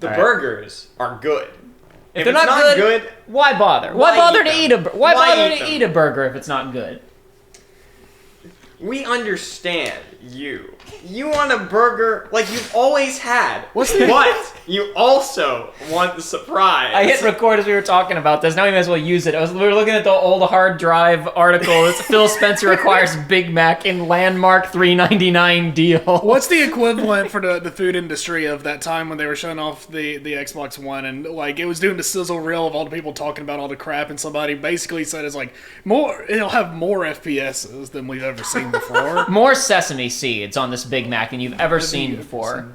The burgers are good. If they're not good, why bother? Why bother to eat a burger if it's not good? We understand you. You want a burger like you've always had. But you also want the surprise. I hit record as we were talking about this. Now we might as well use it. We were looking at the old hard drive article. It's Phil Spencer requires Big Mac in landmark $3.99 deal. What's the equivalent for the food industry of that time when they were showing off the Xbox One and like it was doing the sizzle reel of all the people talking about all the crap and somebody basically said it's like it'll have more FPSs than we've ever seen before. More sesame seeds on this Big Mac than you've ever seen before.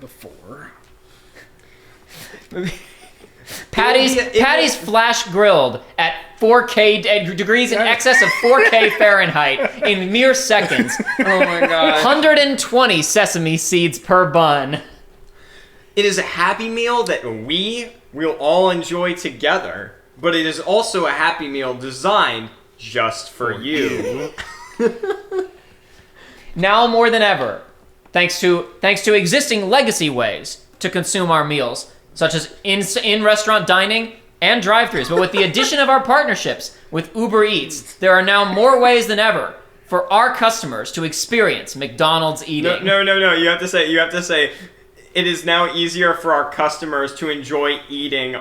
Patty's flash grilled at 4K degrees in excess of 4K Fahrenheit in mere seconds. Oh my god. 120 sesame seeds per bun. It is a Happy Meal that we will all enjoy together, but it is also a Happy Meal designed just for you. Now more than ever, thanks to existing legacy ways to consume our meals, such as in-restaurant dining and drive-thrus. But with the addition of our partnerships with Uber Eats, there are now more ways than ever for our customers to experience McDonald's eating. No. You have to say, it is now easier for our customers to enjoy eating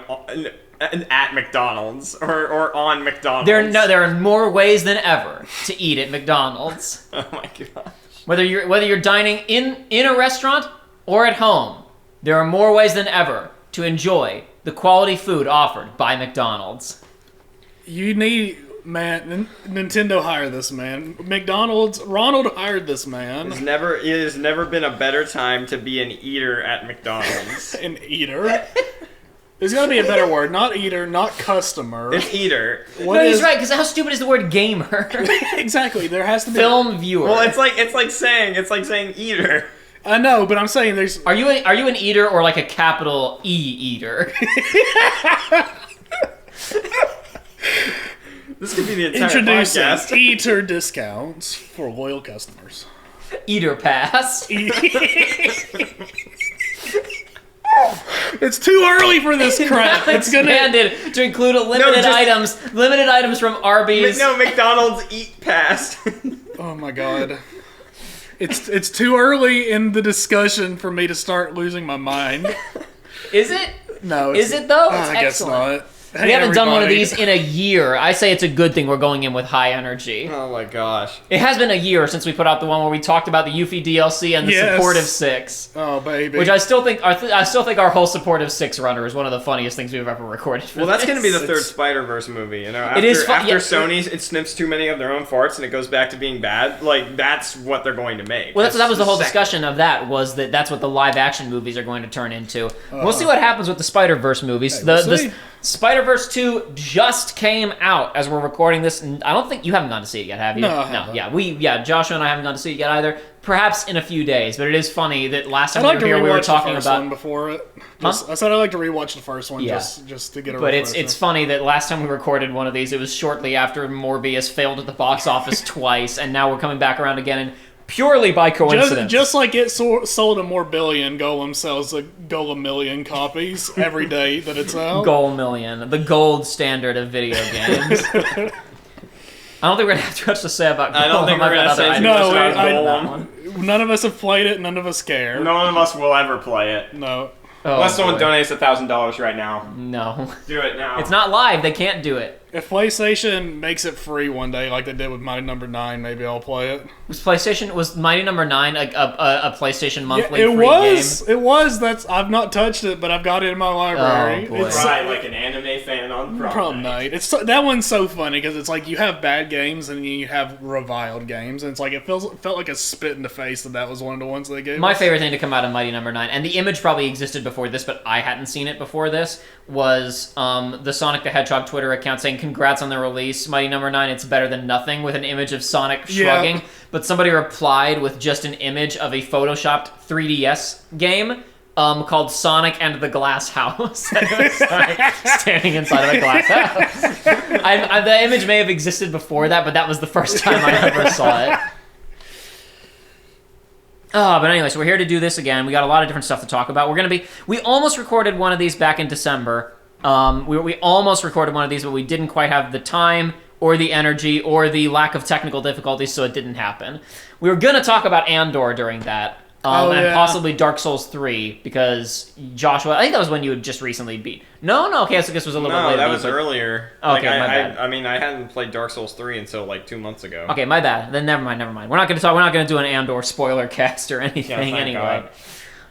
at McDonald's or on McDonald's. There are more ways than ever to eat at McDonald's. Oh my gosh. Whether you're dining in a restaurant or at home, there are more ways than ever to enjoy the quality food offered by McDonald's. You need, man, Nintendo hired this man. McDonald's, Ronald hired this man. It has never been a better time to be an eater at McDonald's. An eater? There's got to be a better word. Not eater, not customer. It's eater. He's right, because how stupid is the word gamer? Exactly, there has to be film viewer. Well, it's like saying eater. I know, but I'm saying there's. Are you an eater or like a capital E eater? This could be the entire Introducing podcast. Eater discounts for loyal customers. Eater pass. It's too early for this crap. It's expanded to include limited items from Arby's. No, McDonald's Eat Pass. Oh my god. It's too early in the discussion for me to start losing my mind. Is it? No. Is it though? It's I guess excellent. not. We haven't done one of these in a year. I say it's a good thing we're going in with high energy. Oh my gosh. It has been a year since we put out the one where we talked about the Yuffie DLC and the Supportive 6. Oh baby. Which I still think our whole Supportive 6 runner is one of the funniest things we've ever recorded. Well, that's going to be the third Spider-Verse movie. You know, after Sony it sniffs too many of their own farts and it goes back to being bad. Like that's what they're going to make. Well, that was the whole discussion of that. Was that's what the live action movies are going to turn into. We'll see what happens with the Spider-Verse movies. The Spider-Verse 2 just came out as we're recording this, and I don't think you haven't gone to see it yet, have you? No. Joshua and I haven't gone to see it yet either. Perhaps in a few days, but it is funny that last time we were here, we were talking about one before it. I said I'd like to rewatch the first one just to get a. But it's funny that last time we recorded one of these, it was shortly after Morbius failed at the box office twice, and now we're coming back around again and. Purely by coincidence. Just like it sold a more billion, Golem sells a Golem-million copies every day that it's out. Golem-million, the gold standard of video games. I don't think we're going to have too much to say about Golem. I don't think we're going to say too much about Golem. None of us have played it, none of us care. None of us will ever play it. No. Unless someone donates $1,000 right now. No. Do it now. It's not live, they can't do it. If PlayStation makes it free one day, like they did with Mighty Number 9, maybe I'll play it. Was Mighty Number 9 a PlayStation monthly free game? It was. I've not touched it, but I've got it in my library. Oh, boy. It's right, like an anime fan on prom night. That one's so funny because it's like you have bad games and you have reviled games, and it's like it felt like a spit in the face that was one of the ones they gave. My favorite thing to come out of Mighty Number 9, and the image probably existed before this, but I hadn't seen it before this, was the Sonic the Hedgehog Twitter account saying congrats on the release, Mighty Number 9, it's better than nothing, with an image of Sonic shrugging, but somebody replied with just an image of a photoshopped 3DS game called Sonic and the Glass House. Sonic standing inside of a glass house. The image may have existed before that, but that was the first time I ever saw it. But anyway, so we're here to do this again. We got a lot of different stuff to talk about. We almost recorded one of these back in December. We almost recorded one of these, but we didn't quite have the time or the energy or the lack of technical difficulties, so it didn't happen. We were going to talk about Andor during that. And possibly Dark Souls 3, because Joshua, I think that was when you had just recently beat. No, okay, so this was a little bit later. No, that was earlier. Okay, my bad. I mean, I hadn't played Dark Souls 3 until like 2 months ago. Okay, my bad. Then never mind. We're not going to do an Andor spoiler cast or anything thank anyway.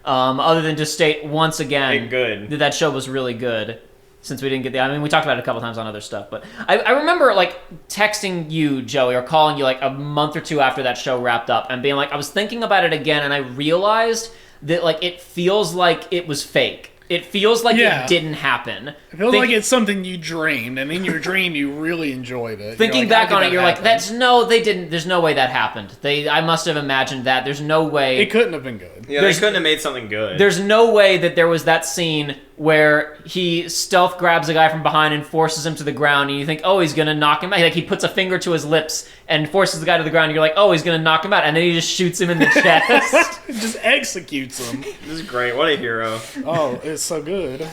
Other than just state once again good. that show was really good. Since we didn't get we talked about it a couple times on other stuff, but I remember like texting you, Joey, or calling you like a month or two after that show wrapped up and being like, I was thinking about it again and I realized that like it feels like it was fake. It feels like it didn't happen. It feels like it's something you dreamed, and in your dream you really enjoyed it. Thinking back on it, you're like, they didn't. There's no way that happened. I must have imagined that. There's no way. It couldn't have been good. Yeah, they couldn't have made something good. There's no way that there was that scene where he stealth grabs a guy from behind and forces him to the ground, and you think, oh, he's gonna knock him out. Like he puts a finger to his lips and forces the guy to the ground, and you're like, oh, he's gonna knock him out, and then he just shoots him in the chest. Just executes him. This is great. What a hero. Oh, it's so good.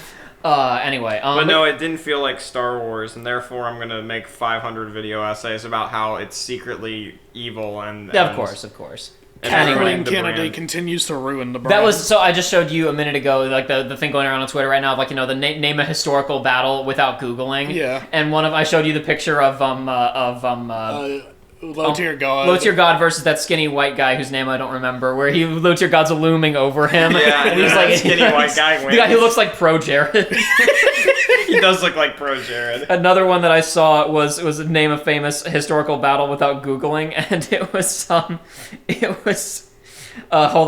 Anyway. But no, it didn't feel like Star Wars, and therefore I'm gonna make 500 video essays about how it's secretly evil and of course. Kathleen Kennedy continues to ruin the brand. That was so. I just showed you a minute ago, like the thing going around on Twitter right now, like the name a historical battle without googling. Yeah. And I showed you the picture of Low Tier God. Low Tier God versus that skinny white guy whose name I don't remember, where Low Tier God's looming over him. Yeah, and he's like skinny white guy wins. The guy who looks like Pro Jared. He does look like Pro Jared. Another one that I saw was name a famous historical battle without googling, and it was hold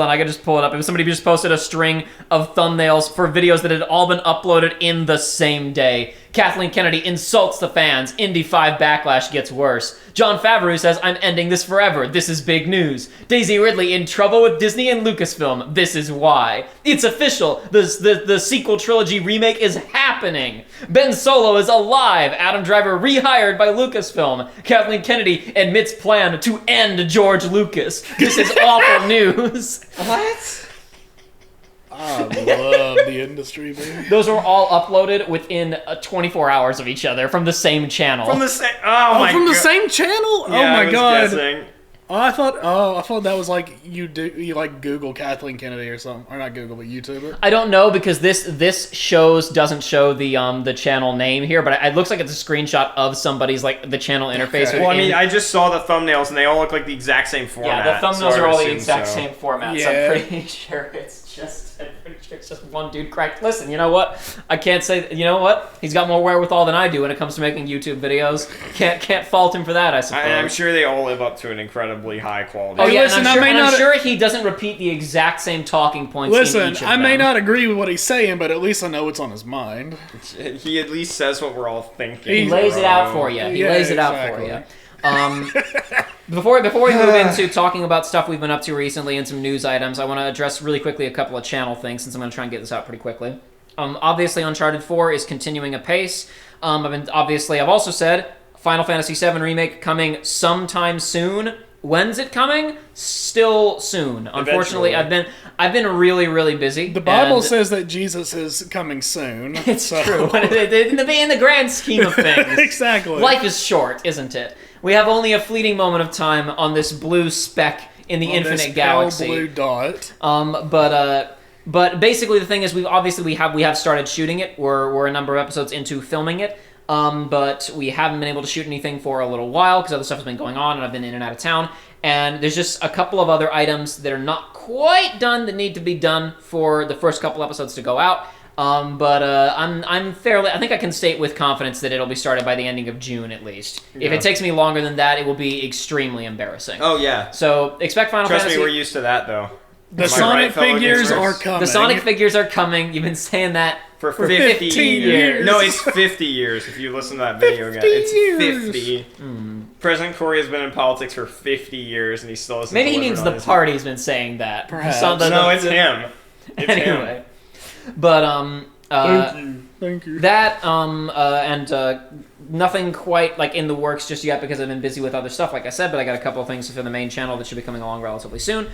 on, I can just pull it up. It was somebody who just posted a string of thumbnails for videos that had all been uploaded in the same day. Kathleen Kennedy insults the fans. Indy 5 backlash gets worse. Jon Favreau says, I'm ending this forever. This is big news. Daisy Ridley in trouble with Disney and Lucasfilm. This is why. It's official. The sequel trilogy remake is happening. Ben Solo is alive. Adam Driver rehired by Lucasfilm. Kathleen Kennedy admits plan to end George Lucas. This is awful news. What? I love the industry, man. Those were all uploaded within 24 hours of each other from the same channel. From the same. Oh my god. From the same channel? Yeah, oh my I was god. Guessing. I thought that was like you like Google Kathleen Kennedy or something, or not Google, but YouTube it. I don't know because this doesn't show the channel name here, but it looks like it's a screenshot of somebody's like the channel interface. Okay. Well, I mean, I just saw the thumbnails and they all look like the exact same format. Yeah, the thumbnails so are all the assume exact so. same format. Yeah. So I'm pretty sure it's just one dude cracked. Listen, you know what? I can't say. You know what? He's got more wherewithal than I do when it comes to making YouTube videos. Can't fault him for that. I suppose. I'm sure they all live up to an incredibly high quality. Oh yeah, listen, I'm sure he doesn't repeat the exact same talking points. Listen, in each of I may them. not agree with what he's saying, but at least I know what's on his mind. He at least says what we're all thinking. He lays it out for you. He lays it out for you. Before we move into talking about stuff we've been up to recently and some news items, I want to address really quickly a couple of channel things since I'm going to try and get this out pretty quickly. Obviously, Uncharted 4 is continuing apace. I've also said Final Fantasy VII Remake coming sometime soon. When's it coming? Still soon. Unfortunately, I've been really, really busy. The Bible says that Jesus is coming soon. It's true. in the grand scheme of things. Exactly. Life is short, isn't it? We have only a fleeting moment of time on this blue speck in the infinite galaxy. Blue dot. But basically the thing is we have started shooting it. We're a number of episodes into filming it. But we haven't been able to shoot anything for a little while because other stuff has been going on and I've been in and out of town. And there's just a couple of other items that are not quite done that need to be done for the first couple episodes to go out. I think I can state with confidence that it'll be started by the ending of June at least. Yeah. If it takes me longer than that, it will be extremely embarrassing. Oh yeah. So expect Final Fantasy. Trust me, we're used to that though. The Sonic figures are coming. The Sonic figures are coming. You've been saying that for 50 years. No, it's 50 years if you listen to that video again. It's 50. President Corey has been in politics for 50 years and he still hasn't. Maybe he means the party's been saying that. Perhaps. No, it's him. It's anyway. him. But Thank you. that and Nothing quite like in the works just yet because I've been busy with other stuff, like I said, but I got a couple of things for the main channel that should be coming along relatively soon.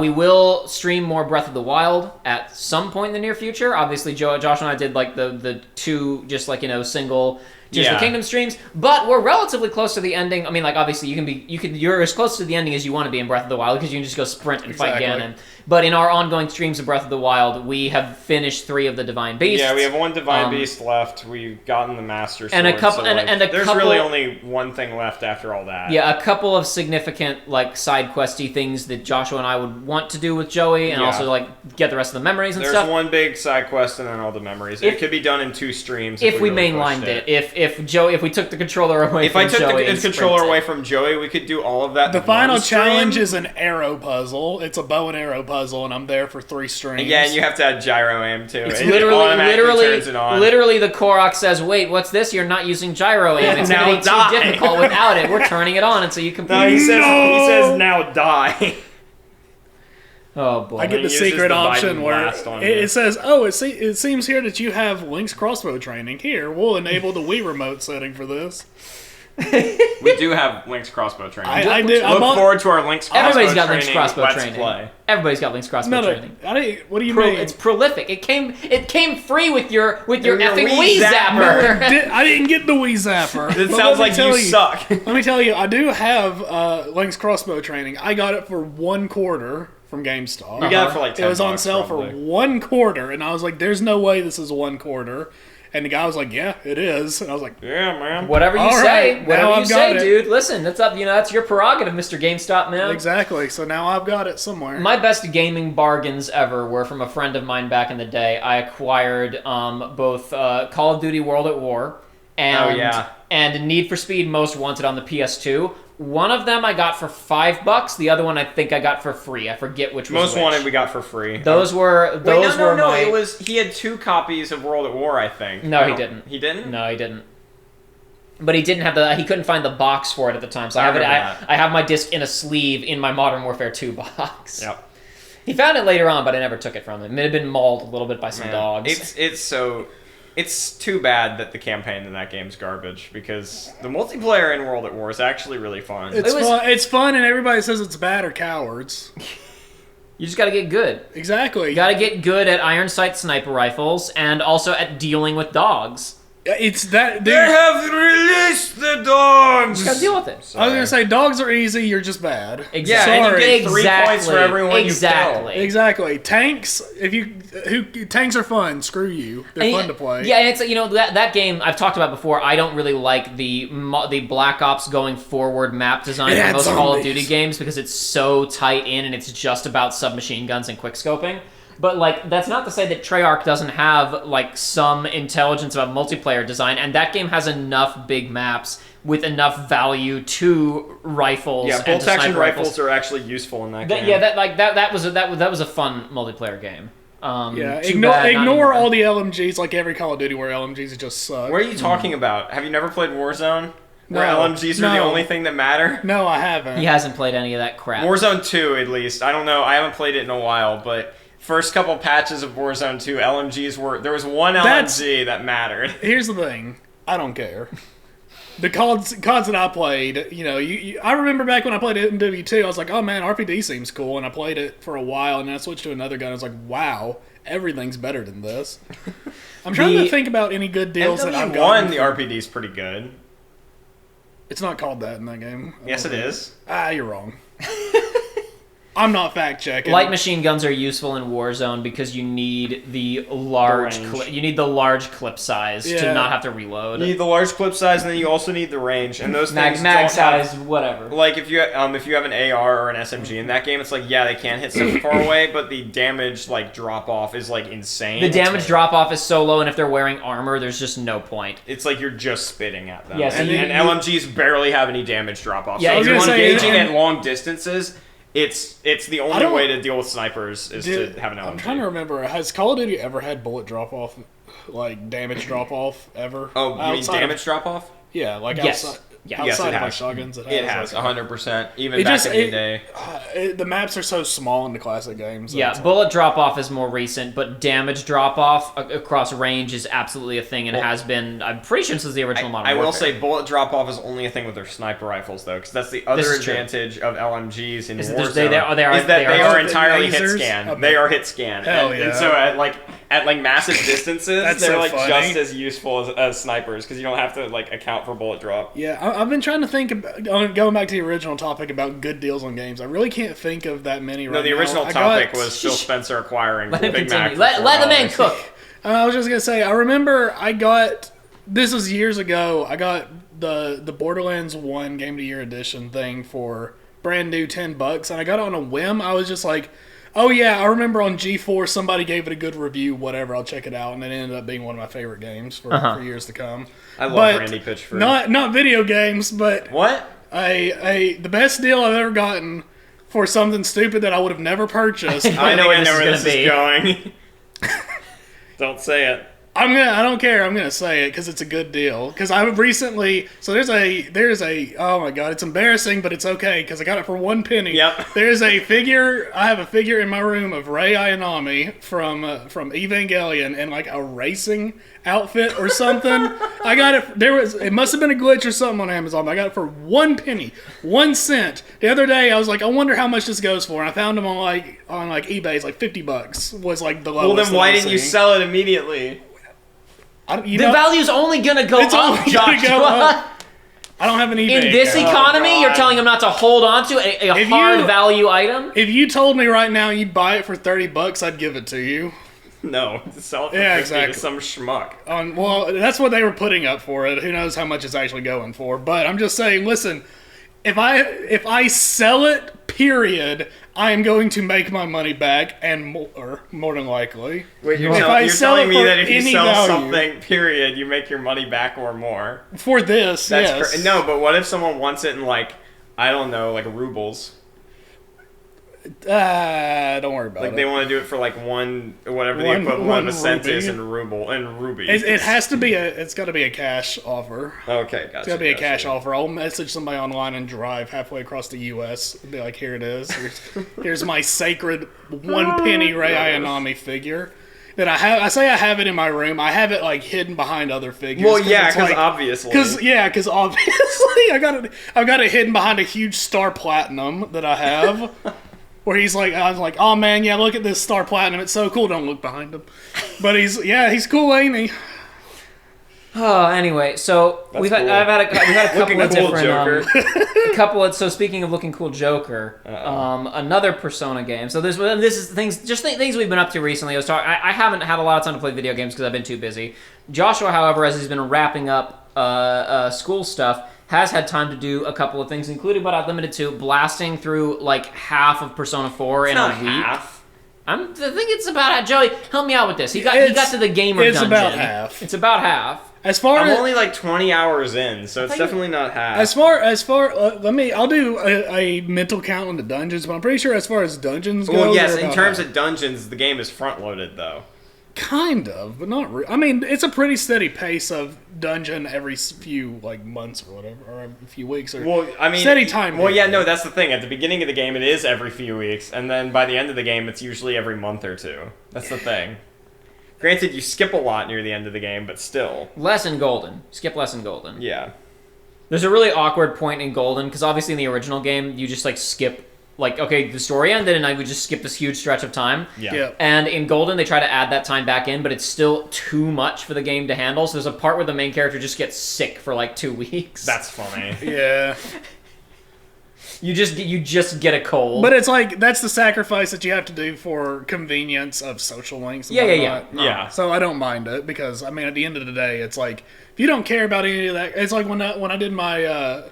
We will stream more Breath of the Wild at some point in the near future. Obviously, Josh and I did like the two just like, single Tears of the Kingdom streams, but we're relatively close to the ending. I mean, like, obviously you're as close to the ending as you want to be in Breath of the Wild because you can just go sprint and fight Ganon. But in our ongoing streams of Breath of the Wild, we have finished 3 of the Divine Beasts. Yeah, we have 1 Divine Beast left. We've gotten the Master Sword. And a couple, there's really only 1 thing left after all that. Yeah, a couple of significant like side questy things that Joshua and I would want to do with Joey, and also like get the rest of the memories and stuff. There's 1 big side quest and then all the memories. It could be done in 2 streams if we really mainlined it. If we took the controller away from Joey. If I took the controller away from Joey, we could do all of that. The final challenge is an arrow puzzle. It's a bow and arrow puzzle, and I'm there for 3 streams. Yeah, and you have to add gyro aim too. It's literally the Korok says, "Wait, what's this? You're not using gyro aim. It's going to be too difficult without it. We're turning it on until you complete." No, he says now die. Oh boy! I get the secret option where it says, "Oh, it seems here that you have Link's crossbow training. Here, we'll enable the Wii remote setting for this." We do have Link's crossbow training. I did. Look forward to our Link's crossbow training. Everybody's got Link's crossbow training. Play. Everybody's got Link's crossbow training. What do you mean? It's prolific. It came free with your effing Wii Zapper. I didn't get the Wii Zapper. It sounds like you suck. Let me tell you, I do have Link's crossbow training. I got it for $1 from GameStop. You got it for like $10. It was on sale for $1, and I was like, "There's no way this is $1." And the guy was like, "Yeah, it is." And I was like, "Yeah, man. Whatever you say, dude. Listen, that's up. That's your prerogative, Mr. GameStop, man." Exactly. So now I've got it somewhere. My best gaming bargains ever were from a friend of mine back in the day. I acquired both Call of Duty World at War and Need for Speed Most Wanted on the PS2. One of them I got for $5. The other one I think I got for free. I forget which was Most Wanted we got for free. No. It was he had 2 copies of World at War, I think. No, he didn't. He didn't? No, he didn't. But he didn't have he couldn't find the box for it at the time. So I have my disc in a sleeve in my Modern Warfare 2 box. Yep. He found it later on, but I never took it from him. It had been mauled a little bit by some dogs. It's too bad that the campaign in that game's garbage, because the multiplayer in World at War is actually really fun. It's fun, and everybody says it's bad or cowards. You just gotta get good. Exactly. You gotta get good at iron sight sniper rifles, and also at dealing with dogs. It's that... They have released the dogs! You gotta deal with it. I was gonna say, dogs are easy, you're just bad. Exactly. Yeah, and you get 3 points for everyone you kill. Exactly. Tanks, tanks are fun. Screw you. They're fun to play. Yeah, it's that game I've talked about before. I don't really like the Black Ops going forward map design for most Call of Duty games because it's so tight in and it's just about submachine guns and quickscoping. But, like, that's not to say that Treyarch doesn't have, like, some intelligence about multiplayer design, and that game has enough big maps with enough value to rifles. Yeah, bolt action rifles are actually useful in that game. Yeah, that was a fun multiplayer game. Ignore all the LMGs, like every Call of Duty where LMGs just suck. What are you talking about? Have you never played Warzone? Where LMGs are the only thing that matter? No, I haven't. He hasn't played any of that crap. Warzone 2, at least. I don't know. I haven't played it in a while, but... First couple patches of Warzone 2, LMGs were... There was one LMG that mattered. Here's the thing. I don't care. The CODs that I played, I remember back when I played MW2, I was like, oh man, RPD seems cool, and I played it for a while, and then I switched to another gun, I was like, wow, everything's better than this. I'm trying to think about any good deals that I've gotten. The RPD's pretty good. It's not called that in that game. Yes, it is. You're wrong. I'm not fact checking. Light machine guns are useful in Warzone because you need the large clip size to not have to reload. You need the large clip size, and then you also need the range. And those things mag size, whatever. Like if you have an AR or an SMG in that game, it's like they can't hit so far away, but the damage drop off is insane. The damage drop off is so low, and if they're wearing armor, there's just no point. It's like you're just spitting at them. Yeah, so and LMGs barely have any damage drop off. Yeah, so if you're engaging at long distances. It's the only way to deal with snipers is to have an LMG. I'm trying to remember. Has Call of Duty ever had bullet drop off, damage drop off ever? Oh, you mean damage drop off? Yeah, yes. outside. Yeah. Yes, Outside it of like has. shotguns, It has, like, 100%. Even It back just in the day. the maps are so small in the classic games. that Yeah, it's like- bullet drop off is more recent, but damage drop off across range is absolutely a thing and has been. I'm pretty sure since the original Modern I will Warfare. say bullet drop off is only a thing with their sniper rifles though, because that's the other This is true. advantage of LMGs in Is that Warzone. they are- is that they they are are entirely hit lasers? scan. Okay. They are hit scan. Hell and, yeah. and so at massive distances, That's they're so like funny. just as useful as snipers because you don't have to like account for bullet drop. Yeah, I've been trying to think about going back to the original topic about good deals on games. I really can't think of that many right now. No, the original I topic got- was Phil Spencer acquiring Let him Big Mac. continue. Let the man $4. cook. I was just gonna say, I remember I got this was years ago. I got the Borderlands 1 Game of the Year edition thing for brand new $10, and I got it on a whim. I was just like, oh yeah, I remember on G4 somebody gave it a good review. Whatever, I'll check it out, and it ended up being one of my favorite games for years to come. I love But Randy Pitchford. not video games, but What? the best deal I've ever gotten for something stupid that I would have never purchased. I know where I know this where is this is gonna going. Don't say it. I don't care. I'm gonna say it because it's a good deal. Because I recently, so there's a oh my god, it's embarrassing, but it's okay because I got it for 1 penny. Yep. There's a figure. I have a figure in my room of Rey Ayanami from Evangelion in like a racing outfit or something. I got it. It must have been a glitch or something on Amazon. But I got it for 1 penny, 1 cent. The other day I was like, I wonder how much this goes for, and I found them on eBay. It's like $50 was like the lowest. Well, then that why I was didn't you seeing. sell it immediately? You The know, value's only gonna go It's only up, gonna Joshua. go up. I don't have an eBay In this account. economy, God. you're telling them not to hold on to a If hard you- value item? If you told me right now you'd buy it for $30, I'd give it to you. No, sell it for Yeah, 50 exactly. to some schmuck. Well, that's what they were putting up for it. Who knows how much it's actually going for? But I'm just saying, listen, if I sell it, period, I am going to make my money back, and more than likely. Wait, If I you're sell telling it me for that if you any sell value- something, period, you make your money back or more. For this, That's yes. no, but what if someone wants it in like I don't know, like rubles? Don't worry about Like it. they want to do it for like whatever the One- equivalent one of a cent rupee. is in ruby. It has to be it's got to be a cash offer. Okay, gotcha. It's got to be a cash offer. I'll message somebody online and drive halfway across the U.S. and be like, here it is. Here's my sacred 1 penny Rey Ayanami figure. That I have. I say I have it in my room. I have it like hidden behind other figures. Well, yeah, it's because like- obviously. Because obviously I've got it hidden behind a huge Star Platinum that I have. Where I was like, oh man, yeah, look at this Star Platinum. It's so cool. Don't look behind him. But he's cool, ain't he? Oh, anyway, so That's we've had cool. we've had a couple Looking of cool, different Joker. so speaking of looking cool Joker, another Persona game. So this is things we've been up to recently. I haven't had a lot of time to play video games because I've been too busy. Joshua, however, as he's been wrapping up school stuff, has had time to do a couple of things, including but not limited to blasting through like half of Persona 4 in a not week. half. I think it's about Joey. Help me out with this. He got to the gamer it's dungeon. about half. It's about half. As far I'm as only like 20 hours in, so it's thought you- definitely not half. I'll do a mental count on the dungeons, but I'm pretty sure as far as dungeons go, Well, yes, they're in about terms half. of dungeons, the game is front loaded though. Kind of, but not really. I mean, it's a pretty steady pace of dungeon every few like months or whatever, or a few weeks or Well, I mean, steady time. Well, yeah, period. no, that's the thing. At the beginning of the game, it is every few weeks, and then by the end of the game, it's usually every month or two. That's the thing. Granted, you skip a lot near the end of the game, but still, Less in Golden. Skip less in Golden. yeah. There's a really awkward point in Golden, because obviously in the original game, you just like skip, like, okay, the story ended and I would just skip this huge stretch of time. Yeah. And in Golden, they try to add that time back in, but it's still too much for the game to handle. So there's a part where the main character just gets sick for like 2 weeks. That's funny. Yeah. You just get a cold. But it's like that's the sacrifice that you have to do for convenience of social links. And Yeah. whatnot. Yeah. So I don't mind it because I mean at the end of the day it's like if you don't care about any of that, it's like when I did my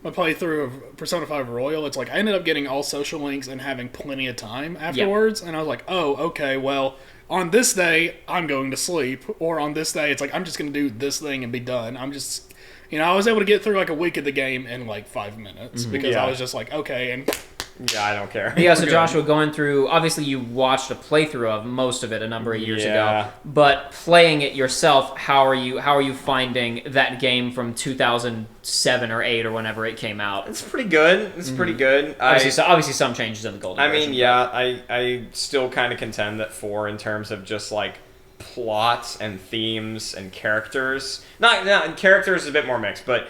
my playthrough of Persona 5 Royal, it's like I ended up getting all social links and having plenty of time afterwards, and I was like, oh okay, well on this day I'm going to sleep, or on this day it's like I'm just going to do this thing and be done. I'm just I was able to get through like a week of the game in like 5 minutes because Yeah. I was just like, okay, and Yeah, I don't care. Yeah, so We're good. Joshua, going through, obviously you watched a playthrough of most of it a number of years Yeah. ago, but playing it yourself, how are you finding that game from 2007 or 8 or whenever it came out? It's pretty good. It's pretty good. Obviously some changes in the golden I version. mean, yeah, I still kind of contend that 4, in terms of just like plots and themes and characters, not characters is a bit more mixed, but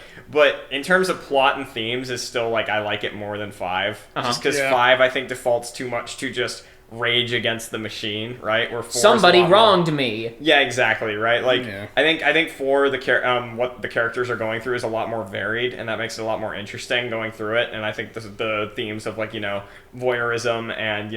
in terms of plot and themes is still like I like it more than 5, just because Yeah. 5 I think defaults too much to just rage against the machine, right? Where 4 is a Somebody lot more- wronged me. Yeah, exactly, right? Like, Yeah. I think for what the characters are going through is a lot more varied, and that makes it a lot more interesting going through it. And I think the themes of like voyeurism and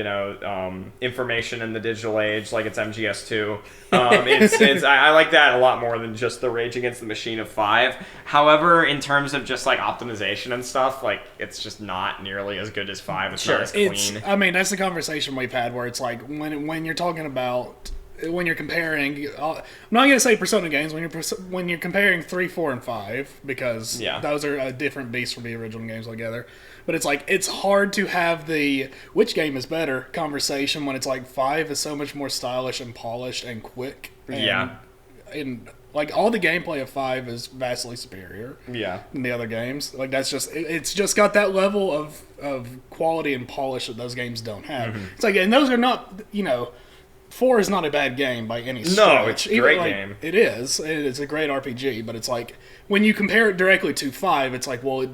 information in the digital age, like it's MGS2. I like that a lot more than just the rage against the machine of 5. However, in terms of just like optimization and stuff, like it's just not nearly as good as 5. It's Sure. not as clean. I mean, that's the conversation we've had where it's like when you're talking about when you're comparing. I'm not going to say Persona games when you're comparing 3, 4, and 5 because those are a different beast from the original games altogether. But it's like it's hard to have the which game is better conversation when it's like 5 is so much more stylish and polished and quick. And like all the gameplay of 5 is vastly superior. Yeah. Than the other games. Like that's just it's just got that level of quality and polish that those games don't have. It's like, and those are not 4 is not a bad game by any stretch. No, it's a great game. It is. It's a great RPG, but it's like when you compare it directly to 5, it's like, well,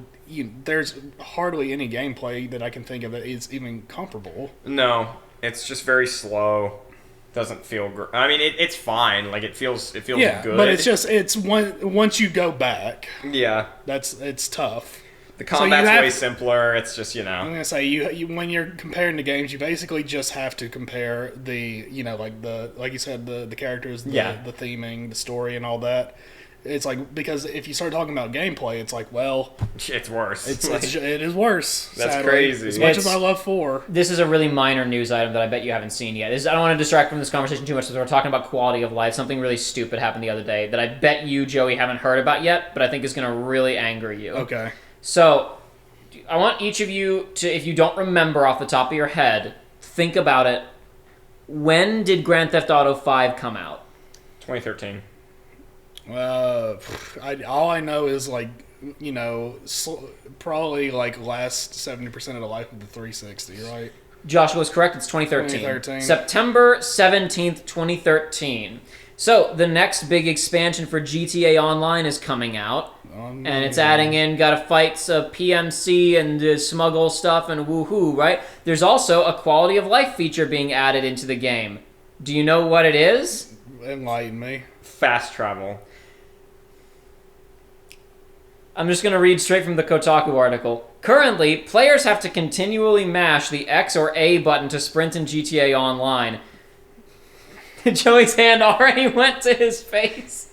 there's hardly any gameplay that I can think of that is even comparable. No, it's just very slow. Doesn't feel great. I mean, it's fine. Like it feels Yeah, good. but it's once you go back, Yeah, it's tough. the combat's have- way simpler. It's just I'm gonna say you when you're comparing the games, you basically just have to compare the like you said the characters, the theming, the story, and all that. It's like because if you start talking about gameplay, it's like it's worse. it is worse. That's sadly. crazy. As much as I love 4. This is a really minor news item that I bet you haven't seen yet. I don't want to distract from this conversation too much because we're talking about quality of life. Something really stupid happened the other day that I bet you, Joey, haven't heard about yet, but I think is going to really anger you. Okay. So, I want each of you to, if you don't remember off the top of your head, think about it. When did Grand Theft Auto 5 come out? 2013. All I know is probably like last 70% of the life of the 360, right? Joshua was correct. It's 2013. 2013. September 17th, 2013. So, the next big expansion for GTA Online is coming out. And it's adding in, gotta fight PMC and smuggle stuff and woohoo, right? There's also a quality of life feature being added into the game. Do you know what it is? Enlighten me. Fast travel. I'm just going to read straight from the Kotaku article. Currently, players have to continually mash the X or A button to sprint in GTA Online. Joey's hand already went to his face.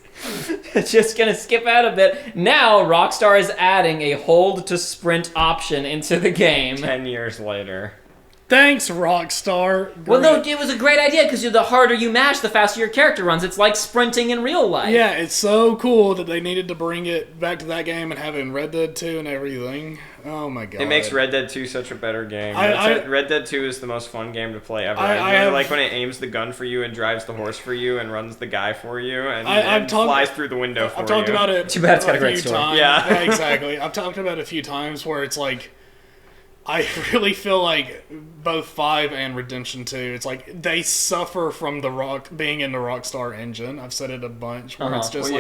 Just going to skip out a bit. Now, Rockstar is adding a hold to sprint option into the game. 10 years later. Thanks, Rockstar. Well, no, it was a great idea because the harder you mash, the faster your character runs. It's like sprinting in real life. Yeah, it's so cool that they needed to bring it back to that game and have it in Red Dead 2 and everything. Oh my god. It makes Red Dead 2 such a better game. Red Dead 2 is the most fun game to play ever. I really like when it aims the gun for you and drives the horse for you and runs the guy for you and flies through the window for you. I've talked about it. Too bad it's got a great story. Yeah. Yeah, exactly. I've talked about it a few times where it's like I really feel like both 5 and Redemption 2, it's like they suffer from being in the Rockstar engine. I've said it a bunch where it's just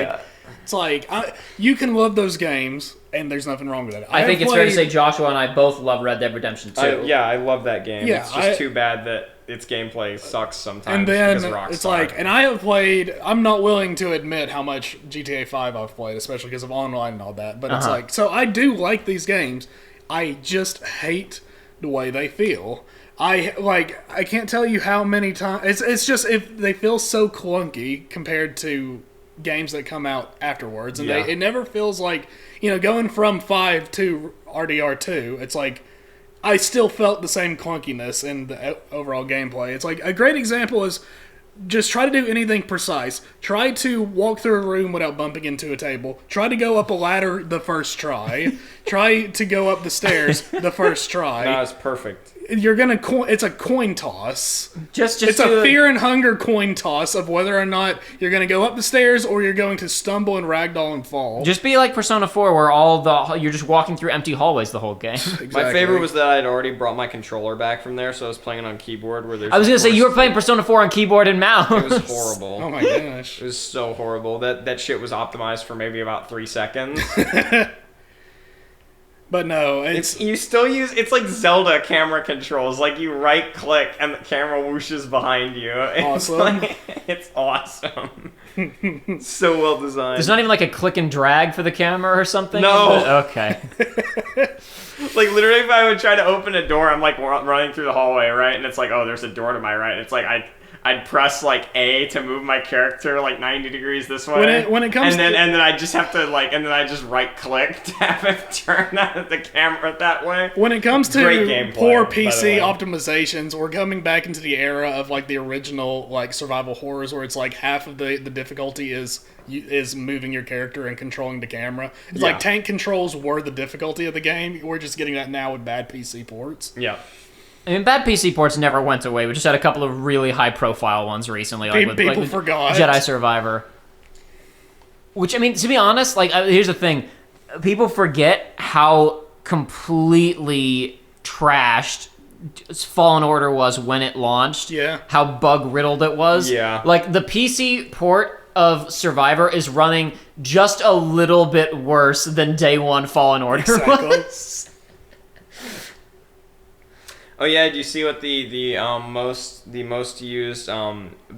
you can love those games and there's nothing wrong with it. I think it's fair to say Joshua and I both love Red Dead Redemption 2. I love that game. Yeah, it's just too bad that its gameplay sucks sometimes. And then because of Rockstar. it's like, and I have played. I'm not willing to admit how much GTA 5 I've played, especially because of online and all that. But it's like, so I do like these games. I just hate the way they feel. I can't tell you how many times. It's just if they feel so clunky compared to games that come out afterwards, and it never feels like going from 5 to RDR2. It's like I still felt the same clunkiness in the overall gameplay. It's like a great example is just try to do anything precise. Try to walk through a room without bumping into a table. Try to go up a ladder the first try. Try to go up the stairs the first try. That was perfect. You're gonna it's a coin toss. Just It's a fear and hunger coin toss of whether or not you're gonna go up the stairs or you're going to stumble and ragdoll and fall. Just be like Persona 4, where you're just walking through empty hallways the whole game. Exactly. My favorite was that I'd already brought my controller back from there, so I was playing it on keyboard. Where there's I was gonna say you were playing Persona 4 on keyboard and mouse. It was horrible. Oh my gosh. It was so horrible. That shit was optimized for maybe about 3 seconds. But no, it's You still use it's like Zelda camera controls. Like you right click and the camera whooshes behind you. It's Awesome. It's awesome. So well designed. There's not even like a click and drag for the camera or something. No. Okay. Like literally, if I would try to open a door, I'm like running through the hallway, right? And it's like, oh, there's a door to my right. It's like I'd press like A to move my character like 90 degrees this way. When it comes and then I just have to and then I just right click to have it turn the camera that way. When it comes to Great gameplay, poor by the PC way. optimizations, we're coming back into the era of like the original like survival horrors, where it's like half of the difficulty is moving your character and controlling the camera. It's Yeah. like tank controls were the difficulty of the game. We're just getting that now with bad PC ports. Yeah. I mean, bad PC ports never went away. We just had a couple of really high-profile ones recently, like People with forgot. Jedi Survivor. Which, I mean, to be honest, like, here's the thing. People forget how completely trashed Fallen Order was when it launched. Yeah. How bug-riddled it was. Yeah. Like, the PC port of Survivor is running just a little bit worse than day one Fallen Order Exactly. was. Oh yeah, do you see what the most used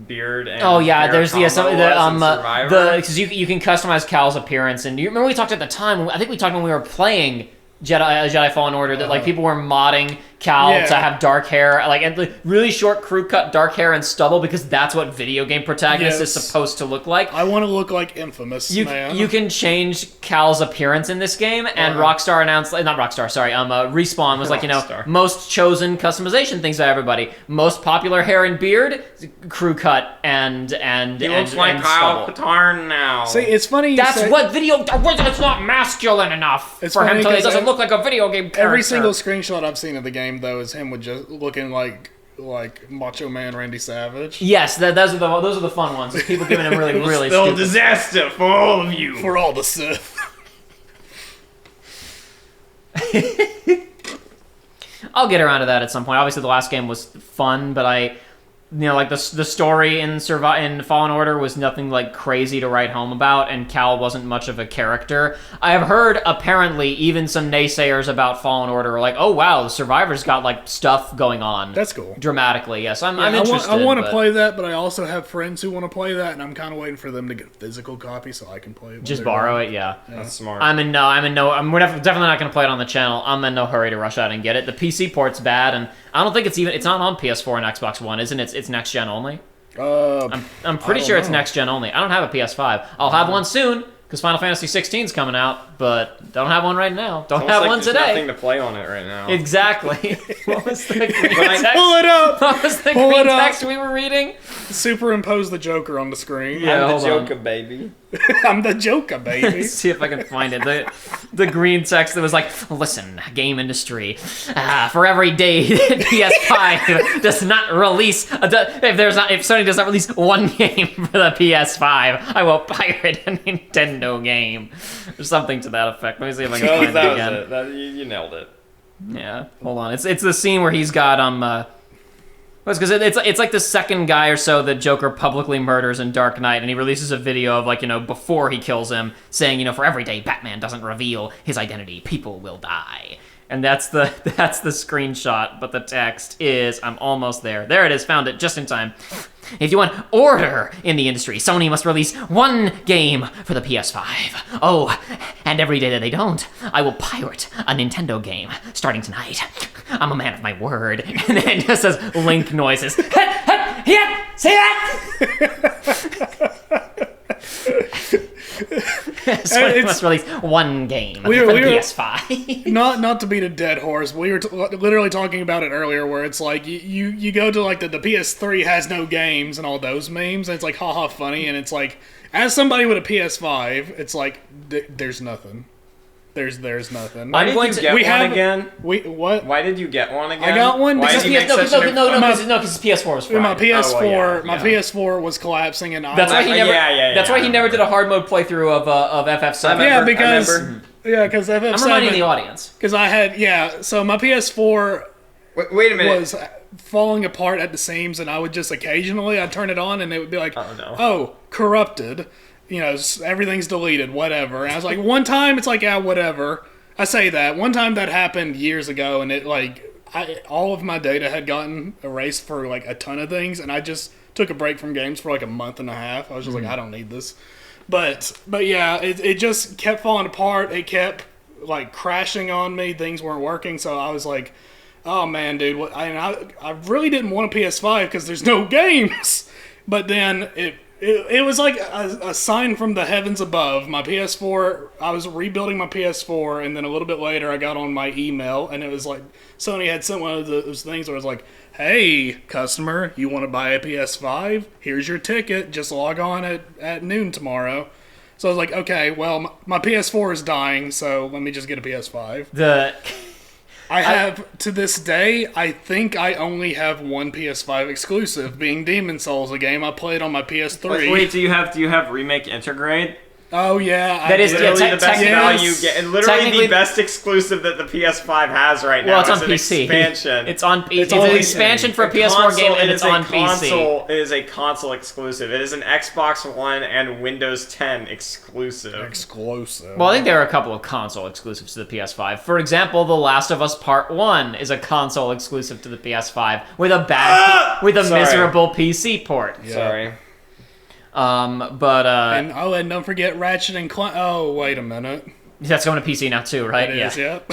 beard and Oh yeah, hair there's combo was in Survivor? because you can customize Cal's appearance, and you remember we talked at the time. I think we talked when we were playing Jedi Fallen Order that like people were modding Cal Yeah. to have dark hair, like and like, really short crew cut dark hair and stubble because that's what video game protagonist is Yes. supposed to look like. I want to look like Infamous, man. You can change Cal's appearance in this game, and Rockstar announced, not Rockstar, sorry, Respawn was like, Rockstar. most chosen customization things by everybody, most popular hair and beard, crew cut and He looks like and Kyle stubble. Katarn now. See, it's funny. That's what video. It's not masculine enough It's for him funny to. It 'cause doesn't look like a video game character. Every single screenshot I've seen of the game, though, is him with just looking like Macho Man Randy Savage. Yes, those are the fun ones. People giving him really Still stupid. disaster for all of you. For all the Sith. I'll get around to that at some point. Obviously, the last game was fun, but like the story in Fallen Order was nothing like crazy to write home about, and Cal wasn't much of a character. I have heard apparently even some naysayers about Fallen Order are like, oh wow, the Survivor's got like stuff going on. That's cool. Dramatically, yes. I'm I interested. want to but play that, but I also have friends who want to play that, and I'm kind of waiting for them to get a physical copy so I can play it. when Just they're borrow done. it, yeah. That's smart. We're definitely not going to play it on the channel. I'm in no hurry to rush out and get it. The PC port's bad, and I don't think it's not on PS4 and Xbox One, isn't it? It's next gen only. I'm pretty I sure don't it's know. next gen only. I don't have a PS5. I'll have one soon because Final Fantasy 16 is coming out, but don't have one right now. Don't Almost have like one there's today. nothing to play on it right now. Exactly. What was the green text? Pull it up! What was the Pull green it up. text we were reading? Superimpose the Joker on the screen. Yeah. I'm hold the on. Joker, baby. I'm the Joker, baby. Let's see if I can find it. The green text that was like, listen, game industry, for every day that PS5 does not release, if Sony does not release one game for the PS5, I will pirate a Nintendo game. Or something to that effect. Let me see if I can find it That again. was it. You nailed it. Yeah, hold on. It's the scene where he's got because it's like the second guy or so that Joker publicly murders in Dark Knight, and he releases a video of like before he kills him, saying for every day Batman doesn't reveal his identity, people will die. And that's the screenshot, but the text is, I'm almost there. There it is, found it just in time. If you want order in the industry, Sony must release one game for the PS5. Oh, and every day that they don't, I will pirate a Nintendo game starting tonight. I'm a man of my word. And then it just says Link noises. See that? Sony must release one game for we the were- PS5. not to beat a dead horse. We were literally talking about it earlier, where it's like you go to like the PS3 has no games and all those memes, and it's like haha funny, and it's like as somebody with a PS5, it's like there's nothing. There's nothing. Why did going you to- get we one have- again? What? Why did you get one again? I got one Why because did you make such an because PS4 was fried. My PS4, yeah. PS4 was collapsing, and That's why he Yeah, never. yeah, that's yeah, why I he never did a hard mode playthrough of FF7. yeah, I because remember. FF7. I'm reminding the audience. Because I had so my PS4 Wait a minute. was falling apart at the seams, and I would just occasionally I'd turn it on, and it would be like, Oh, no. oh, corrupted, everything's deleted, whatever. And I was like, one time it's like, yeah, whatever. I say that one time that happened years ago, and it all of my data had gotten erased for like a ton of things, and I just took a break from games for like a month and a half. I was just like, I don't need this. But yeah, it just kept falling apart. It kept like crashing on me. Things weren't working, so I was like, oh man, dude, I really didn't want a PS5 because there's no games. But then it was like a sign from the heavens above. My PS4, I was rebuilding my PS4, and then a little bit later I got on my email, and it was like Sony had sent one of those things where it was like, hey, customer, you want to buy a PS5? Here's your ticket. Just log on at noon tomorrow. So I was like, okay, well, my PS4 is dying, so let me just get a PS5. I have, to this day, I think I only have one PS5 exclusive, being Demon Souls, a game I played on my PS3. Wait, do you have Remake Integrate? Oh, yeah. That is Literally the best technically- value, and literally technically- the best exclusive that the PS5 has right now. Well, it's on an PC. Expansion. It's on PC. It's on an PC. expansion for a A PS4 console- game, and it it's is a on PC. It is a console exclusive. It is an Xbox One and Windows 10 exclusive. Exclusive. Well, I think there are a couple of console exclusives to the PS5. For example, The Last of Us Part 1 is a console exclusive to the PS5 with a Sorry. miserable PC port. Sorry. And don't forget Ratchet and Clank. Oh, wait a minute. That's going to PC now too, right? It is, yep.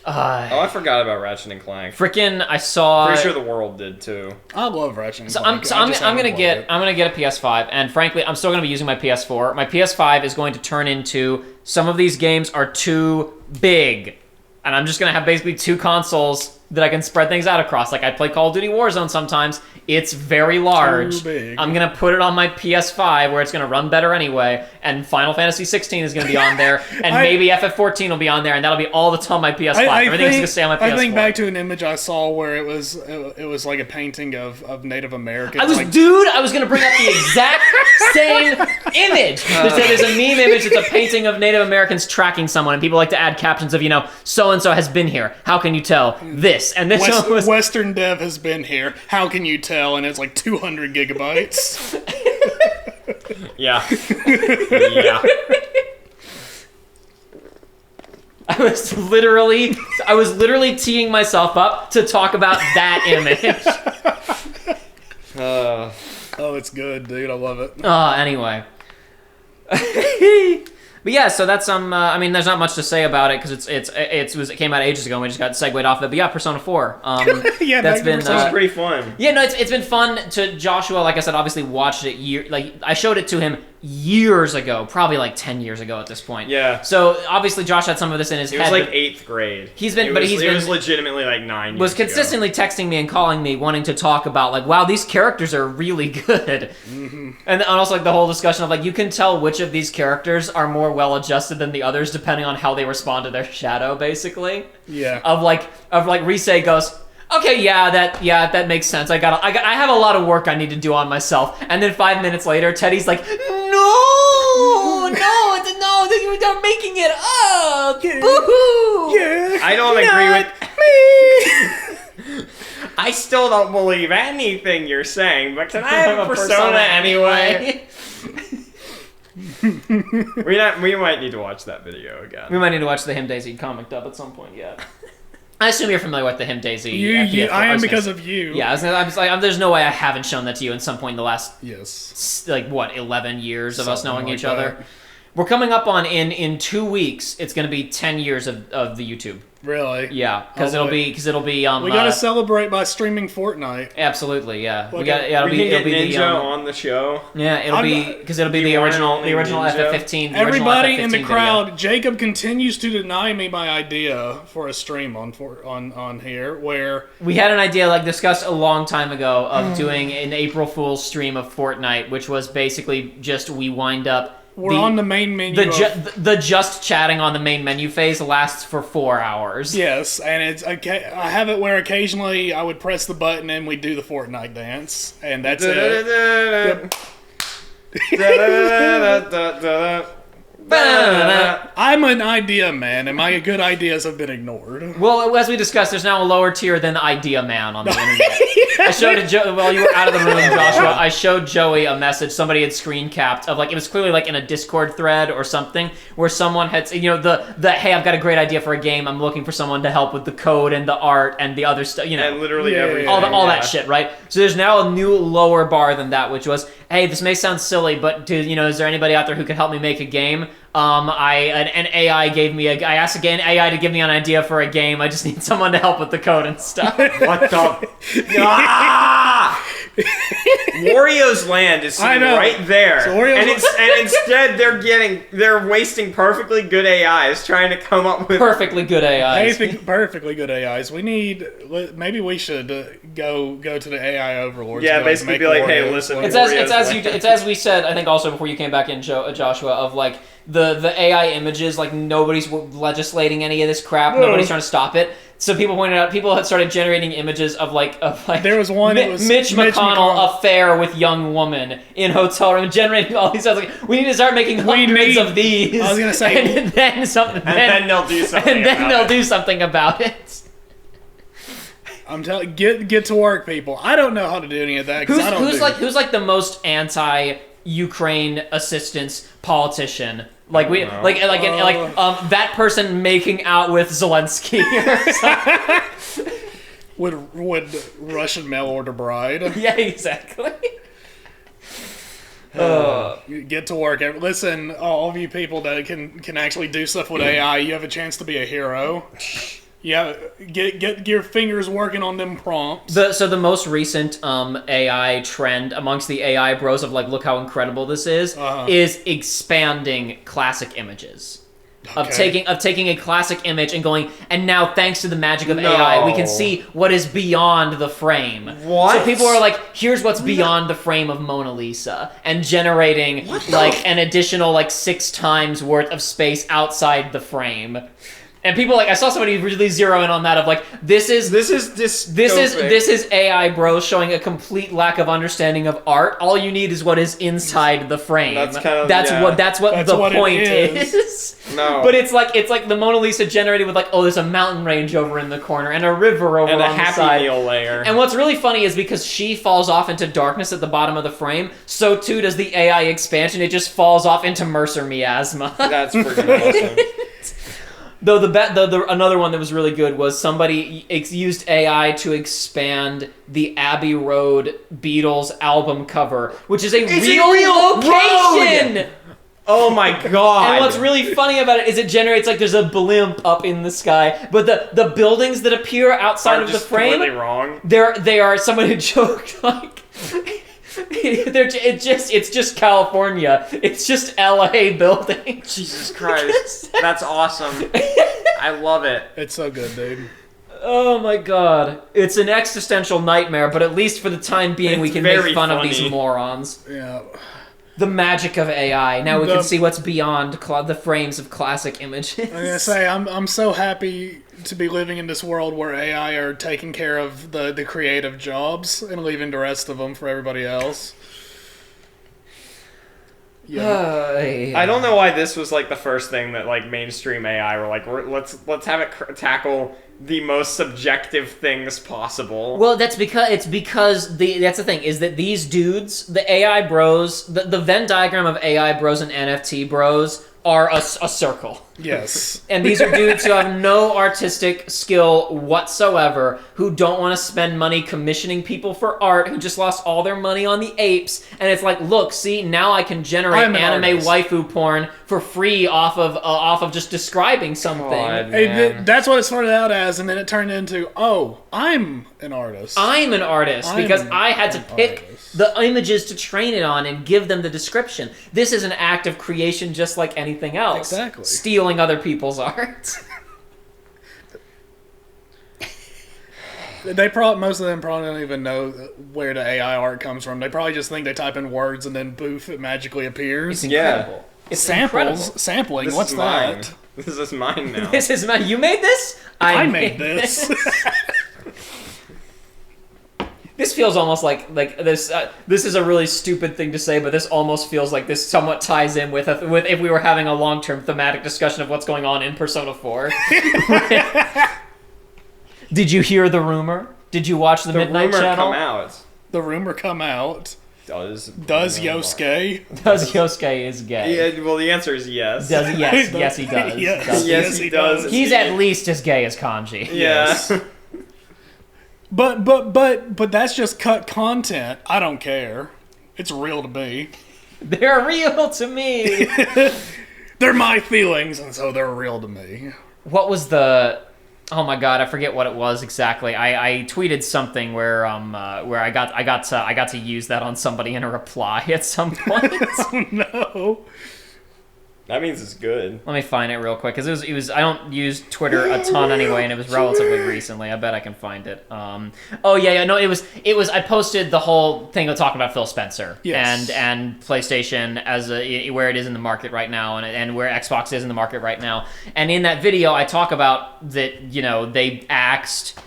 Oh, I forgot about Ratchet and Clank. Frickin' I saw. Pretty sure the world did too. I love Ratchet and So Clank. I'm gonna get a PS5, and frankly, I'm still gonna be using my PS4. My PS5 is going to turn into some of these games are too big, and I'm just gonna have basically two consoles that I can spread things out across. Like I play Call of Duty Warzone sometimes. It's very large. Too big. I'm gonna put it on my PS5 where it's gonna run better anyway, and Final Fantasy 16 is gonna be on there, and maybe FF14 will be on there, and that'll be all that's on my PS5. Everything's gonna stay on my PS4. I think back to an image I saw where it was like a painting of Native Americans. I was gonna bring up the exact same image. There's a meme image. It's a painting of Native Americans tracking someone, and people like to add captions of, so and so has been here. How can you tell this? And this one was Western Dev has been here. How can you tell? And it's like 200 gigabytes. Yeah. Yeah. I was literally teeing myself up to talk about that image. Oh, it's good, dude. I love it. Anyway. But yeah, so that's I mean, there's not much to say about it because it came out ages ago and we just got segued off of it. But yeah, Persona 4. Yeah, that's back to been Persona. It's pretty fun. yeah, no, it's been fun to Joshua. Like I said, obviously watched it I showed it to him years ago, probably like 10 years ago at this point. Yeah. So obviously Josh had some of this in his It head. was like but 8th grade. It was legitimately like 9 years was ago. consistently texting me and calling me, wanting to talk about like, wow, these characters are really good. Mm-hmm. And also like the whole discussion of like, you can tell which of these characters are more well adjusted than the others depending on how they respond to their shadow, basically. Yeah. Of like Risei goes, okay, that makes sense. I have a lot of work I need to do on myself. And then 5 minutes later, Teddy's like, no, they're making it up. Boo-hoo. Yeah. I don't agree with me. I still don't believe anything you're saying, but can I have a persona anyway? We might need to watch that video again. We might need to watch the Him Daisy comic dub at some point, yeah. I assume you're familiar with the Him Daisy. I am because of you. Yeah, I was like, there's no way I haven't shown that to you in some point in the last, Yes. 11 years of us Something knowing like each other. We're coming up on in 2 weeks. It's going to be 10 years of the YouTube. Really? Yeah, because it'll be we gotta celebrate by streaming Fortnite. Absolutely, yeah. Okay. We can get Ninja on the show. Yeah, it'll be the original FF15. Everybody in the crowd, Jacob continues to deny me my idea for a stream on here where we had an idea like discussed a long time ago of doing an April Fool's stream of Fortnite, which was basically just we wind up. We're on the main menu. The just chatting on the main menu phase lasts for 4 hours. Yes, and it's okay. I have it where occasionally I would press the button and we do the Fortnite dance, and that's it. I'm an idea man, and my good ideas have been ignored. Well, as we discussed, there's now a lower tier than Idea Man on the internet. I showed while you were out of the room, Joshua. I showed Joey a message somebody had screen capped of it was clearly like in a Discord thread or something where someone had the hey, I've got a great idea for a game. I'm looking for someone to help with the code and the art and the other stuff. And literally everything. All that shit, right? So there's now a new lower bar than that, which was, hey, this may sound silly, but is there anybody out there who could help me make a game? An AI gave me I asked again AI to give me an idea for a game. I just need someone to help with the code and stuff. What the? Wario's Land is sitting right there, so and instead they're wasting perfectly good AIs trying to come up with perfectly good AIs. Perfectly good AIs. Maybe we should go to the AI overlords. Yeah, basically be like, hey, listen. It's as we said. I think also before you came back in, Joshua, of like. The AI images, like nobody's legislating any of this crap. Nobody's trying to stop it. So people had started generating images of there was one. It was Mitch McConnell affair with young woman in hotel room, generating all these. I was like, we need to start making hundreds of these. I was gonna say, and then they'll do something. And then they'll do something about it. I'm telling, get to work, people. I don't know how to do any of that. Who's like the most anti-Ukraine assistance politician? Like that person making out with Zelensky or something. Would Russian mail order bride? Yeah, exactly. Get to work. Listen, all of you people that can actually do stuff with AI, you have a chance to be a hero. Yeah, get your fingers working on them prompts. So the most recent AI trend amongst the AI bros of look how incredible this is expanding classic images. Okay. Of taking a classic image and going, and now thanks to the magic of AI, we can see what is beyond the frame. What? So people are like, here's what's beyond the frame of Mona Lisa, and generating an additional 6 times worth of space outside the frame. And people I saw somebody really zero in on that of this is AI bros showing a complete lack of understanding of art. All you need is what is inside the frame. That's what the point is. No. But it's like the Mona Lisa generated with there's a mountain range over in the corner and a river over and on a Happy the side. Meal layer. And what's really funny is because she falls off into darkness at the bottom of the frame, so too does the AI expansion. It just falls off into Mercer miasma. That's freaking awesome. Though the another one that was really good was somebody used AI to expand the Abbey Road Beatles album cover, which is a real location. Road! Oh my god! And what's really funny about it is it generates there's a blimp up in the sky, but the buildings that appear outside of the frame, completely wrong. They are. Somebody joked it's just California. It's just LA buildings. Jesus Christ. That's awesome. I love it. It's so good, dude. Oh my god. It's an existential nightmare, but at least for the time being we can make fun of these morons. Yeah. The magic of AI. Now we can see what's beyond the frames of classic images. I'm gonna say I'm so happy to be living in this world where AI are taking care of the creative jobs and leaving the rest of them for everybody else. Yeah. I don't know why this was the first thing that mainstream AI were let's have it tackle the most subjective things possible. Well, that's because that's the thing is that these dudes, the AI bros, the Venn diagram of AI bros and NFT bros are a circle. Yes. And these are dudes who have no artistic skill whatsoever, who don't want to spend money commissioning people for art, who just lost all their money on the apes. And it's like, look, see, now I can generate anime waifu porn for free off of just describing something. God, Hey, that's what it started out as, and then it turned into, oh, I'm an artist. I'm an artist because I had to pick the images to train it on and give them the description. This is an act of creation just like anything else. Exactly. Stealing other people's art. Most of them probably don't even know where the AI art comes from. They probably just think they type in words and then boof, it magically appears. It's incredible. It's incredible. Sampling, This what's is that? mine. This is mine now. This is my. You made this? I made this. This feels almost like this. This is a really stupid thing to say, but this almost feels like this somewhat ties in with if we were having a long-term thematic discussion of what's going on in Persona 4. Did you hear the rumor? Did you watch the Midnight rumor Channel? come out. The rumor come out. Does Yosuke? Does Yosuke is gay? Yeah, well, the answer is yes. Does he? Yes, yes he does. Yes, he does. He's at least as gay as Kanji. Yeah. Yes. But that's just cut content. I don't care. It's real to me. They're real to me. They're my feelings, and so they're real to me. What was the? Oh my god, I forget what it was exactly. I tweeted something where I got to use that on somebody in a reply at some point. Oh no. That means it's good. Let me find it real quick because it was I don't use Twitter a ton anyway, and it was relatively recently. I bet I can find it. Oh yeah, no, it was. I posted the whole thing of talking about Phil Spencer and PlayStation as where it is in the market right now, and where Xbox is in the market right now. And in that video, I talk about that. They axed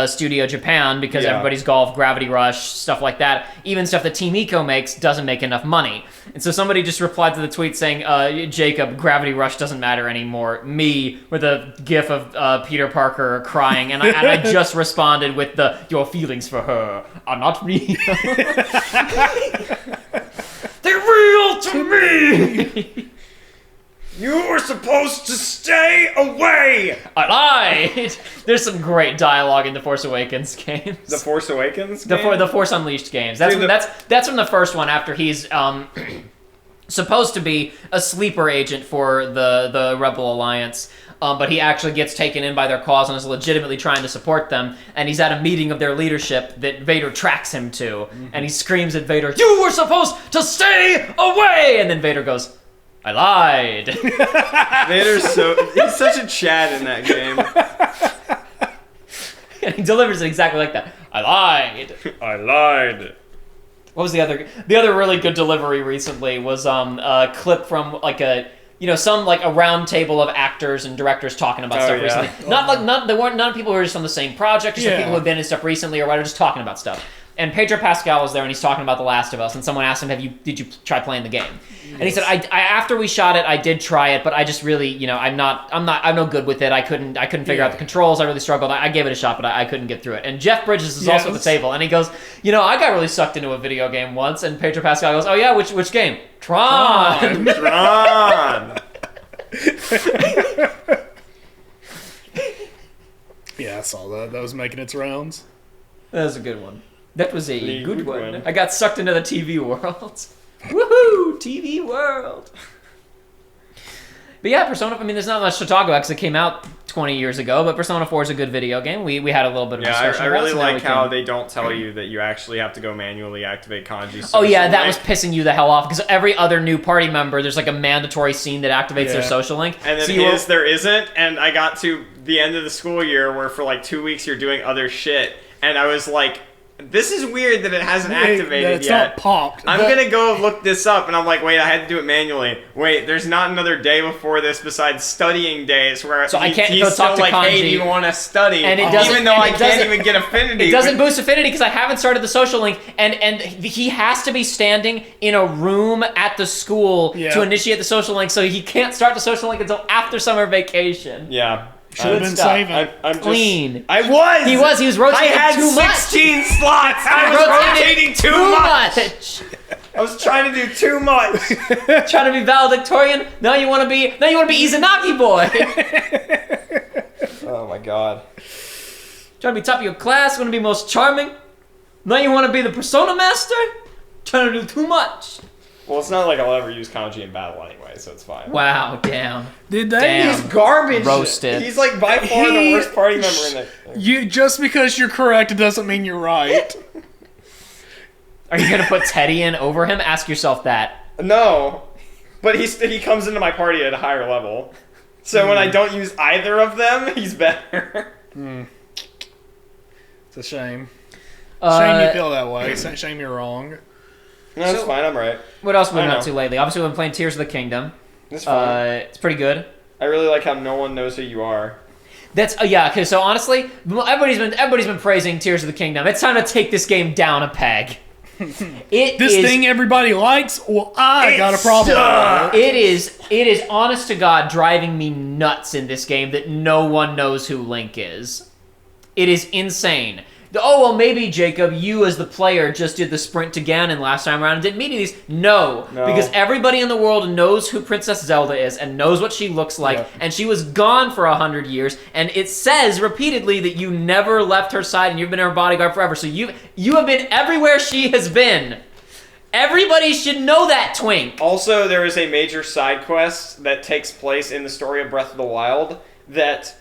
Studio Japan because everybody's golf, Gravity Rush, stuff like that. Even stuff that Team Eco makes doesn't make enough money. And so somebody just replied to the tweet saying, Jacob, Gravity Rush doesn't matter anymore. Me, with a gif of Peter Parker crying. And I just responded with your feelings for her are not real. They're real to me! You were supposed to stay away! I lied! There's some great dialogue in the Force Awakens games. The Force Awakens The Force Unleashed games. That's from the first one after he's supposed to be a sleeper agent for the Rebel Alliance, but he actually gets taken in by their cause and is legitimately trying to support them, and he's at a meeting of their leadership that Vader tracks him to, and he screams at Vader, "You were supposed to stay away!" And then Vader goes, I lied. He's such a Chad in that game. And he delivers it exactly like that. I lied. I lied. What was the other really good delivery recently was a clip from some round table of actors and directors talking about stuff recently. There weren't none people who were just on the same project, just people who have been in stuff recently or whatever, just talking about stuff. And Pedro Pascal was there, and he's talking about The Last of Us. And someone asked him, "Did you try playing the game?" Yes. And he said, "I after we shot it, I did try it, but I just really, I'm no good with it. I couldn't figure out the controls. I really struggled. I gave it a shot, but I couldn't get through it." And Jeff Bridges is also at the table, and he goes, "I got really sucked into a video game once." And Pedro Pascal goes, "Oh yeah, which game?" Tron. Tron. Yeah, I saw that. That was making its rounds. That was a good one. That was a good one. I got sucked into the TV world. Woohoo! TV world. But yeah, Persona, there's not much to talk about because it came out 20 years ago, but Persona 4 is a good video game. We had a little bit of discussion I about it. really like how they don't tell you that you actually have to go manually activate Kanji. Oh yeah, that was pissing you the hell off because every other new party member, there's a mandatory scene that activates their social link. And then there isn't, and I got to the end of the school year where for 2 weeks you're doing other shit, and I was like, this is weird that it hasn't activated it's yet. Not popped. I'm gonna go look this up, and I'm like, wait, I had to do it manually. Wait, there's not another day before this besides studying days where I can't he's go still talk to like, Kanji. hey, do you want to study? And it doesn't, even though I can't even get affinity. It doesn't boost affinity because I haven't started the social link, and he has to be standing in a room at the school to initiate the social link, so he can't start the social link until after summer vacation. Yeah. Should have been saving. I'm clean. I was. He was rotating too much. I had 16 slots. I was rotating too much. I was trying to do too much. Trying to be valedictorian. Now you want to be Izanagi boy. Oh my god. Trying to be top of your class. Want to be most charming. Now you want to be the persona master. Trying to do too much. Well, it's not like I'll ever use kanji in battle anyway, so it's fine. Wow, damn. Did they? Damn. He's garbage. Roasted. He's like by far the worst party member in it. You just because you're correct doesn't mean you're right. Are you gonna put Teddy in over him? Ask yourself that. No, but he comes into my party at a higher level. So when I don't use either of them, he's better. It's a shame. Shame you feel that way. Shame you're wrong. No, it's fine. I'm right. What else have we been up to lately? Obviously, we've been playing Tears of the Kingdom. It's fine. It's pretty good. I really like how no one knows who you are. That's yeah. Okay, so honestly, everybody's been praising Tears of the Kingdom. It's time to take this game down a peg. This thing everybody likes. Well, I got a problem. It is honest to God driving me nuts in this game that no one knows who Link is. It is insane. Oh, well, maybe, Jacob, you as the player just did the sprint to Ganon last time around and didn't meet these. No, because everybody in the world knows who Princess Zelda is and knows what she looks like, and she was gone for 100 years, and it says repeatedly that you never left her side and you've been her bodyguard forever, so you have been everywhere she has been. Everybody should know that, Twink. Also, there is a major side quest that takes place in the story of Breath of the Wild that...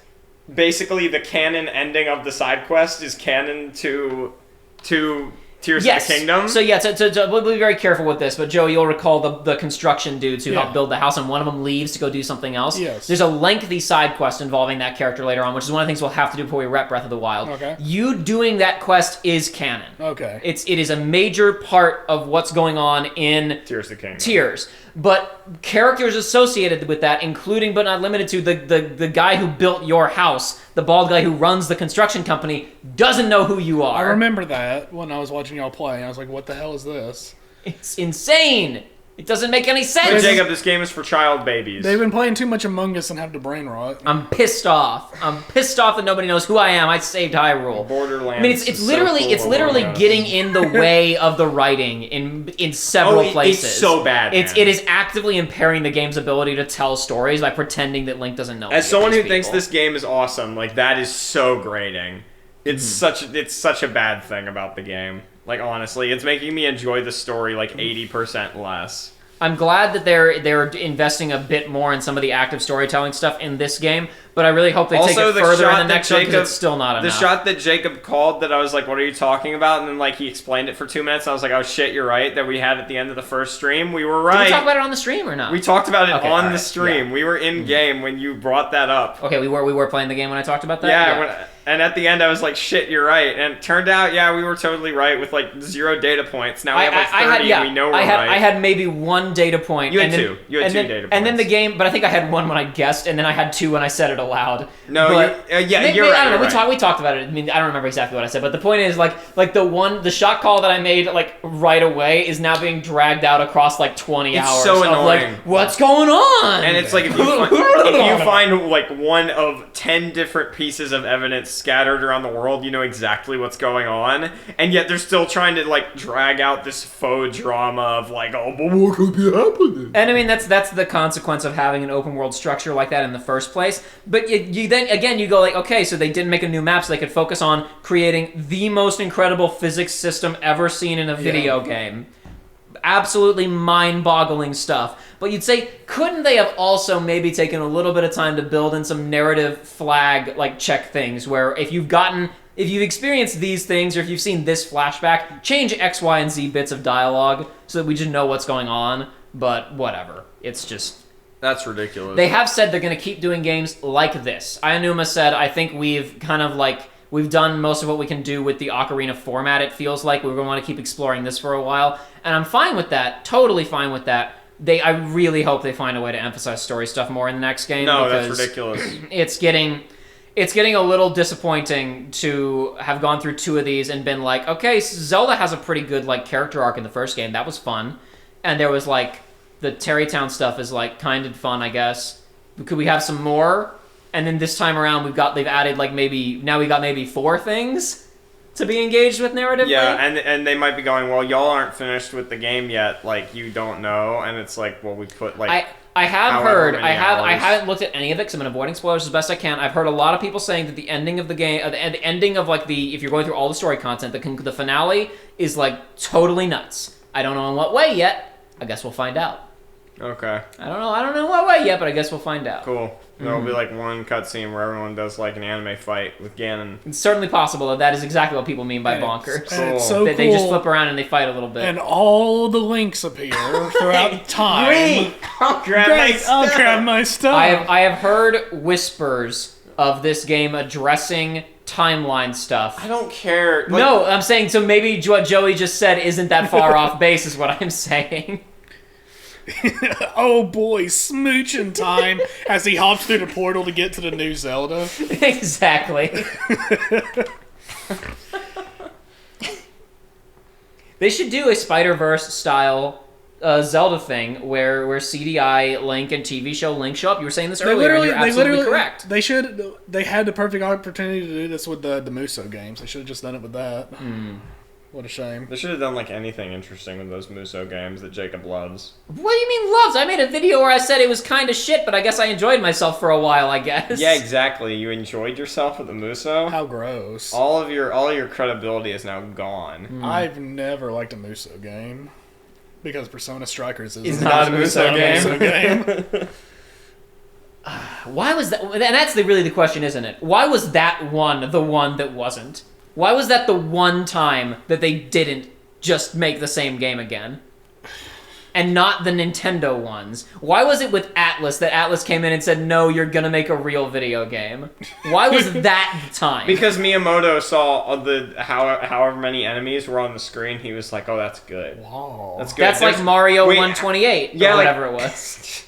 Basically, the canon ending of the side quest is canon to Tears of the Kingdom. So yeah, we'll be very careful with this, but Joe, you'll recall the construction dudes who helped build the house, and one of them leaves to go do something else. Yes. There's a lengthy side quest involving that character later on, which is one of the things we'll have to do before we rep Breath of the Wild. Okay. You doing that quest is canon. Okay. It is a major part of what's going on in Tears of the Kingdom. Tears. But characters associated with that, including but not limited to the guy who built your house, the bald guy who runs the construction company, doesn't know who you are. I remember that when I was watching y'all play. I was like, what the hell is this? It's insane. It doesn't make any sense. But Jacob, this game is for child babies. They've been playing too much Among Us and have the brain rot. I'm pissed off. I'm pissed off that nobody knows who I am. I saved Hyrule. Borderlands. I mean, it's literally getting in the way of the writing in several places. It's so bad. It is actively impairing the game's ability to tell stories by pretending that Link doesn't know. As someone who thinks this game is awesome, like that is so grating. It's such a bad thing about the game. Like honestly, it's making me enjoy the story like 80% less. I'm glad that they're investing a bit more in some of the active storytelling stuff in this game, but I really hope they take it further in the next one because it's still not enough. The shot that Jacob called that I was like, what are you talking about? And then like he explained it for 2 minutes. And I was like, oh shit, you're right. That we had at the end of the first stream. We were right. Did we talk about it on the stream or not? We talked about it on the Yeah. stream. We were in game when you brought that up. Okay, we were playing the game when I talked about that? Yeah. And at the end, I was like, shit, you're right. And it turned out, yeah, we were totally right with like 0 data points. Now we have like 30 and we know we're right. I had maybe 1 data point. You had 2. You had 2 data points. And then the game, but I think I had 1 when I guessed, and then I had 2 when I said it aloud. No, but you're right. I don't know. Right. We talked about it. I mean, I don't remember exactly what I said, but the point is, like the shot call that I made like right away is now being dragged out across like 20 hours. It's so annoying. Of, like, what's going on? And it's like if you find like 1 of 10 different pieces of evidence scattered around the world, you know exactly what's going on, and yet they're still trying to like drag out this faux drama of like, oh, but what could be happening? And I mean that's the consequence of having an open world structure like that in the first place. But you then again you go like, okay, so they didn't make a new map so they could focus on creating the most incredible physics system ever seen in a video game. Absolutely mind-boggling stuff. But you'd say, couldn't they have also maybe taken a little bit of time to build in some narrative flag, like, check things, where if you've experienced these things, or if you've seen this flashback, change X, Y, and Z bits of dialogue so that we just know what's going on, but whatever. It's just... That's ridiculous. They have said they're going to keep doing games like this. Ayanuma said, I think we've kind of like... We've done most of what we can do with the Ocarina format, it feels like. We're going to want to keep exploring this for a while. And I'm fine with that. Totally fine with that. I really hope they find a way to emphasize story stuff more in the next game. No, that's ridiculous. It's getting a little disappointing to have gone through 2 of these and been like, okay, Zelda has a pretty good like character arc in the first game. That was fun. And there was like, the Terrytown stuff is like kind of fun, I guess. Could we have some more? And then this time around, they've added like maybe 4 things. to be engaged with narratively. Yeah, and they might be going, well, y'all aren't finished with the game yet, like, you don't know, and it's like, well, we put, like... I have however heard. many I hours. haven't looked at any of it because I'm avoiding spoilers as best I can. I've heard a lot of people saying that the ending of the game, the ending of like if you're going through all the story content, the finale is like totally nuts. I don't know in what way yet. I guess we'll find out. Okay. I don't know what way yet, but I guess we'll find out. Cool. There'll be like one cutscene where everyone does like an anime fight with Ganon. It's certainly possible that is exactly what people mean by bonkers. And it's so cool. They just flip around and they fight a little bit. And all the links appear throughout time. Great! I'll grab my stuff. I have heard whispers of this game addressing timeline stuff. I don't care. Like, No, I'm saying, so maybe what Joey just said isn't that far off base is what I'm saying. Oh boy, smooching time as he hops through the portal to get to the new Zelda. Exactly. They should do a Spider-Verse style Zelda thing where CDI, Link, and TV show Link show up. You were saying this earlier, and you're absolutely correct. They had the perfect opportunity to do this with the Muso games. They should have just done it with that. What a shame. They should have done like anything interesting with those Muso games that Jacob loves. What do you mean loves? I made a video where I said it was kind of shit, but I guess I enjoyed myself for a while, I guess. Yeah, exactly. You enjoyed yourself with the Muso. How gross. All your credibility is now gone. I've never liked a Muso game. Because Persona Strikers It's not a Muso game. Why was that? And that's really the question, isn't it? Why was that one the one that wasn't? Why was that the one time that they didn't just make the same game again? And not the Nintendo ones. Why was it with Atlas that Atlas came in and said, no, you're gonna make a real video game? Why was that the time? Because Miyamoto saw however many enemies were on the screen, he was like, oh, that's good. Wow. That's good. That's like Mario 128, yeah, or like- whatever it was.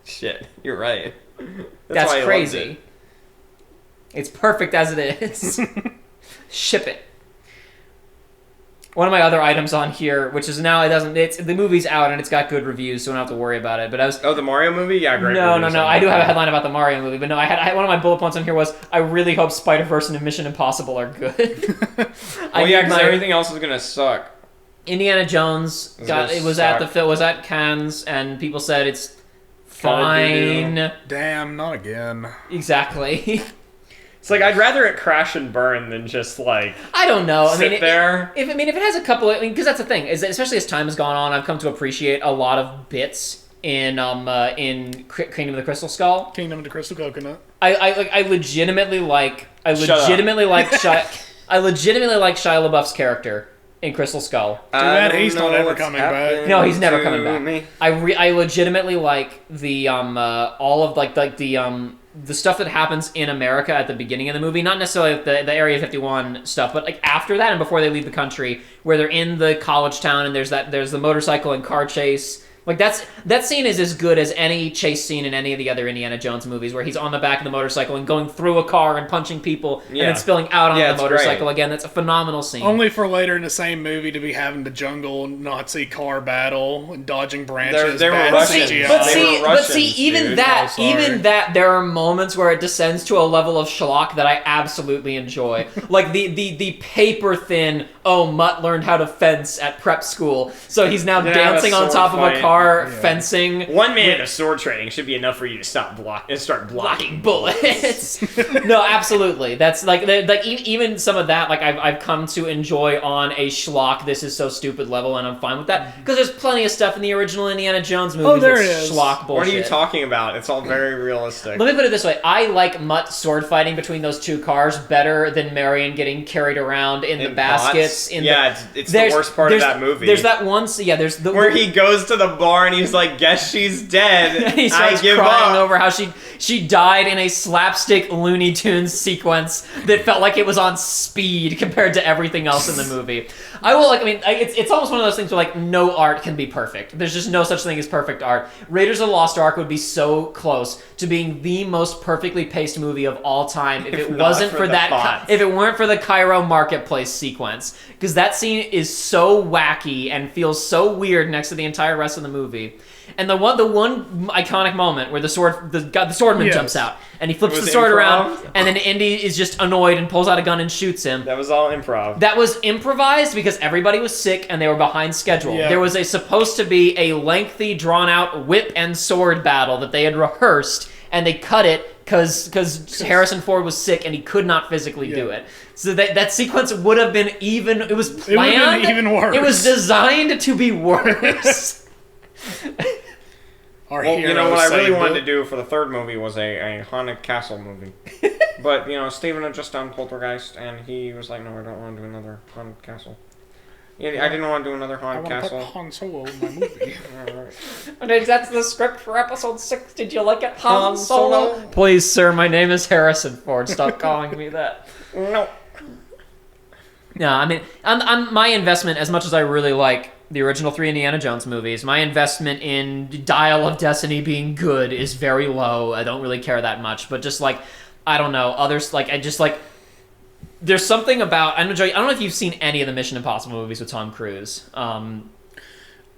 Shit, you're right. That's why I loved crazy. it. It's perfect as it is. Ship it. One of my other items on here, which is now the movie's out and it's got good reviews, so I don't have to worry about it. But Oh, the Mario movie? Yeah, great. No. reviews on I do that. have a headline about the Mario movie, but no, I had one of my bullet points on here was I really hope Spider-Verse and Mission Impossible are good. Well, yeah, because everything else is gonna suck. Indiana Jones was at Cannes and people said it's fine. Damn, not again. Exactly. It's like I'd rather it crash and burn than just like I don't know. sit there. If it has a couple of, because that's the thing is that especially as time has gone on, I've come to appreciate a lot of bits in Kingdom of the Crystal Skull. Kingdom of the Crystal Coconut. I legitimately like Shia LaBeouf's character in Crystal Skull. Too bad he's not ever coming back. No, he's never coming back. I legitimately like the all of like the stuff that happens in America at the beginning of the movie, not necessarily the Area 51 stuff, but like after that and before they leave the country, where they're in the college town and there's the motorcycle and car chase. Like that scene is as good as any chase scene in any of the other Indiana Jones movies, where he's on the back of the motorcycle and going through a car and punching people and then spilling out on the motorcycle again. That's a phenomenal scene. Only for later in the same movie to be having the jungle Nazi car battle and dodging branches. They were bad Russians. CGI. But see, even that, there are moments where it descends to a level of schlock that I absolutely enjoy. Like the paper thin. Oh, Mutt learned how to fence at prep school, so he's now dancing on top of a car fencing. 1 minute of sword training should be enough for you to start blocking bullets. No, absolutely. That's like even some of that. Like I've come to enjoy on a schlock. This is so stupid level, and I'm fine with that because there's plenty of stuff in the original Indiana Jones movies that's schlock bullshit. What are you talking about? It's all very realistic. Let me put it this way: I like Mutt sword fighting between those two cars better than Marion getting carried around in the baskets. It's the worst part of that movie. There's that one. Yeah, there's the where he goes to the bar and he's like, "Guess she's dead." And he starts crying over how she died in a slapstick Looney Tunes sequence that felt like it was on speed compared to everything else in the movie. I will it's almost one of those things where like no art can be perfect. There's just no such thing as perfect art. Raiders of the Lost Ark would be so close to being the most perfectly paced movie of all time if it wasn't for that if it weren't for the Cairo marketplace sequence, because that scene is so wacky and feels so weird next to the entire rest of the movie. And the one iconic moment where the swordman jumps out and he flips the sword around, and then Indy is just annoyed and pulls out a gun and shoots him. That was all improv. That was improvised because everybody was sick and they were behind schedule. Yeah. There was supposed to be a lengthy, drawn-out whip and sword battle that they had rehearsed, and they cut it because Harrison Ford was sick and he could not physically do it. So that sequence would have been even. It was planned. It would have been even worse. It was designed to be worse. What I really wanted to do for the third movie was a haunted castle movie. But, Steven had just done Poltergeist, and he was like, no, I don't want to do another haunted castle. Yeah, I didn't want to do another haunted castle. I want to put Han Solo in my movie. Right. That's the script for episode 6. Did you like it, Han Solo? Please, sir, my name is Harrison Ford. Stop calling me that. No. No, I mean, I'm my investment, as much as I really like the original 3 Indiana Jones movies, my investment in Dial of Destiny being good is very low. I don't really care that much, but just like, I don't know, others, like, I just like, there's something about, I don't know if you've seen any of the Mission Impossible movies with Tom Cruise.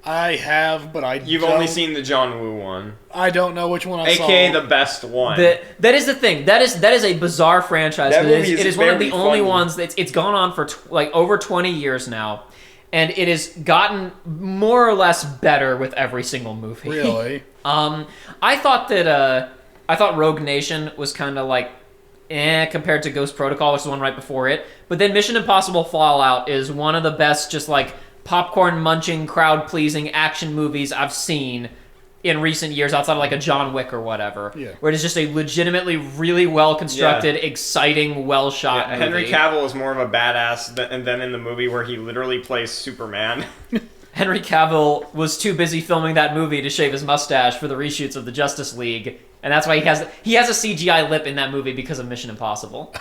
I have, but You've only seen the John Woo one. I don't know which one I saw. AKA the best one. That is the thing. That is a bizarre franchise. It is one of the only ones that's it's gone on for over 20 years now, and it has gotten more or less better with every single movie. Really? I thought Rogue Nation was kind of like compared to Ghost Protocol, which is the one right before it. But then Mission Impossible Fallout is one of the best, just like popcorn munching, crowd pleasing action movies I've seen in recent years, outside of like a John Wick or whatever. Yeah. Where it is just a legitimately really well constructed, exciting, well shot movie. Henry Cavill is more of a badass than in the movie where he literally plays Superman. Henry Cavill was too busy filming that movie to shave his mustache for the reshoots of the Justice League, and that's why he has a CGI lip in that movie because of Mission Impossible.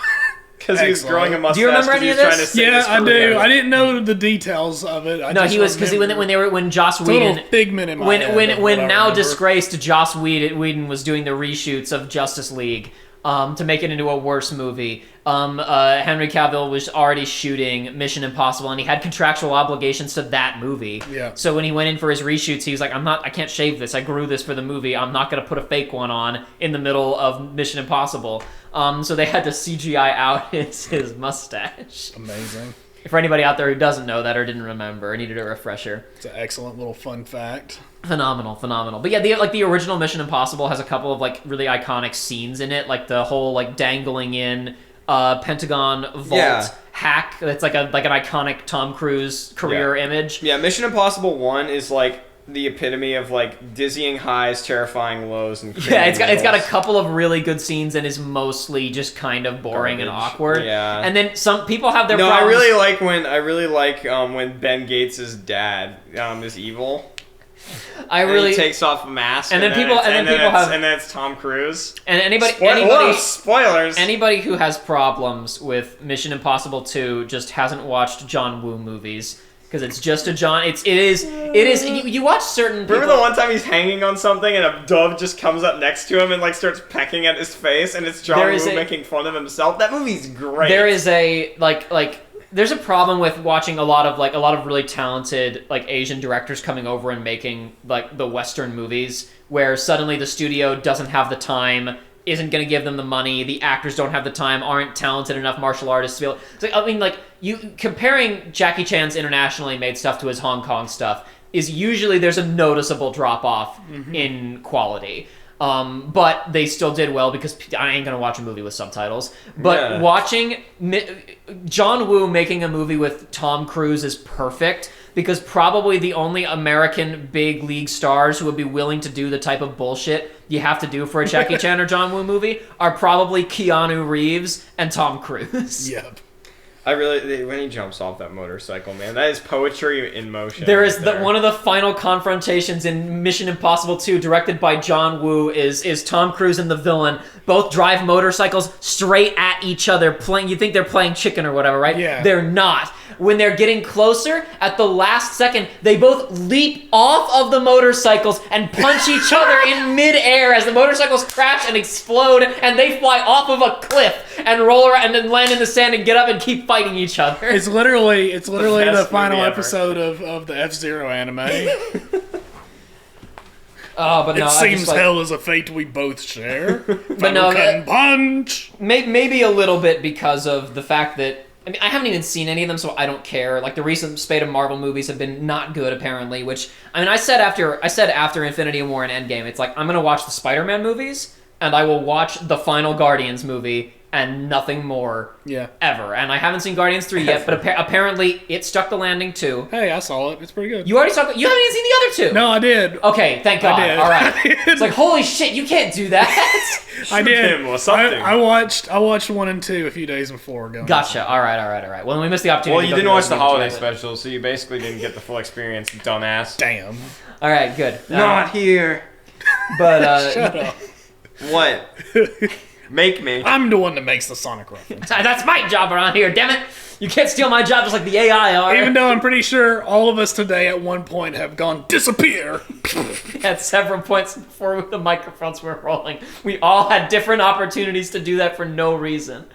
Because he was growing a mustache. Do you remember any of this? Yeah, I do. I didn't know the details of it. He was because when Joss Whedon, figment in my head when now disgraced Joss Whedon was doing the reshoots of Justice League to make it into a worse movie. Henry Cavill was already shooting Mission Impossible, and he had contractual obligations to that movie. Yeah. So when he went in for his reshoots, he was like, I can't shave this. I grew this for the movie. I'm not going to put a fake one on in the middle of Mission Impossible. So they had to CGI out his mustache. Amazing. For anybody out there who doesn't know that or didn't remember, needed a refresher. It's an excellent little fun fact. Phenomenal. But yeah, the original Mission Impossible has a couple of like really iconic scenes in it, like the whole like dangling in Pentagon vault hack. That's like an iconic Tom Cruise career image. Yeah, Mission Impossible 1 is like the epitome of like dizzying highs, terrifying lows, and it's got a couple of really good scenes and is mostly just kind of boring and awkward. Yeah, and then some people have their problems. I really like when Ben Gates' dad is evil. He takes off a mask, and then it's Tom Cruise. And anybody spoilers. Anybody who has problems with Mission Impossible 2 just hasn't watched John Woo movies. Because it's just a John. It is. You watch certain people. Remember the one time he's hanging on something and a dove just comes up next to him and like starts pecking at his face, and it's John Woo making fun of himself. That movie's great. There is a there's a problem with watching a lot of really talented like Asian directors coming over and making like the Western movies where suddenly the studio doesn't have the time. Isn't going to give them the money. The actors don't have the time. Aren't talented enough martial artists to be able. You comparing Jackie Chan's internationally made stuff to his Hong Kong stuff is usually there's a noticeable drop off in quality. But they still did well because I ain't going to watch a movie with subtitles. But watching John Woo making a movie with Tom Cruise is perfect. Because probably the only American big league stars who would be willing to do the type of bullshit you have to do for a Jackie Chan or John Woo movie are probably Keanu Reeves and Tom Cruise. Yep. When he jumps off that motorcycle, man, that is poetry in motion. There is one of the final confrontations in Mission Impossible 2, directed by John Woo, is Tom Cruise and the villain both drive motorcycles straight at each other. You think they're playing chicken or whatever, right? Yeah. They're not. when they're getting closer, at the last second, they both leap off of the motorcycles and punch each other in midair as the motorcycles crash and explode, and they fly off of a cliff and roll around and then land in the sand and get up and keep fighting each other. It's literally the final movie ever. episode of the F-Zero anime. But no, It seems hell is a fate we both share. But no, punch. maybe a little bit because of the fact that I haven't even seen any of them, so I don't care. Like the recent spate of Marvel movies have been not good, apparently. Which I said after Infinity War and Endgame, it's like I'm gonna watch the Spider-Man movies and I will watch the final Guardians movie and nothing more. Yeah. Ever. And I haven't seen Guardians 3 yet, but apparently it stuck the landing too. Hey, I saw it. It's pretty good. You already saw. You haven't even seen the other two. No, I did. Okay, thank God. I did. All right. I did. It's like holy shit, you can't do that. I did. him or something. I watched 1 and 2 a few days before going. Gotcha. All right. Well, we missed the opportunity. Well, you to go didn't through watch those the movies holiday yet. special, so you basically didn't get the full experience, dumbass. Damn. All right, good. Not here. But Shut up. What? Make me. I'm the one that makes the Sonic reference. that's my job around here. Damn it! You can't steal my job just like the AI are. Even though I'm pretty sure all of us today at one point have gone disappear. At several points before the microphones were rolling, we all had different opportunities to do that for no reason.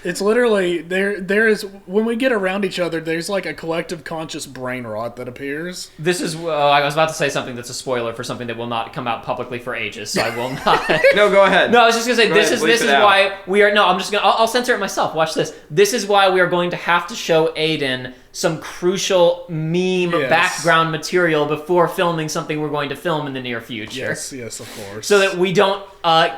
It's literally there is when we get around each other, there's like a collective conscious brain rot that appears. This is. I was about to say something that's a spoiler for something that will not come out publicly for ages, so I will not. No, go ahead. No, I was just gonna say Go this ahead, is bleep it out. why we are. No, I'm just gonna. I'll censor it myself. Watch this. This is why we are going to have to show Aiden some crucial meme Yes. background material before filming something we're going to film in the near future. Yes, of course. So that we don't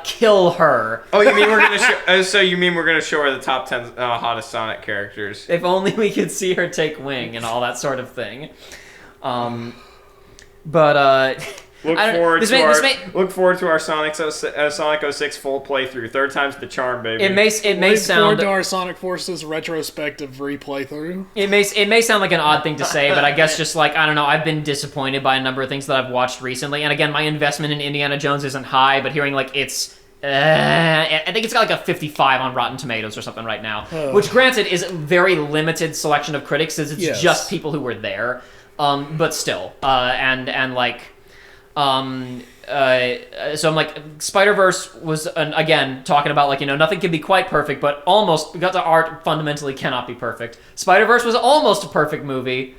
kill her. Oh, you mean we're gonna show? So you mean we're gonna show her the top 10 hottest Sonic characters? If only we could see her take wing and all that sort of thing. Look I don't- forward this to may- our this may- look forward to our Sonic 06 full playthrough. Third time's the charm, baby. It may Look forward sound to our Sonic Forces retrospective replaythrough. it may sound like an odd thing to say, but I guess just like I don't know, I've been disappointed by a number of things that I've watched recently. And again, my investment in Indiana Jones isn't high, but hearing like it's I think it's got like a 55 on Rotten Tomatoes or something right now, which granted is a very limited selection of critics, as it's Yes. just people who were there, but still, so I'm like, Spider-Verse was again talking about like nothing can be quite perfect, but almost because the art fundamentally cannot be perfect. Spider-Verse was almost a perfect movie.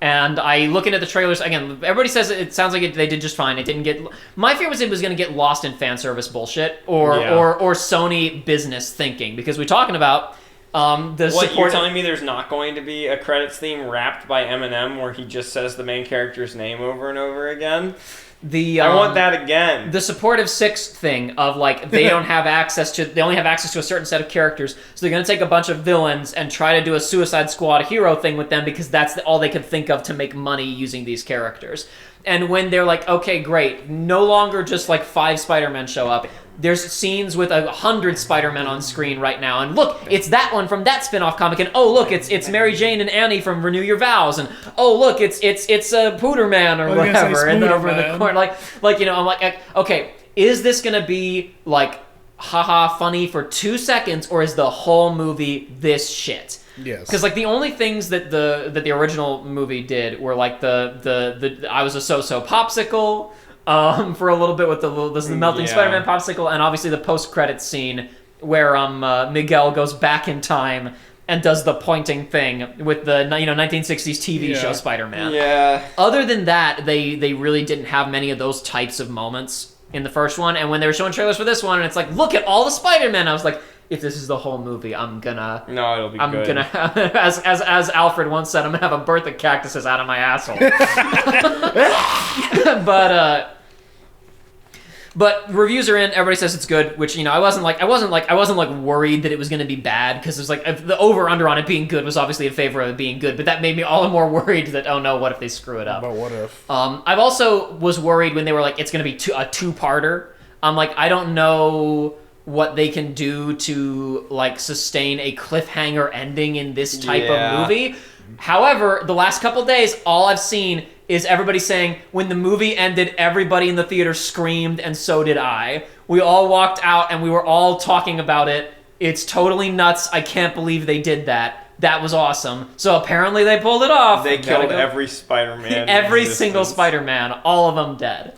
And I looking at the trailers again. Everybody says it sounds like they did just fine. It didn't get. My fear was it was going to get lost in fan service bullshit or Sony business thinking, because we're talking about the What, support. you're telling me there's not going to be a credits theme rapped by Eminem where he just says the main character's name over and over again? The I want that again. The supportive six thing of like they only have access to a certain set of characters, so they're gonna take a bunch of villains and try to do a Suicide Squad hero thing with them because that's all they could think of to make money using these characters. And when they're like, okay, great, no longer just like 5 Spider-Men show up. There's scenes with 100 Spider-Men on screen right now, and look, it's that one from that spin-off comic, and oh look, it's Mary Jane and Annie from Renew Your Vows, and oh look, it's Pooter Man or whatever, and then over in the corner, like I'm like, okay, is this gonna be like haha funny for 2 seconds, or is the whole movie this shit? Yes. Because like the only things that the original movie did were like the I was a so-so popsicle. For a little bit with the melting Spider-Man popsicle, and obviously the post-credits scene where Miguel goes back in time and does the pointing thing with the 1960s TV show Spider-Man. Yeah. Other than that, they really didn't have many of those types of moments in the first one. And when they were showing trailers for this one, and it's like, look at all the Spider-Man, I was like, if this is the whole movie, No, it'll be good. I'm gonna have, as Alfred once said, I'm gonna have a birth of cactuses out of my asshole. But reviews are in. Everybody says it's good, which I wasn't worried that it was going to be bad, because it was like the over under on it being good was obviously in favor of it being good. But that made me all the more worried that oh no, what if they screw it up? But what if? I've also was worried when they were like it's going to be a 2-parter. I'm like, I don't know what they can do to like sustain a cliffhanger ending in this type of movie. However, the last couple days, all I've seen is everybody saying, when the movie ended, everybody in the theater screamed, and so did I. We all walked out, and we were all talking about it. It's totally nuts. I can't believe they did that. That was awesome. So apparently they pulled it off. They killed every Spider-Man. Every single Spider-Man, all of them dead.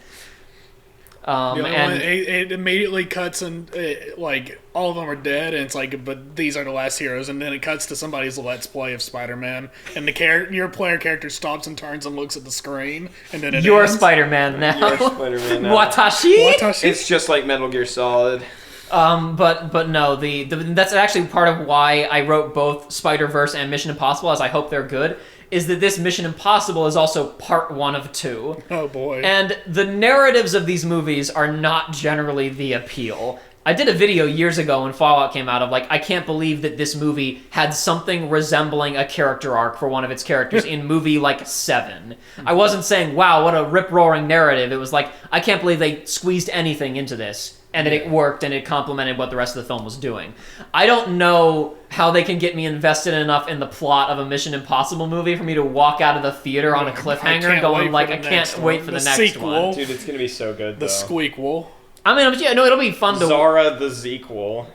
And it immediately cuts and like all of them are dead, and it's like, but these are the last heroes, and then it cuts to somebody's Let's Play of Spider-Man, and your player character stops and turns and looks at the screen, and then you're ends. Spider-Man now. You're Spider-Man now. Watashi? It's just like Metal Gear Solid. But no, that's actually part of why I wrote both Spider-Verse and Mission Impossible, as I hope they're good, is that this Mission Impossible is also part 1 of 2. Oh boy. And the narratives of these movies are not generally the appeal. I did a video years ago when Fallout came out of like, I can't believe that this movie had something resembling a character arc for one of its characters in movie like 7. I wasn't saying, wow, what a rip-roaring narrative. It was like, I can't believe they squeezed anything into this. And that it worked, and it complemented what the rest of the film was doing. I don't know how they can get me invested enough in the plot of a Mission Impossible movie for me to walk out of the theater on a cliffhanger going like, I can't wait for the next sequel. one. Dude, it's gonna be so good, The squeakquel. I mean, yeah, no, it'll be fun to... Zara the sequel.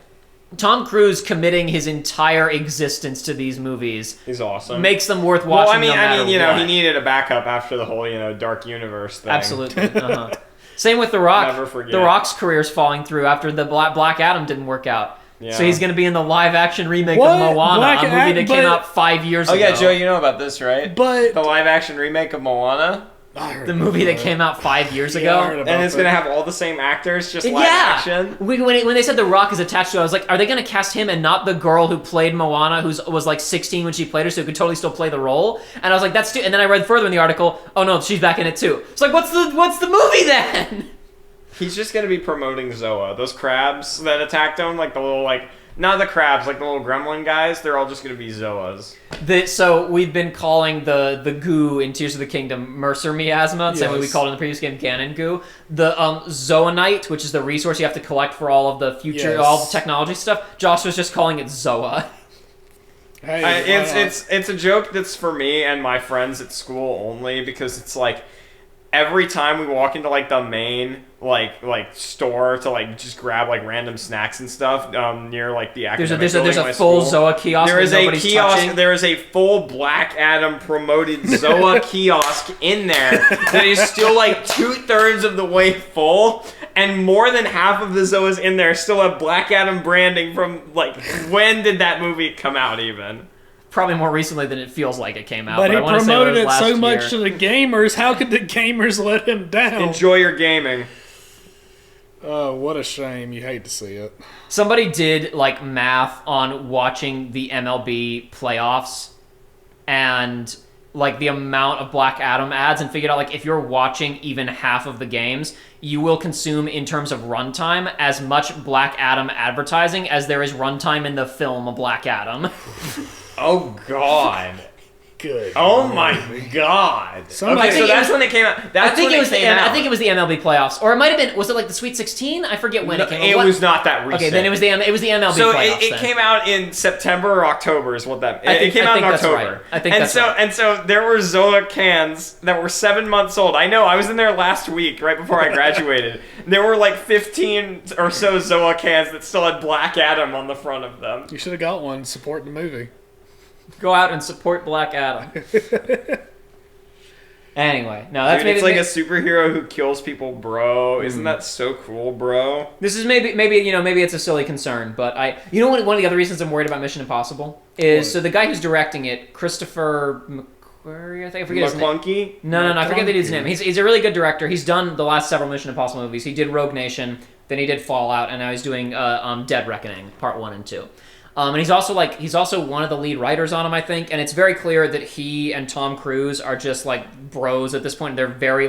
Tom Cruise committing his entire existence to these movies He's awesome. makes them worth watching. Well, I mean, you know, what. he needed a backup after the whole, Dark Universe thing. Absolutely. Same with The Rock. Never forget. The Rock's career's falling through after the Black Adam didn't work out. Yeah. So he's going to be in the live-action remake What? of Moana, Black a movie that came out 5 years ago. Oh yeah, Joe, you know about this, right? But The live-action remake of Moana? The movie that came out 5 years I ago. heard about And it's that. gonna have all the same actors, just live Yeah. action. When they said The Rock is attached to it, I was like, are they going to cast him and not the girl who played Moana, who was like 16 when she played her, so could totally still play the role? And I was like, that's too... And then I read further in the article, oh no, she's back in it too. It's like, what's the movie then? He's just gonna be promoting Zoa. Those crabs that attacked him, like the little, like, not the crabs, like the little gremlin guys, they're all just gonna be Zoas. So we've been calling the goo in Tears of the Kingdom Mercer miasma, the same way we called it in the previous game Ganon goo. The Zoanite, which is the resource you have to collect for all of the future, all the technology stuff. Josh was just calling it Zoa. Hey, It's a joke that's for me and my friends at school only, because it's like every time we walk into like the main like store to like just grab like random snacks and stuff near like the academic There's a building full at my school, Zoa kiosk. there is that a nobody's kiosk. touching. There is a full Black Adam promoted Zoa kiosk in there that is still like 2/3 of the way full, and more than half of the Zoas in there still have Black Adam branding from like when did that movie come out even? Probably more recently than it feels like it came out. But he I wanna say promoted was it last so year. much to the gamers. How could the gamers let him down? Enjoy your gaming. Oh, what a shame. You hate to see it. Somebody did like math on watching the MLB playoffs and like the amount of Black Adam ads, and figured out like if you're watching even half of the games, you will consume in terms of runtime as much Black Adam advertising as there is runtime in the film Black Adam. Oh God. Good. Oh my God. Somebody- Okay, so that's when it came out. I think it was the MLB playoffs, or it might have been. Was it like the Sweet 16? I forget when it came out. It was not that recent. Okay, then it was the MLB So playoffs. it then. came out in September or October is what that. I think- it came I out in think that's October. right. I think and that's so right. and so there were Zoa cans that were 7 months old. I know. I was in there last week, right before I graduated. There were like 15 or so Zoa cans that still had Black Adam on the front of them. You should have got one supporting the movie. Go out and support Black Adam. Anyway, no, that's Dude, maybe it's like a superhero who kills people, bro. Isn't that so cool, bro? this is maybe maybe it's a silly concern, but one of the other reasons I'm worried about Mission Impossible is What? so the guy who's directing it, Christopher McQuarrie, I think I forget his name. McClunky? No, I forget the dude's McClunky. name. He's a really good director. He's done the last several Mission Impossible movies. He did Rogue Nation, then he did Fallout, and now he's doing Dead Reckoning Part 1 and 2. And he's also one of the lead writers on them, I think. And it's very clear that he and Tom Cruise are just like bros at this point. They're very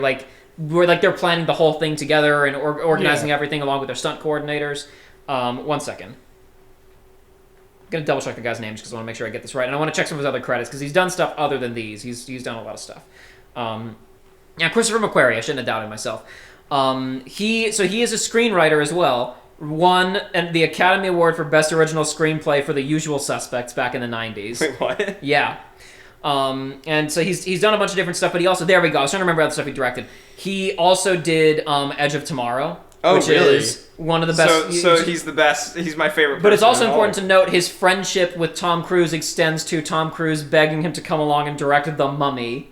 they're planning the whole thing together and organizing everything along with their stunt coordinators. 1 second. I'm gonna double check the guy's name just because I want to make sure I get this right, and I want to check some of his other credits because he's done stuff other than these. He's done a lot of stuff. Christopher McQuarrie. I shouldn't have doubted myself. He is a screenwriter as well. Won the Academy Award for Best Original Screenplay for The Usual Suspects back in the 90s. Wait, what? Yeah. And so he's done a bunch of different stuff, but he also, there we go, I was trying to remember other stuff he directed. He also did Edge of Tomorrow, Oh, which really? is one of the best. So he's the best. He's my favorite. But it's person also in all. important to note his friendship with Tom Cruise extends to Tom Cruise begging him to come along and direct The Mummy.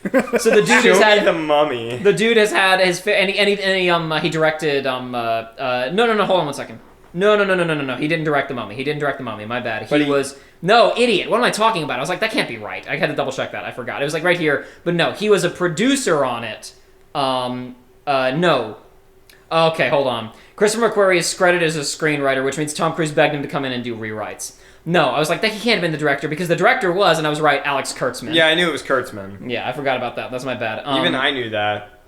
So the dude Show has me had the Mummy. the dude has had his he directed hold on one second. No. He didn't direct The Mummy. My bad. He was no idiot. What am I talking about? I was like, that can't be right. I had to double check that. I forgot. It was like right here. But no, he was a producer on it. No. Okay, hold on. Christopher McQuarrie is credited as a screenwriter, which means Tom Cruise begged him to come in and do rewrites. No, I was like, that he can't have been the director, because the director was, and I was right, Alex Kurtzman. Yeah, I knew it was Kurtzman. Yeah, I forgot about that. That's my bad. Even I knew that.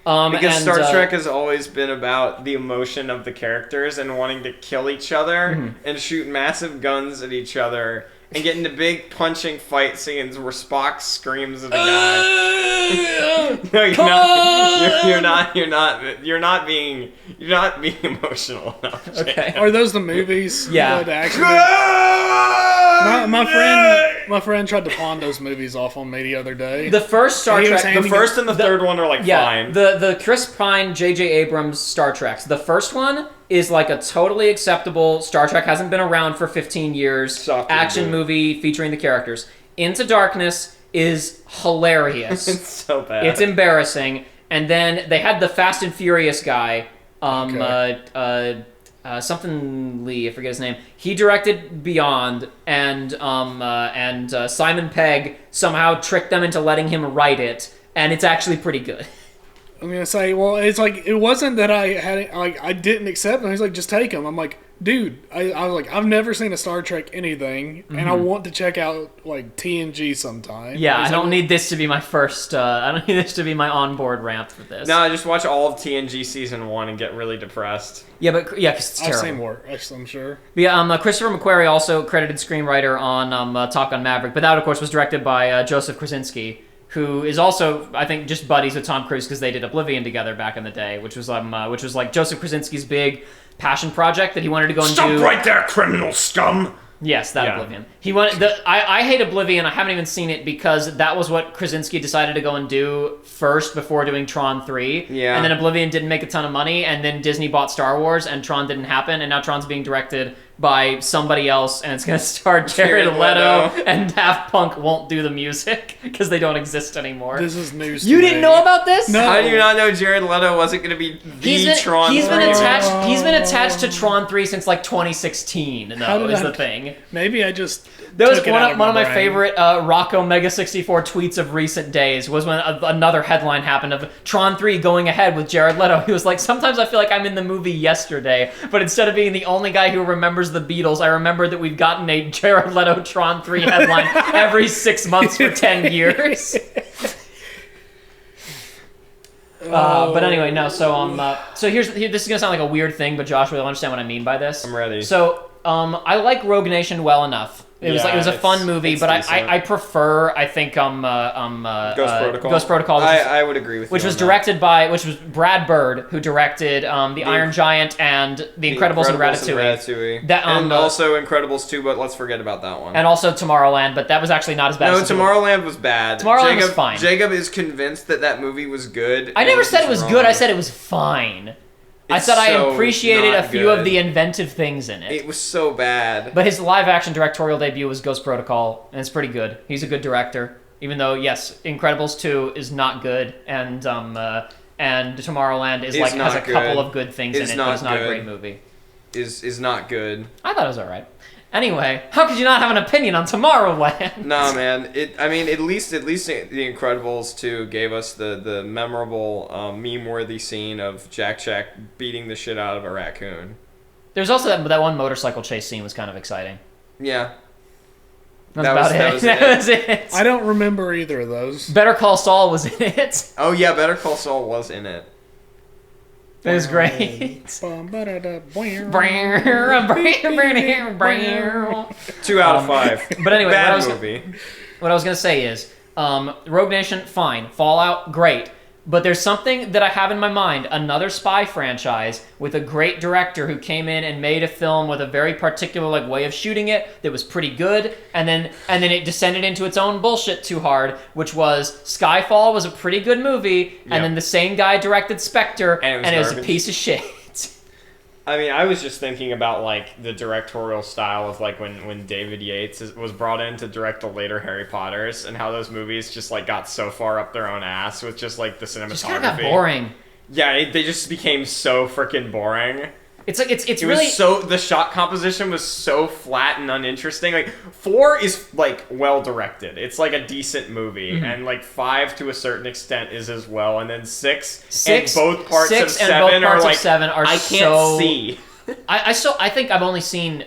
Because Star Trek has always been about the emotion of the characters and wanting to kill each other and shoot massive guns at each other and get into big punching fight scenes where Spock screams at a guy. No, you're not being emotional enough. Okay. Are those the movies? Yeah. My friend tried to pawn those movies off on me the other day. The first Star He was Trek, handing The first and the third one are like fine. the Chris Pine, J.J. Abrams Star Treks. The first one is like a totally acceptable Star Trek, hasn't been around for 15 years, Soft action reboot. movie featuring the characters. Into Darkness is hilarious. It's so bad. It's embarrassing. And then they had the Fast and Furious guy, something Lee, I forget his name. He directed Beyond, and Simon Pegg somehow tricked them into letting him write it, and it's actually pretty good. I'm gonna say, well, it's like it wasn't that I didn't accept them. He's like, just take them. I'm like, dude, I was like, I've never seen a Star Trek anything, and I want to check out like TNG sometime. Yeah, I don't need this to be my first. I don't need this to be my onboard rant for this. No, I just watch all of TNG season 1 and get really depressed. Yeah, but 'cause it's I've terrible. seen more, actually, I'm sure. But yeah, Christopher McQuarrie also credited screenwriter on Top Gun Maverick, but that of course was directed by Joseph Krasinski, who is also, I think, just buddies with Tom Cruise because they did Oblivion together back in the day, which was like Joseph Krasinski's big passion project that he wanted to go and do. Stop right there, criminal scum! Yes, that Yeah. Oblivion. He wanted I hate Oblivion. I haven't even seen it because that was what Krasinski decided to go and do first before doing Tron 3. Yeah. And then Oblivion didn't make a ton of money, and then Disney bought Star Wars, and Tron didn't happen, and now Tron's being directed by somebody else, and it's going to star Jared Leto, and Daft Punk won't do the music because they don't exist anymore. This is news. You to didn't me. know about this? No. How do you not know Jared Leto wasn't going to be the Tron? He's been 3? attached. He's been attached to Tron 3 since like 2016. How Though did is I- the thing. Maybe I just. That was took it one out of my brain. favorite Rocco Mega 64 tweets of recent days was when another headline happened of Tron 3 going ahead with Jared Leto. He was like, sometimes I feel like I'm in the movie yesterday, but instead of being the only guy who remembers the Beatles, I remember that we've gotten a Jared Leto Tron 3 headline every 6 months for 10 years. But anyway, no. So this is gonna sound like a weird thing, but Josh will understand what I mean by this. I'm ready. So I like Rogue Nation well enough. It was a fun movie, but I prefer Ghost Protocol. Ghost Protocol, I would agree with you. which was on that. directed by Brad Bird, who directed the Iron Giant and The Incredibles and Ratatouille. That, and also Incredibles 2, but let's forget about that one. And also Tomorrowland, but that was actually not as bad. No, as Tomorrowland was bad. Tomorrowland was fine. Jacob is convinced that movie was good. I never and said it he's was wrong. good. I said it was fine. I It's said I so appreciated not a few of good. the inventive things in it. It was so bad. But his live-action directorial debut was Ghost Protocol, and it's pretty good. He's a good director, even though, yes, Incredibles 2 is not good, and Tomorrowland has a couple of good things in it, but it's not a great movie. Is not good. I thought it was all right. Anyway, how could you not have an opinion on Tomorrowland? Nah, man. At least The Incredibles 2 gave us the memorable meme-worthy scene of Jack beating the shit out of a raccoon. There's also that one motorcycle chase scene was kind of exciting. Yeah. That's about it. That was it. That was it. I don't remember either of those. Better Call Saul was in it. Oh yeah, Better Call Saul was in it. It was great. 2 out of 5. But anyway, Bad movie. what I was gonna say is, Rogue Nation, fine. Fallout, great. But there's something that I have in my mind, another spy franchise with a great director who came in and made a film with a very particular like way of shooting it that was pretty good, and then it descended into its own bullshit too hard, which was Skyfall was a pretty good movie, and then the same guy directed Spectre, and it was a piece of shit. I mean, I was just thinking about, like, the directorial style of, like, when David Yates was brought in to direct the later Harry Potters, and how those movies just, like, got so far up their own ass with just, like, the cinematography. Just kind of got boring. Yeah, they just became so freaking boring. It's like it really was so the shot composition was so flat and uninteresting. Like 4 is like well directed. It's like a decent movie, and like 5 to a certain extent is as well, and then 6 and both parts of 7 are like I can't see. I think I've only seen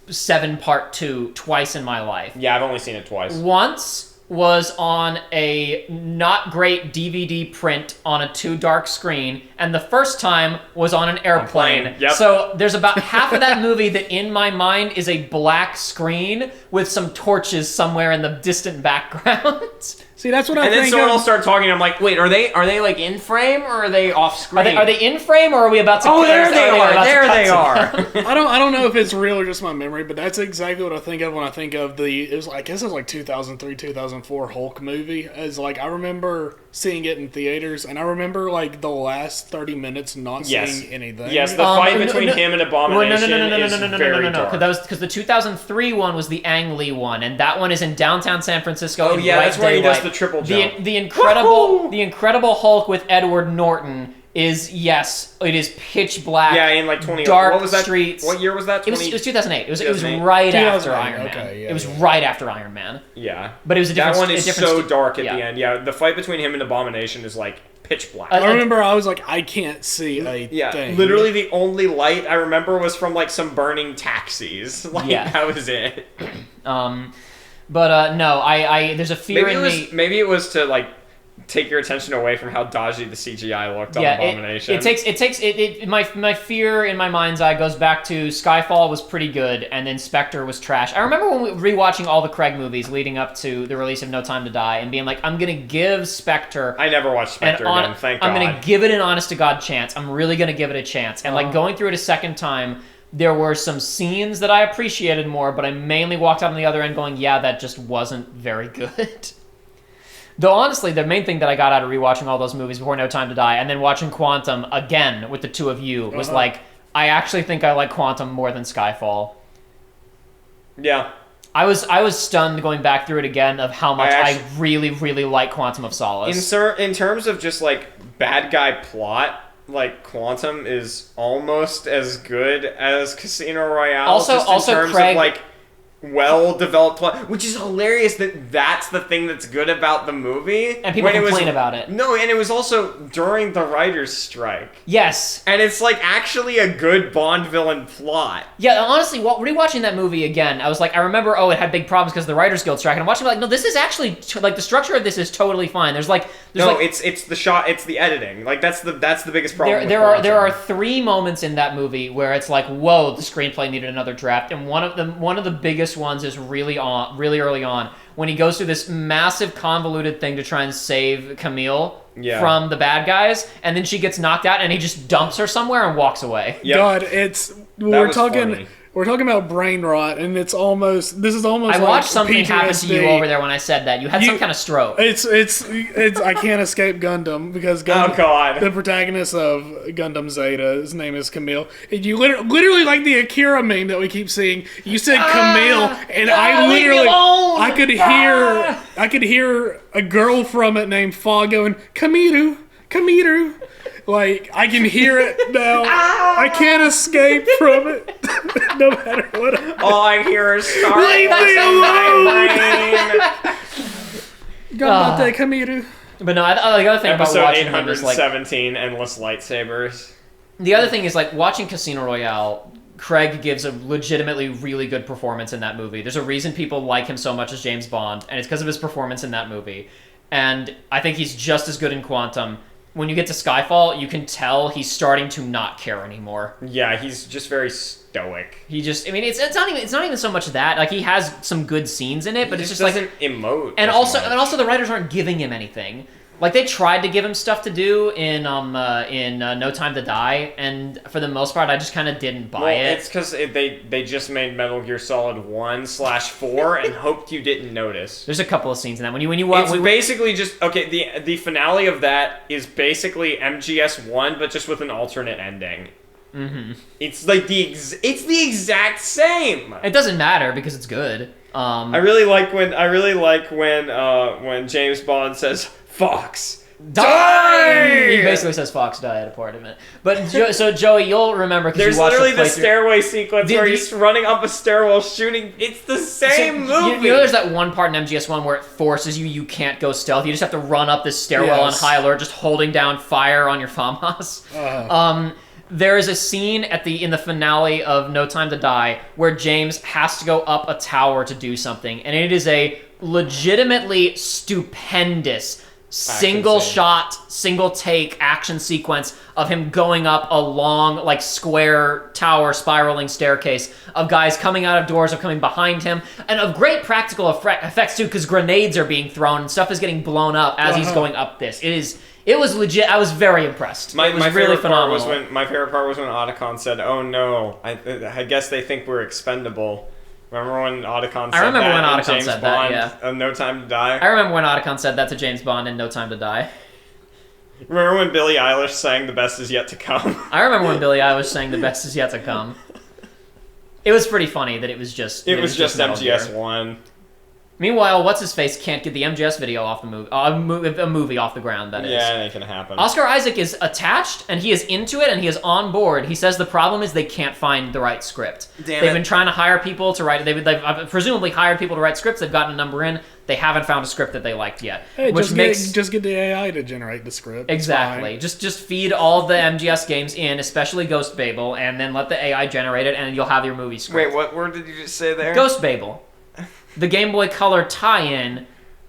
7 Part 2 twice in my life. Yeah, I've only seen it twice. Once was on a not great DVD print on a too dark screen, and the first time was on an airplane. Yep. So there's about half of that movie that in my mind is a black screen with some torches somewhere in the distant background. See, that's what I think. And then someone will start talking. I'm like, wait, are they like in frame or are they off screen? Are they in frame or are we about to? Oh, there they are. There they are. I don't know if it's real or just my memory, but that's exactly what I think of when I think of I guess it was like 2003, 2004 Hulk movie. As like I remember seeing it in theaters, and I remember like the last 30 minutes not seeing anything. Yes, the fight between him and Abomination is very dark. Because the 2003 one was the Ang Lee one, and that one is in downtown San Francisco. Oh yeah, that's where he does the triple jump. The Incredible Hulk with Edward Norton is, yes, it is pitch black. Yeah, in like 20 dark what was that? Streets. What year was that? 20? It was 2008. It was right after Iron Man. Yeah, it was right after Iron Man. Yeah, but it was a different. That one is so dark at the end. Yeah, the fight between him and Abomination is like pitch black. I remember I was like, I can't see a thing. Literally the only light I remember was from like some burning taxis. Like that was it. But no, I there's a fear in me. Maybe it was to like take your attention away from how dodgy the CGI looked on Abomination. My fear in my mind's eye goes back to Skyfall was pretty good, and then Spectre was trash. I remember when we were rewatching all the Craig movies leading up to the release of No Time to Die, and being like, I'm gonna give Spectre. I never watched Spectre again. Thank God. I'm gonna give it an honest to God chance. I'm really gonna give it a chance, and like going through it a second time. There were some scenes that I appreciated more, but I mainly walked out on the other end going, yeah, that just wasn't very good. Though honestly, the main thing that I got out of rewatching all those movies before No Time to Die, and then watching Quantum again with the two of you, was like, I actually think I like Quantum more than Skyfall. Yeah. I was stunned going back through it again of how much I really, really like Quantum of Solace. In terms of just like bad guy plot, like Quantum is almost as good as Casino Royale. Also, just in terms Craig, of like well-developed plot, which is hilarious that's the thing that's good about the movie. And people complain about it. No, and it was also during the writer's strike. Yes. And it's like actually a good Bond villain plot. Yeah, honestly, rewatching that movie again, I was like, I remember, it had big problems because of the Writers Guild strike, and I'm watching it like, no, this is actually, like, the structure of this is totally fine. It's the shot, it's the editing. Like, that's the biggest problem. There are 3 moments in that movie where it's like, whoa, the screenplay needed another draft, and one of the biggest ones is really early on when he goes through this massive convoluted thing to try and save Camille from the bad guys, and then she gets knocked out and he just dumps her somewhere and walks away. Yep. God, we're talking about brain rot, and this is almost I watched something happen to you over there when I said that. You had some kind of stroke. It's I can't escape Gundam, because Gundam, the protagonist of Gundam Zeta, his name is Camille. And you literally like the Akira meme that we keep seeing. You said Camille, and I could hear a girl from it named Fa going, Kamiru. Like, I can hear it now. I can't escape from it. No matter what. All I hear is Star Wars in my brain. Gambate Kamiru. But no, the other thing about watching them is like 817 endless lightsabers. The other thing is like watching Casino Royale. Craig gives a legitimately really good performance in that movie. There's a reason people like him so much as James Bond, and it's because of his performance in that movie. And I think he's just as good in Quantum. When you get to Skyfall, you can tell he's starting to not care anymore. Yeah, he's just very stoic. It's not even so much that. Like, he has some good scenes in it, but it's just doesn't emote. And also the writers aren't giving him anything. Like they tried to give him stuff to do in No Time to Die, and for the most part, I just kind of didn't buy it. It's because they just made Metal Gear Solid 1/4 and hoped you didn't notice. There's a couple of scenes in that when you watch. It's basically just the finale of that is basically MGS1, but just with an alternate ending. Mm-hmm. It's like it's the exact same. It doesn't matter because it's good. I really like when James Bond says Fox die. He basically says Fox die at a part of it. But so Joey, you'll remember because there's you watched literally the playthrough. stairway sequence where he's running up a stairwell shooting. It's the same movie. You know, there's that one part in MGS1 where it forces you can't go stealth. You just have to run up this stairwell on high alert, just holding down fire on your FAMAS. There is a scene in the finale of No Time to Die where James has to go up a tower to do something, and it is a legitimately stupendous single shot, single take action sequence of him going up a long, like, square tower spiraling staircase of guys coming out of doors, of coming behind him, and of great practical effects too, because grenades are being thrown and stuff is getting blown up as he's going up this. It was legit. I was very impressed. It was really phenomenal. My favorite part was when Otacon said, "Oh no, I guess they think we're expendable." Remember when Otacon said that? I remember when Otacon said that, yeah. No Time to Die? I remember when Otacon said that to James Bond in No Time to Die. Remember when Billie Eilish sang "The Best Is Yet to Come"? I remember when Billie Eilish sang "The Best Is Yet to Come." It was pretty funny that it was just... It was just MGS1. Meanwhile, what's-his-face can't get the MGS video off the movie, a movie off the ground, that is. Yeah, it can happen. Oscar Isaac is attached, and he is into it, and he is on board. He says the problem is they can't find the right script. They've been trying to hire people to write... They've presumably hired people to write scripts. They've gotten a number in. They haven't found a script that they liked yet. Hey, just get the AI to generate the script. Exactly. Just feed all the MGS games in, especially Ghost Babel, and then let the AI generate it, and you'll have your movie script. Wait, what word did you just say there? Ghost Babel. The Game Boy Color tie-in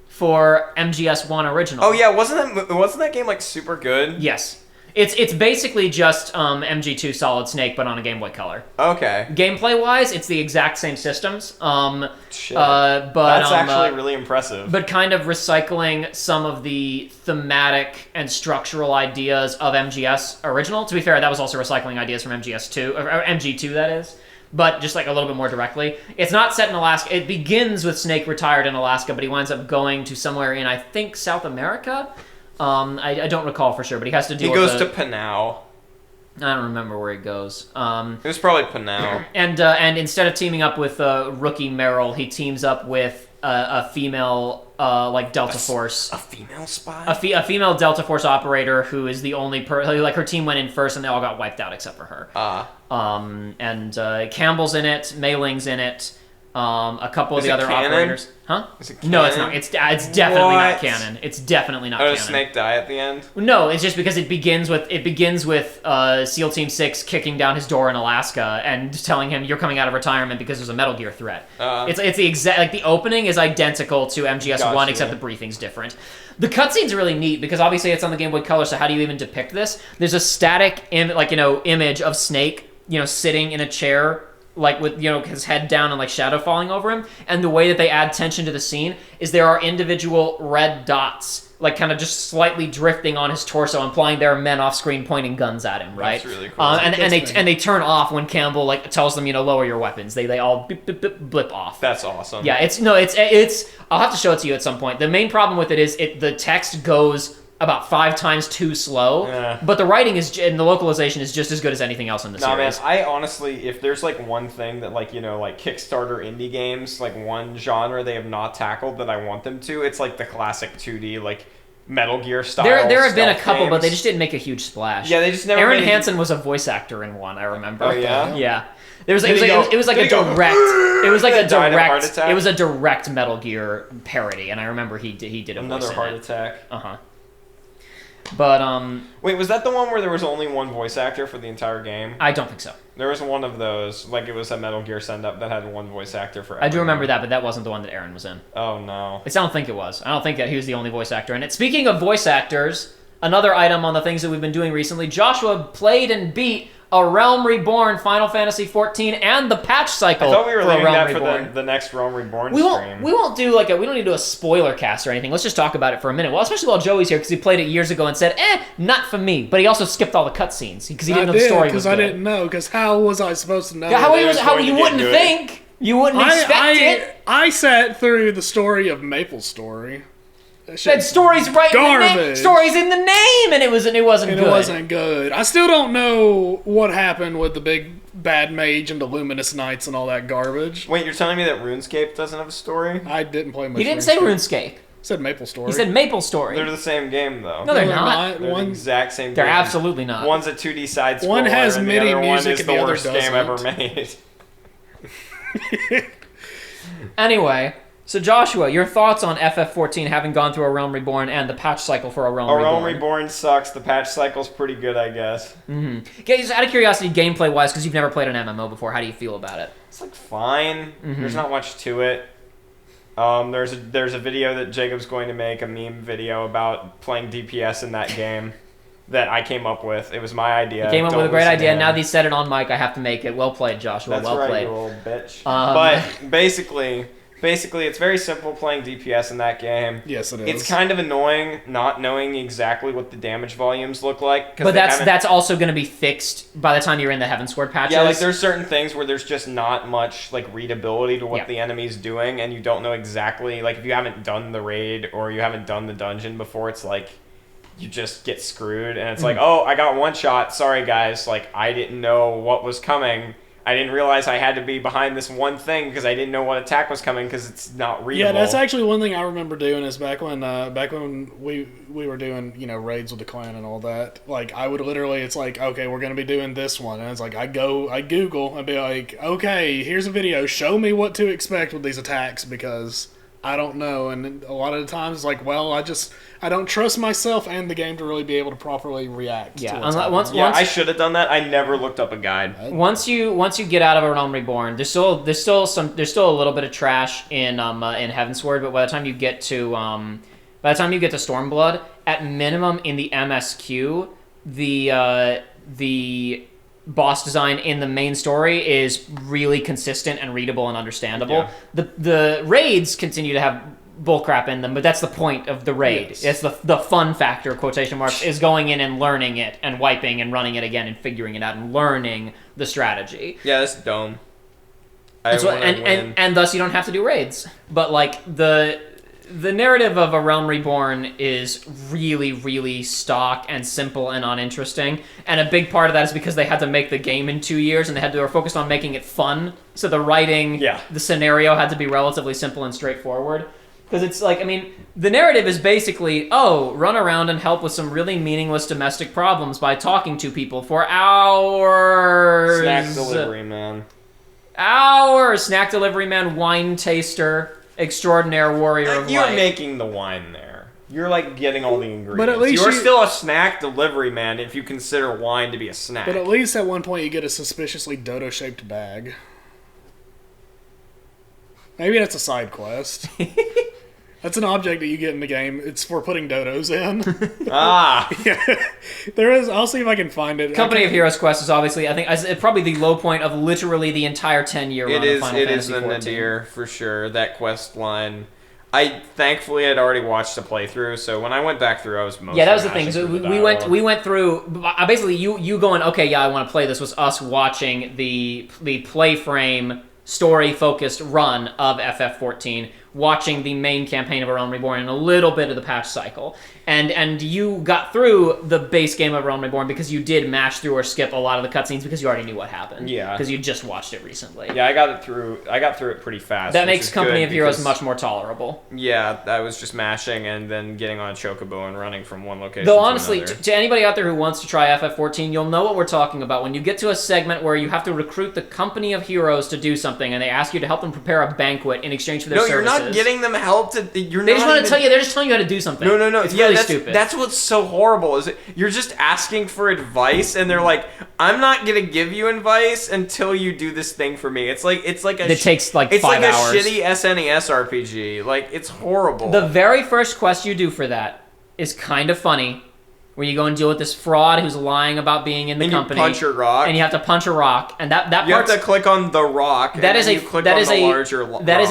for MGS1 original. Oh yeah, wasn't that game like super good? Yes. It's basically just MG2 Solid Snake, but on a Game Boy Color. Okay. Gameplay-wise, it's the exact same systems. Shit. But that's actually really impressive. But kind of recycling some of the thematic and structural ideas of MGS original. To be fair, that was also recycling ideas from MGS2, or MG2, that is. But just like a little bit more directly. It's not set in Alaska. It begins with Snake retired in Alaska, but he winds up going to somewhere in, I think, South America. I don't recall for sure, but he has to deal with... He goes to Panau. I don't remember where he goes. It was probably Panau. And instead of teaming up with rookie Meryl, he teams up with a female Delta Force. A female spy? A female Delta Force operator who is the only like her team went in first and they all got wiped out except for her. Campbell's in it, Mei Ling's in it, a couple of the other operators. Huh? Is it canon? No, it's not. It's definitely not canon. It's definitely not canon. Does Snake die at the end? No, it's just because it begins with SEAL Team 6 kicking down his door in Alaska and telling him you're coming out of retirement because there's a Metal Gear threat. It's the exact, like, the opening is identical to MGS1 except the briefing's different. The cutscene's really neat because obviously it's on the Game Boy Color, so how do you even depict this? There's a static image of Snake, sitting in a chair, like with his head down and like shadow falling over him, and the way that they add tension to the scene is there are individual red dots like kind of just slightly drifting on his torso, implying there are men off screen pointing guns at him, right? That's really cool. And they turn off when Campbell like tells them lower your weapons. They all blip off. That's awesome. Yeah, it's I'll have to show it to you at some point. The main problem with it is the text goes about 5 times too slow, but the writing and the localization is just as good as anything else in the series. Man, I honestly, if there's like one thing that like Kickstarter indie games, like one genre they have not tackled that I want them to, it's like the classic 2D like Metal Gear style. There have been a couple, games. But they just didn't make a huge splash. Yeah, they just never. Aaron Hansen was a voice actor in one. I remember. Oh yeah. Yeah. It was like a direct Metal Gear parody, and I remember he did another heart attack. But wait, was that the one where there was only one voice actor for the entire game? I don't think so. There was one of those, like it was a Metal Gear send-up that had one voice actor for everyone. I do remember that, but that wasn't the one that Aaron was in. Oh no. I don't think it was. I don't think that he was the only voice actor in it. Speaking of voice actors, another item on the things that we've been doing recently, Joshua played and beat A Realm Reborn, Final Fantasy 14, and the patch cycle. I thought we were for leaving A Realm that Reborn. for the next Realm Reborn We stream. won't do like we don't need to do a spoiler cast or anything. Let's just talk about it for a minute. Well, especially while Joey's here because he played it years ago and said, not for me. But he also skipped all the cutscenes because he didn't know the story was good. I didn't know. Because how was I supposed to know? Yeah, how going you to wouldn't get good. think. You wouldn't expect it. I sat through the story of Maple's story. Said stories right in the name, garbage. stories in the name, and it wasn't good. It wasn't good. I still don't know what happened with the big bad mage and the luminous knights and all that garbage. Wait, you're telling me that RuneScape doesn't have a story? I didn't play much. He didn't say RuneScape. Said Maple Story. He said Maple Story. They're the same game, though. No, they're not. They're the exact same They're game. absolutely not. One's a 2D side scroller, One has and the MIDI other music one is and the the other worst game doesn't. ever made. Anyway, so Joshua, your thoughts on FF14 having gone through A Realm Reborn and the patch cycle for A Realm A Reborn? Realm Reborn sucks. The patch cycle's pretty good, I guess. Okay, just out of curiosity, gameplay-wise, because you've never played an MMO before, how do you feel about it? It's like fine. There's not much to it. There's a video that Jacob's going to make, a meme video about playing DPS in that game that I came up with. It was my idea. You came up Don't with a great listen to idea, him. now that he said it on mic, I have to make it. Well played, Joshua. That's well right, played. you little bitch. Um, But basically, it's very simple playing DPS in that game. Yes, it is. It's kind of annoying not knowing exactly what the damage volumes look like. But that's also going to be fixed by the time you're in the Heavensward patches. Yeah, like there's certain things where there's just not much like readability to what Yeah. the enemy's doing, and you don't know exactly. Like if you haven't done the raid or you haven't done the dungeon before, it's like you just get screwed, and it's like, oh, I got one shot. Sorry guys, like I didn't know what was coming. I didn't realize I had to be behind this one thing because I didn't know what attack was coming because it's not readable. Yeah, that's actually one thing I remember doing is back when we were doing, raids with the clan and all that. Like I would literally, it's like, okay, we're gonna be doing this one, and it's like I Google and be like, okay, here's a video, show me what to expect with these attacks because I don't know, and a lot of the times it's like, well, I don't trust myself and the game to really be able to properly react. Yeah, to what's once happening. I should have done that. I never looked up a guide. Once you get out of A Realm Reborn, there's still a little bit of trash in Heavensward, but by the time you get to Stormblood, at minimum in the MSQ, the boss design in the main story is really consistent and readable and understandable. Yeah. The raids continue to have bullcrap in them, but that's the point of the raid. Yes. It's the fun factor, quotation marks, is going in and learning it and wiping and running it again and figuring it out and learning the strategy. Yeah, that's dumb. And thus you don't have to do raids. But like the narrative of A Realm Reborn is really, really stock and simple and uninteresting. And a big part of that is because they had to make the game in 2 years and they were focused on making it fun. So the writing, the scenario had to be relatively simple and straightforward. Because it's like, I mean, the narrative is basically, run around and help with some really meaningless domestic problems by talking to people for hours. Snack delivery man. Hours. Snack delivery man, wine taster, extraordinaire warrior of You're light. making the wine there. You're like getting all the ingredients. But at least you're you- still a snack delivery man if you consider wine to be a snack. But at least at one point you get a suspiciously dodo-shaped bag. Maybe that's a side quest. That's an object that you get in the game. It's for putting dodos in. Yeah. There is. I'll see if I can find it. Company of Heroes quest is obviously, I think, it's probably the low point of literally the entire 10-year run of Final It Fantasy is the 14. nadir for sure. That quest line. I thankfully had already watched the playthrough, so when I went back through, I was mostly Yeah, that was the thing. mashing So through the we dialogue. went through. Basically, you going, okay, yeah, I want to play this. Was us watching the play frame story focused run of FF14, watching the main campaign of A Realm Reborn and a little bit of the patch cycle. And you got through the base game of Realm Reborn because you did mash through or skip a lot of the cutscenes because you already knew what happened. Yeah. Because you just watched it recently. Yeah, I got through it pretty fast. That which makes is Company good of Heroes because- much more tolerable. Yeah, I was just mashing and then getting on a chocobo and running from one location Though to honestly, another. to anybody out there who wants to try FF14, you'll know what we're talking about. When you get to a segment where you have to recruit the Company of Heroes to do something, and they ask you to help them prepare a banquet in exchange for their No, services. you're not getting them help to. You're They not just want to even- tell you. They're just telling you how to do something. No. It's Yeah, really that's, stupid. That's what's so horrible. Is you're just asking for advice, and they're like, "I'm not gonna give you advice until you do this thing for me." It's like a. It takes like it's 5 like hours. a shitty SNES RPG. Like it's horrible. The very first quest you do for that is kind of funny, where you go and deal with this fraud who's lying about being in the company. And you punch a rock. And you have to punch a rock. And that you have to click on the rock. That is a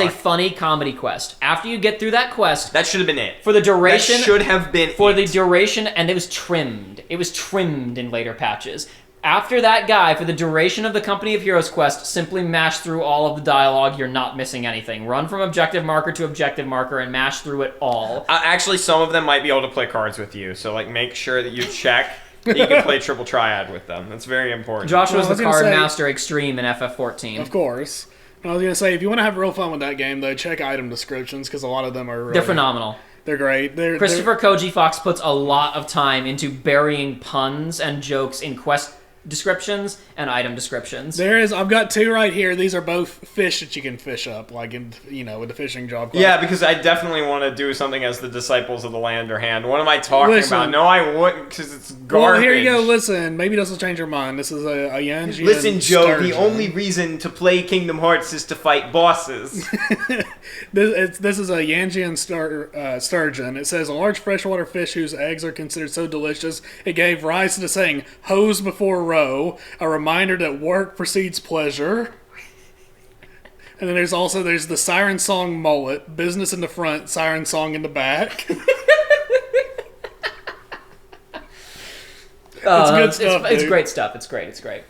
funny rock. comedy quest. After you get through that quest, that should have been it. For the duration, that should have been the duration, and it was trimmed. It was trimmed in later patches. After that guy, for the duration of the Company of Heroes quest, simply mash through all of the dialogue. You're not missing anything. Run from objective marker to objective marker and mash through it all. Actually, some of them might be able to play cards with you, so like make sure that you check that you can play triple triad with them. That's very important. Joshua's the card master extreme in FF14. Of course. I was going to say, if you want to have real fun with that game, though, check item descriptions, because a lot of them are really... They're phenomenal. They're great. Christopher Koji Fox puts a lot of time into burying puns and jokes in quest descriptions and item descriptions. I've got 2 right here. These are both fish that you can fish up, like in, with the fishing job quest. Yeah, because I definitely want to do something as the Disciples of the Lander Hand. What am I talking about? No, I wouldn't, because it's garbage. Well, here you go. Listen, maybe this will change your mind. This is a Yanji. Listen, Joe, sturgeon. The only reason to play Kingdom Hearts is to fight bosses. This is a Yanjian sturgeon. It says, a large freshwater fish whose eggs are considered so delicious, it gave rise to the saying, hose before row, a reminder that work precedes pleasure. And then there's the siren song mullet, business in the front, siren song in the back. It's good stuff. It's great stuff. It's great.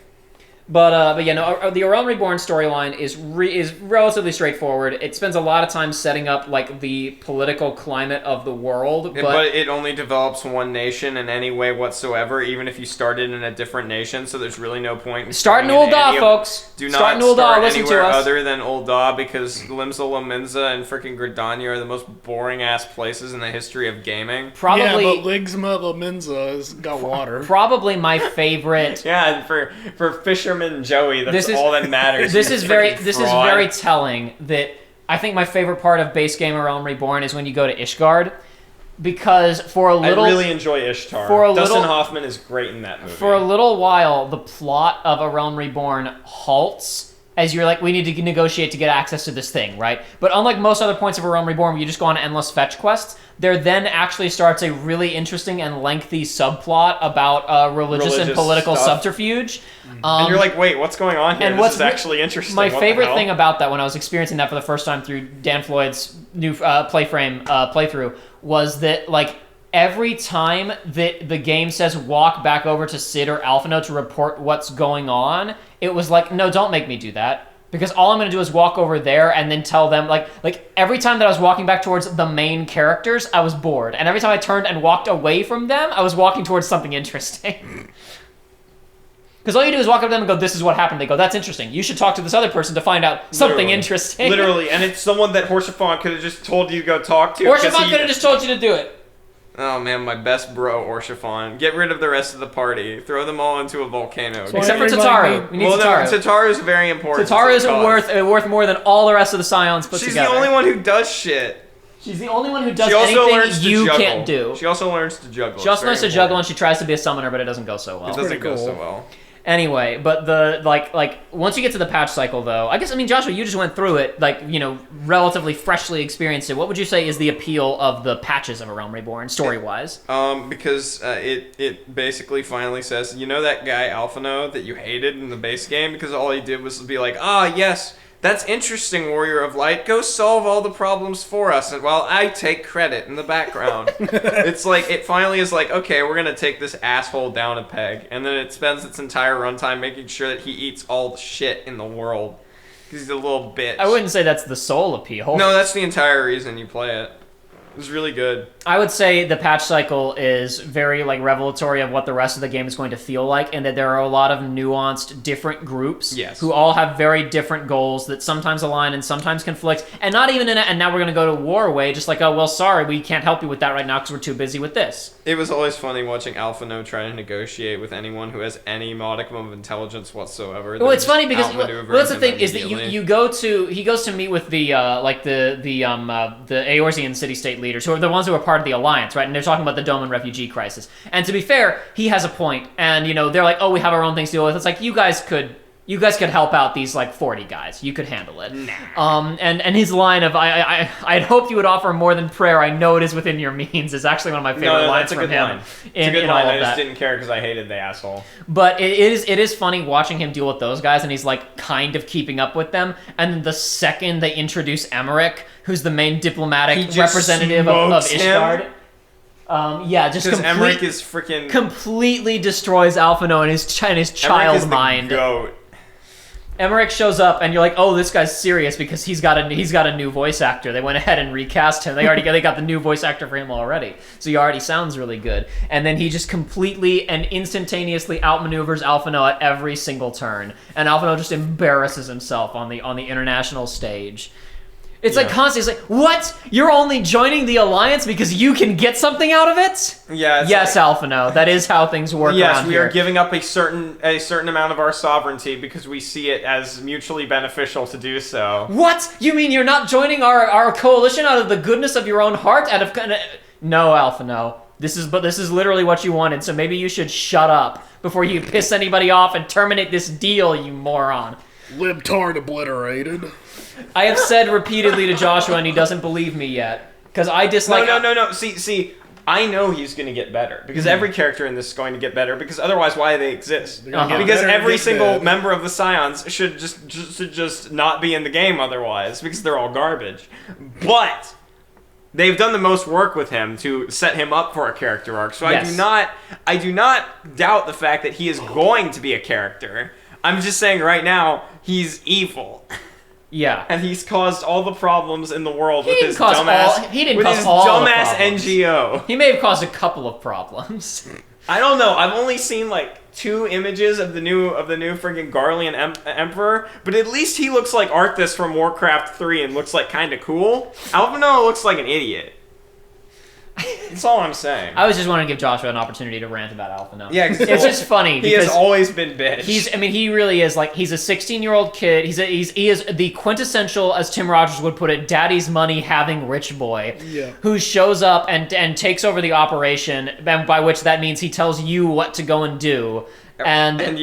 But yeah, no, the Realm Reborn storyline is relatively straightforward. It spends a lot of time setting up like the political climate of the world, but it only develops one nation in any way whatsoever, even if you started in a different nation. So there's really no point in starting Ul'dah, folks. Do not start anywhere other than Ul'dah, because Limsa Lominsa and freaking Gridania are the most boring ass places in the history of gaming. Probably, yeah, but Ligma Lominsa has got water. Probably my favorite. Yeah, for Fisherman Joey, that's all that matters. This is very telling that I think my favorite part of base game or Realm Reborn is when you go to Ishgard, because for a little... I really enjoy Ishtar. Dustin Hoffman is great in that movie. For a little while, the plot of A Realm Reborn halts as you're like, we need to negotiate to get access to this thing, right? But unlike most other points of A Realm Reborn where you just go on endless fetch quests, there then actually starts a really interesting and lengthy subplot about religious and political subterfuge. And you're like, wait, what's going on here? And this is actually interesting. My favorite thing about that when I was experiencing that for the first time through Dan Floyd's new playthrough was that, like, every time that the game says walk back over to Sid or Alphino to report what's going on, it was like, no, don't make me do that. Because all I'm going to do is walk over there and then tell them, like every time that I was walking back towards the main characters, I was bored. And every time I turned and walked away from them, I was walking towards something interesting. Because all you do is walk up to them and go, this is what happened. They go, that's interesting. You should talk to this other person to find out something interesting. Literally. And it's someone that Horsefon could have just told you to go talk to. Horsefon could have just told you to do it. Oh man, my best bro, Orshifon. Get rid of the rest of the party. Throw them all into a volcano. Except for Tataru. We need Tataru. No, Tataru is very important. Tataru is worth more than all the rest of the Scions put together. She's the only one who does shit. She's the only one who does anything you can't do. She also learns to juggle. She also learns to juggle, and she tries to be a summoner, but it doesn't go so well. It doesn't go so well. Anyway, but the like once you get to the patch cycle, though, I guess, I mean, Joshua, you just went through it, relatively freshly experienced it. What would you say is the appeal of the patches of A Realm Reborn, story-wise? Because it basically finally says, you know that guy Alphino that you hated in the base game, because all he did was be like, yes, that's interesting, Warrior of Light. Go solve all the problems for us, and while I take credit in the background. It's like, it finally is like, okay, we're gonna take this asshole down a peg, and then it spends its entire runtime making sure that he eats all the shit in the world. Because he's a little bitch. I wouldn't say that's the sole appeal. No, that's the entire reason you play it. It was really good. I would say the patch cycle is very revelatory of what the rest of the game is going to feel like, and that there are a lot of nuanced, different groups who all have very different goals that sometimes align and sometimes conflict, and not even in it, and now we're going to go to war way, just like, oh, well, sorry, we can't help you with that right now because we're too busy with this. It was always funny watching Alphino try to negotiate with anyone who has any modicum of intelligence whatsoever. Well, it's funny because that's the thing, is that he goes to meet with the Eorzean city-state leaders, who are the ones who are part of the alliance, right? And they're talking about the Doman refugee crisis. And to be fair, he has a point. And they're like, oh, we have our own things to deal with. It's like, you guys could you guys could help out these like 40 guys. You could handle it. And his line of I'd hoped you would offer more than prayer. I know it is within your means is actually one of my favorite lines from him. It's a good line. I just that. didn't care because I hated the asshole. But it is funny watching him deal with those guys, and he's like kind of keeping up with them. And then the second they introduce Emmerich, who's the main diplomatic representative of Ishgard. Just Emmerich is freaking completely destroys Alphino and his child mind. Goat. Emmerich shows up, and you're like, "Oh, this guy's serious because he's got a new voice actor." They went ahead and recast him. They got the new voice actor for him already, so he already sounds really good. And then he just completely and instantaneously outmaneuvers Alphino at every single turn, and Alphino just embarrasses himself on the international stage. It's like constantly, it's like, what? You're only joining the alliance because you can get something out of it? Yeah. Yes, Alphino. That is how things work around here. Yes, we are giving up a certain amount of our sovereignty because we see it as mutually beneficial to do so. What? You mean you're not joining our coalition out of the goodness of your own heart? No, Alphino. This is literally what you wanted, so maybe you should shut up before you piss anybody off and terminate this deal, you moron. Libtard obliterated. I have said repeatedly to Joshua, and he doesn't believe me yet. Because I dislike... No. See, I know he's going to get better. Because every character in this is going to get better. Because otherwise, why do they exist? Because every single member of the Scions should just not be in the game otherwise. Because they're all garbage. But... they've done the most work with him to set him up for a character arc. So yes. I do not doubt the fact that he is going to be a character. I'm just saying right now, he's evil. Yeah. And he's caused all the problems in the world with his dumbass NGO. He may have caused a couple of problems. I don't know. I've only seen like 2 images of the new freaking Garlean Emperor, but at least he looks like Arthas from Warcraft 3 and looks like kind of cool. Alphino looks like an idiot. That's all I'm saying. I was just wanting to give Joshua an opportunity to rant about Alphino. Yeah, it's just funny. He has always been bitch. He really is like he's a 16-year-old kid. He is the quintessential, as Tim Rogers would put it, daddy's money having rich boy. Yeah. Who shows up and takes over the operation, and by which that means he tells you what to go and do, and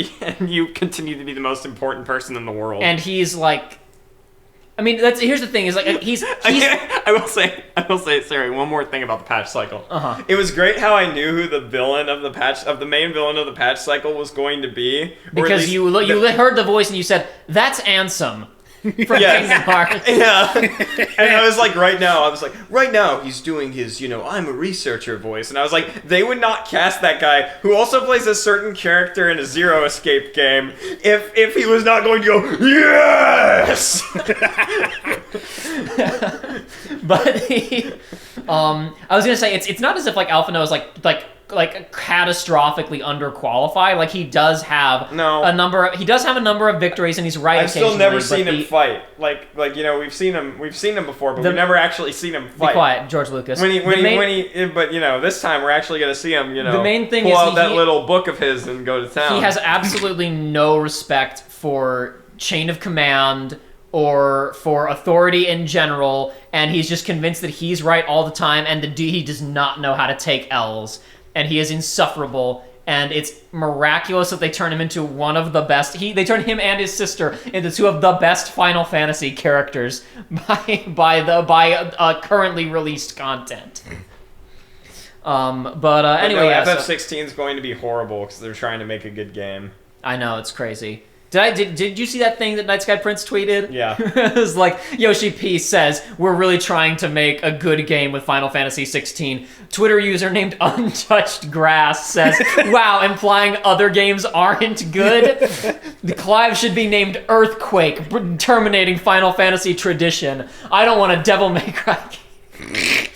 you continue to be the most important person in the world. And he's like. I mean, here's the thing: is like he's I will say, Sarah, one more thing about the patch cycle. Uh-huh. It was great how I knew who the villain of the main villain of the patch cycle was going to be. Because you heard the voice and you said, "That's Ansem." From Kingdom Hearts. Yeah. And I was like, right now he's doing his, I'm a researcher voice. And I was like, they would not cast that guy who also plays a certain character in a Zero Escape game if he was not going to go, yes! But I was gonna say it's not as if like Alphino is like catastrophically underqualified. Like he does have a number of victories, and he's right. I've still never seen him fight. Like we've seen him before, but we've never actually seen him fight. Be quiet, George Lucas. But this time we're actually gonna see him. The main thing pull is out that little book of his and go to town. He has absolutely no respect for chain of command or for authority in general, and he's just convinced that he's right all the time, and he does not know how to take L's. And he is insufferable, and it's miraculous that they turn him into one of the best. They turn him and his sister into 2 of the best Final Fantasy characters by currently released content. Anyway, FF16 is going to be horrible because they're trying to make a good game. I know, it's crazy. Did you see that thing that Night Sky Prince tweeted? Yeah. It was like, Yoshi P says, we're really trying to make a good game with Final Fantasy 16. Twitter user named Untouched Grass says, wow, implying other games aren't good? The Clive should be named Earthquake, terminating Final Fantasy tradition. I don't want a Devil May Cry game.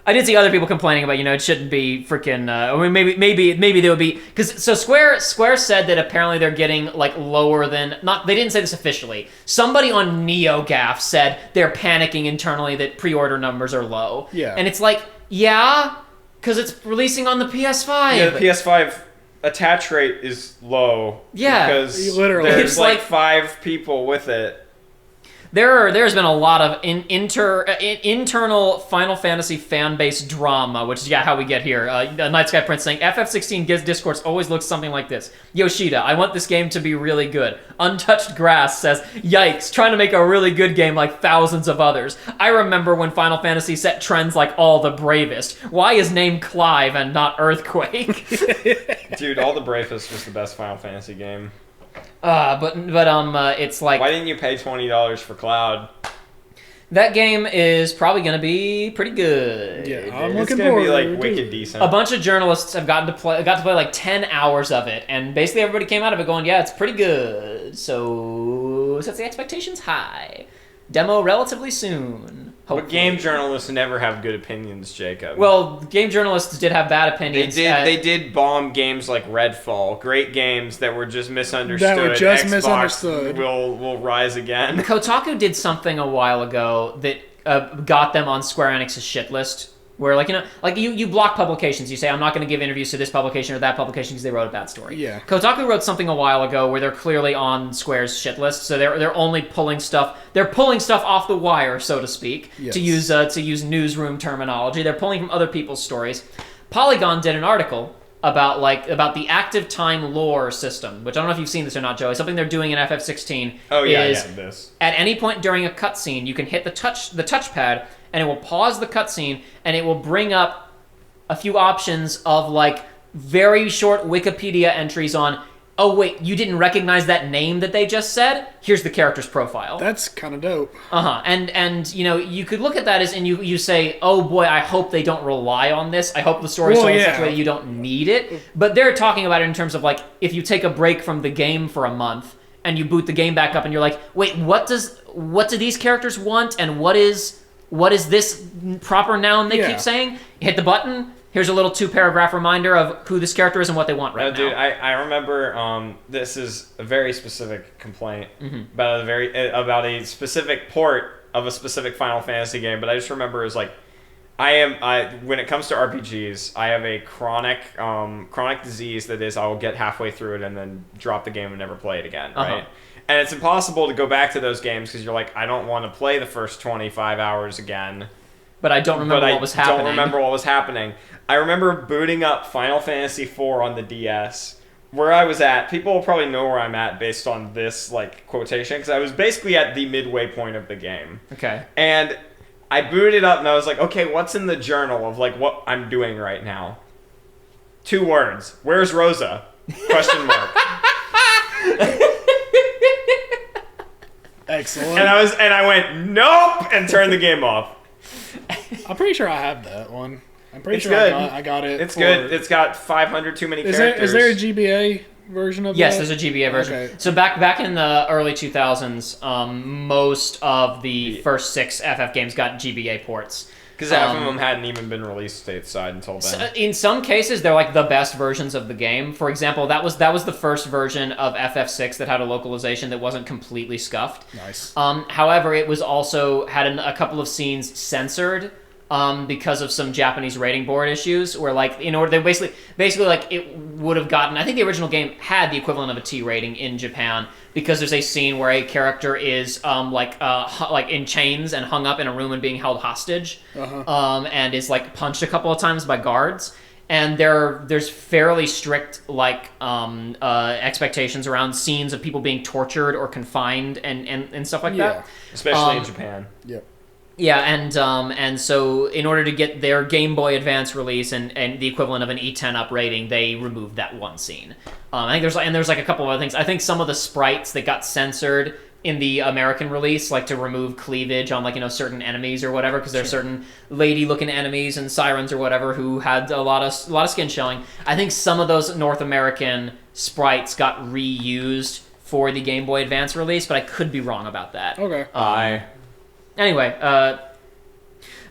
I did see other people complaining about, it shouldn't be freaking. Maybe they would be because Square said that apparently they're getting like lower than not. They didn't say this officially. Somebody on NeoGAF said they're panicking internally that pre-order numbers are low. Yeah, and it's like because it's releasing on the PS5. Yeah, the PS5 attach rate is low. Yeah, because literally there's like 5 people with it. There's been a lot of internal Final Fantasy fan base drama, which is how we get here. Night Sky Prince saying FF16 discourse always looks something like this. Yoshida, I want this game to be really good. Untouched Grass says, yikes, trying to make a really good game like thousands of others. I remember when Final Fantasy set trends like All the Bravest. Why is named Clive and not Earthquake? Dude, All the Bravest was the best Final Fantasy game. But it's like, why didn't you pay $20 for Cloud? That game is probably going to be pretty good. Yeah, I'm It's looking gonna forward be like to wicked it. decent. A bunch of journalists have got to play like 10 hours of it, and basically everybody came out of it going, yeah, it's pretty good. So sets the expectations high. Demo relatively soon. Hopefully. But game journalists never have good opinions, Jacob. Well, game journalists did have bad opinions. They did bomb games like Redfall, great games that were just misunderstood. That were just Xbox misunderstood. Will rise again. Kotaku did something a while ago that got them on Square Enix's shit list. Where, you block publications. You say, I'm not going to give interviews to this publication or that publication because they wrote a bad story. Yeah. Kotaku wrote something a while ago where they're clearly on Square's shit list, so they're only pulling stuff. They're pulling stuff off the wire, so to speak, Yes. to use newsroom terminology. They're pulling from other people's stories. Polygon did an article about the active time lore system, which I don't know if you've seen this or not, Joey. Something they're doing in FF16 Oh yeah, is this. at any point during a cutscene, you can hit the touchpad, and it will pause the cutscene, and it will bring up a few options of very short Wikipedia entries on, oh wait, you didn't recognize that name that they just said? Here's the character's profile. That's kind of dope. And you could look at that as, and you say, oh boy, I hope they don't rely on this. I hope the story's told in such a way that you don't need it. But they're talking about it in terms of if you take a break from the game for a month and you boot the game back up and you're like, wait, what do these characters want, and what is this proper noun they keep saying? You hit the button. Here's a little 2-paragraph reminder of who this character is and what they want right now. Dude, I remember this is a very specific complaint about a specific port of a specific Final Fantasy game, but I just remember it's when it comes to RPGs, I have a chronic disease that is I will get halfway through it and then drop the game and never play it again, right? And it's impossible to go back to those games because you're like, I don't want to play the first 25 hours again. But I don't remember what was happening. Don't remember what was happening. I remember booting up Final Fantasy IV on the DS. Where I was at, people will probably know where I'm at based on this quotation, because I was basically at the midway point of the game. Okay. And I booted it up and I was like, okay, what's in the journal of what I'm doing right now? 2 words. Where's Rosa? Question mark. Excellent. And I went, nope, and turned the game off. I'm pretty sure I have that one. I'm pretty It's sure good. I got it. It's good. It's got 500 too many characters. Is there a GBA version of Yes, that? there's a GBA version. Okay. So back in the early 2000s, most of the first 6 FF games got GBA ports. Because half of them hadn't even been released stateside until then. In some cases, they're the best versions of the game. For example, that was the first version of FF6 that had a localization that wasn't completely scuffed. Nice. However, it was also had a couple of scenes censored because of some Japanese rating board issues, where in order they basically it would have gotten. I think the original game had the equivalent of a T rating in Japan, because there's a scene where a character is in chains and hung up in a room and being held hostage, and is punched a couple of times by guards. And there's fairly strict expectations around scenes of people being tortured or confined and stuff like that. Especially in Japan. Yep. Yeah, and so in order to get their Game Boy Advance release and the equivalent of an E10 up rating, they removed that one scene. I think there's a couple of other things. I think some of the sprites that got censored in the American release, to remove cleavage on certain enemies or whatever, because there's certain lady-looking enemies and sirens or whatever who had a lot of skin showing. I think some of those North American sprites got reused for the Game Boy Advance release, but I could be wrong about that. Okay. Anyway, but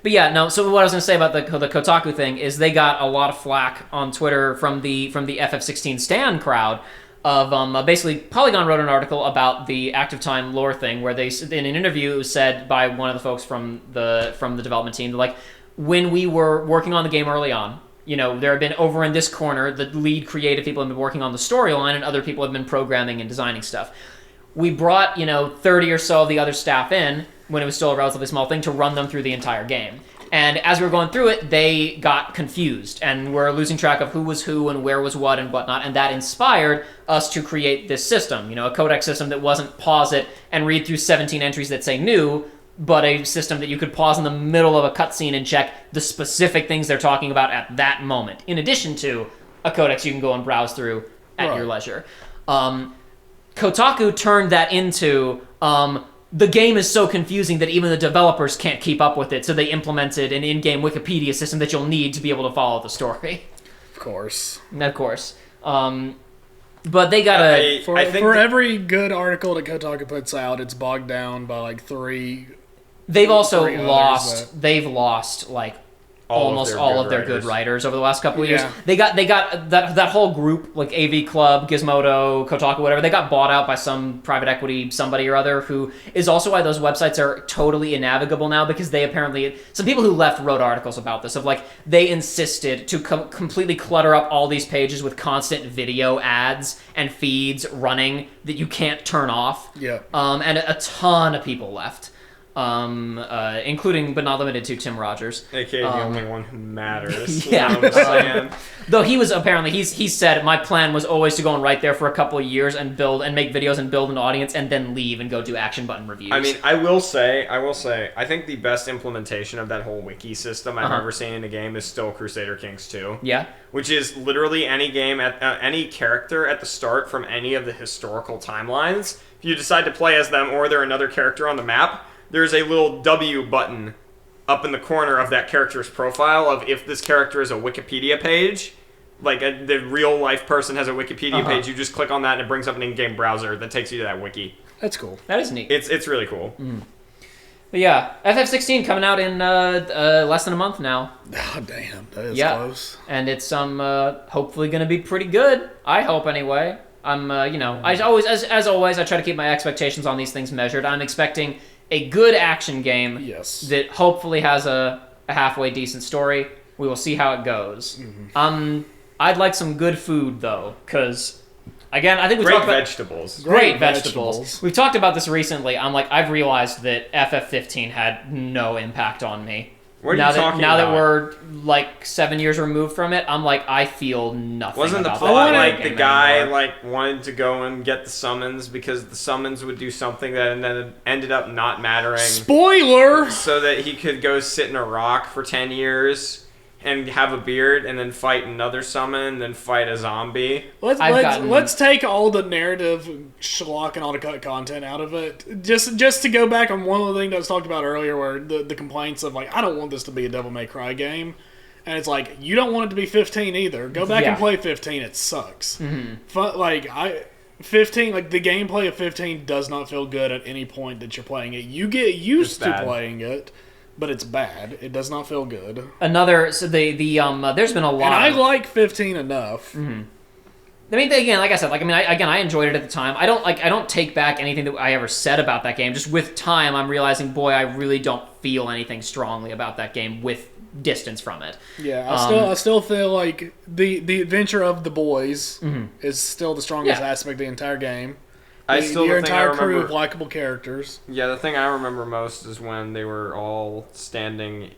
yeah, no. So what I was going to say about the Kotaku thing is they got a lot of flack on Twitter from the FF16 stan crowd. Of basically, Polygon wrote an article about the active time lore thing, where they, in an interview, it was said by one of the folks from the development team, when we were working on the game early on, there have been over in this corner, the lead creative people have been working on the storyline, and other people have been programming and designing stuff. we brought 30 or so of the other staff in when it was still a relatively small thing to run them through the entire game. And as we were going through it, they got confused and were losing track of who was who and where was what and whatnot. And that inspired us to create this system, a codex system that wasn't pause it and read through 17 entries that say new, but a system that you could pause in the middle of a cutscene and check the specific things they're talking about at that moment, in addition to a codex you can go and browse through at your leisure. Kotaku turned that into... the game is so confusing that even the developers can't keep up with it, so they implemented an in-game Wikipedia system that you'll need to be able to follow the story. Of course. But they got a... For every good article that Kotaku puts out, it's bogged down by like three... They've lost like almost all of their good writers over the last couple of years. They got that whole group, like AV Club, Gizmodo, Kotaku, whatever. They got bought out by some private equity somebody or other, who is also why those websites are totally innavigable now, because they apparently, some people who left wrote articles about this, of like they insisted to completely clutter up all these pages with constant video ads and feeds running that you can't turn off. And a ton of people left. Including but not limited to Tim Rogers, aka the only one who matters. Though he was apparently he said my plan was always to go and write there for a couple of years and build and make videos and build an audience and then leave and go do action button reviews. I mean, I will say, I think the best implementation of that whole wiki system I've ever seen in a game is still Crusader Kings 2. Yeah. Which is literally any game at any character at the start from any of the historical timelines. If you decide to play as them or they're another character on the map, there's a little W button up in the corner of that character's profile of if this character is a Wikipedia page, like the real life person has a Wikipedia page, you just click on that and it brings up an in-game browser that takes you to that wiki. That's cool. That is neat. It's really cool. But yeah, FF16 coming out in less than a month now. Oh, damn. That is close. And it's hopefully going to be pretty good. I hope anyway. I'm, I always, as always, I try to keep my expectations on these things measured. I'm expecting a good action game that hopefully has a halfway decent story. We will see how it goes. I'd like some good food, though, because, again, I think we talked about... vegetables. Great vegetables. We've talked about this recently. I've realized that FF15 had no impact on me. What are you talking now about? that we're, 7 years removed from it, I feel nothing. Wasn't the plot the guy, wanted to go and get the summons because the summons would do something that then ended up not mattering? Spoiler! So that he could go sit in a rock for 10 years and have a beard and then fight another summon, then fight a zombie. Let's take all the narrative schlock and all the cut content out of it. Just to go back on one of the things that was talked about earlier, where the complaints of I don't want this to be a Devil May Cry game, and it's you don't want it to be 15 either. Go back and play 15. It sucks. 15, the gameplay of 15 does not feel good at any point that you're playing it. You get used to playing it, but it's bad. It does not feel good. There's been a lot. And I like 15 enough. I mean, again, like I said, I enjoyed it at the time. I don't take back anything that I ever said about that game. Just with time, I'm realizing, boy, I really don't feel anything strongly about that game with distance from it. Yeah, I still feel like the adventure of the boys is still the strongest aspect of the entire game. Your entire crew of likable characters. Yeah, the thing I remember most is when they were all standing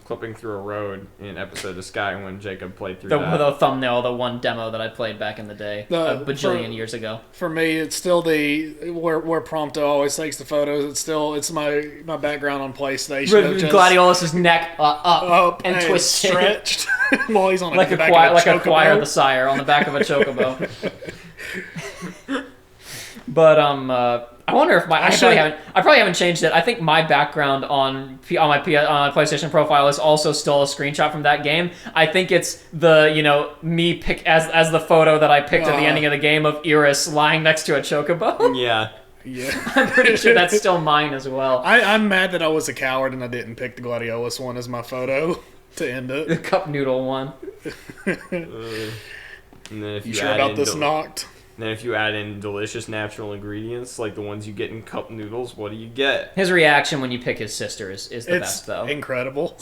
clipping through a road in Episode of Sky when Jacob played through that. The thumbnail, the one demo that I played back in the day, a bajillion years ago. For me, it's still where Prompto always takes the photos. It's my background on PlayStation. Gladiolus's neck up and twisted, stretched while he's on a choir of the sire on the back of a chocobo. But I wonder if I probably haven't changed it. I think my background on my PlayStation profile is also still a screenshot from that game. I think it's the me pick as the photo that I picked at the ending of the game of Iris lying next to a chocobo. Yeah. I'm pretty sure that's still mine as well. I'm mad that I was a coward and I didn't pick the Gladiolus one as my photo to end it. The cup noodle one. And then if you sure about this knocked? And then if you add in delicious natural ingredients like the ones you get in cup noodles, what do you get? His reaction when you pick his sister is the best, though. Incredible.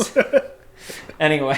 Anyway,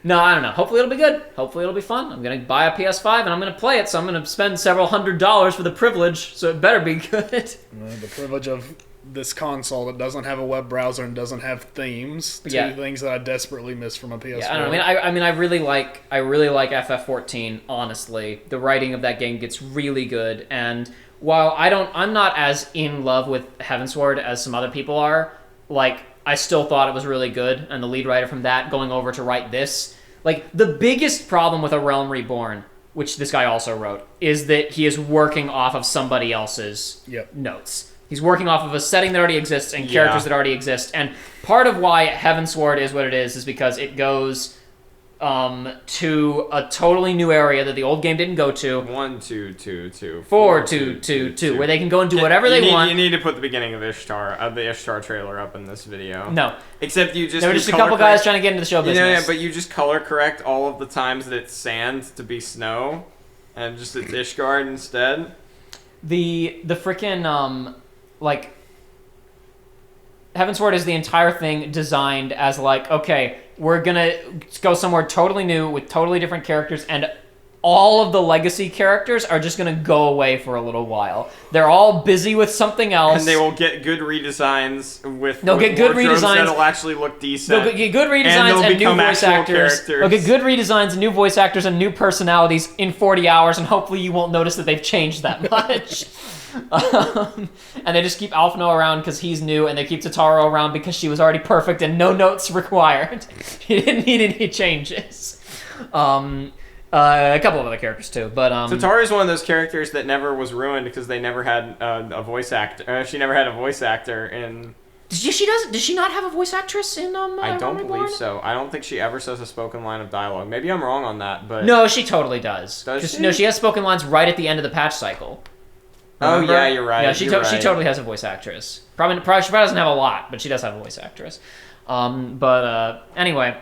No, I don't know. Hopefully it'll be good. Hopefully it'll be fun. I'm gonna buy a PS5 and I'm gonna play it. So I'm gonna spend several $100s for the privilege. So it better be good. The privilege of this console that doesn't have a web browser and doesn't have themes. Two things that I desperately miss from a PS4. Yeah, I don't know. I mean, I really like FF14. Honestly, the writing of that game gets really good. And while I'm not as in love with Heavensward as some other people are. Like, I still thought it was really good. And the lead writer from that going over to write this, like, the biggest problem with A Realm Reborn, which this guy also wrote, is that he is working off of somebody else's notes. He's working off of a setting that already exists and characters that already exist. And part of why Heavensward is what it is because it goes to a totally new area that the old game didn't go to. 1, 2, 2, 2, 4, 2, 2, 2, where they can go and do whatever they want. You need to put the beginning of the Ishtar trailer up in this video. No. Except you just... There were just a couple guys trying to get into the show business. Yeah, but you just color correct all of the times that it's sand to be snow, and just it's Ishgard instead. The frickin', like... Heavensward is the entire thing designed as like, okay, we're gonna go somewhere totally new with totally different characters, and all of the legacy characters are just gonna go away for a little while. They're all busy with something else, and they will get good redesigns They'll get good redesigns that'll actually look decent. They'll get good redesigns and new voice actors. Characters. They'll get good redesigns and new voice actors and new personalities in 40 hours, and hopefully you won't notice that they've changed that much. And they just keep Alphino around because he's new, and they keep Totaro around because she was already perfect and no notes required. He didn't need any changes. A couple of other characters too, but Totaro is one of those characters that never was ruined because they never had a voice actor. She never had a voice actor in. Does she not have a voice actress in I don't believe so. I don't think she ever says a spoken line of dialogue. Maybe I'm wrong on that, but no, she totally does. Does she? No, she has spoken lines right at the end of the patch cycle. Remember? Oh yeah, you're right. Yeah, she totally has a voice actress. She probably doesn't have a lot, but she does have a voice actress. Anyway,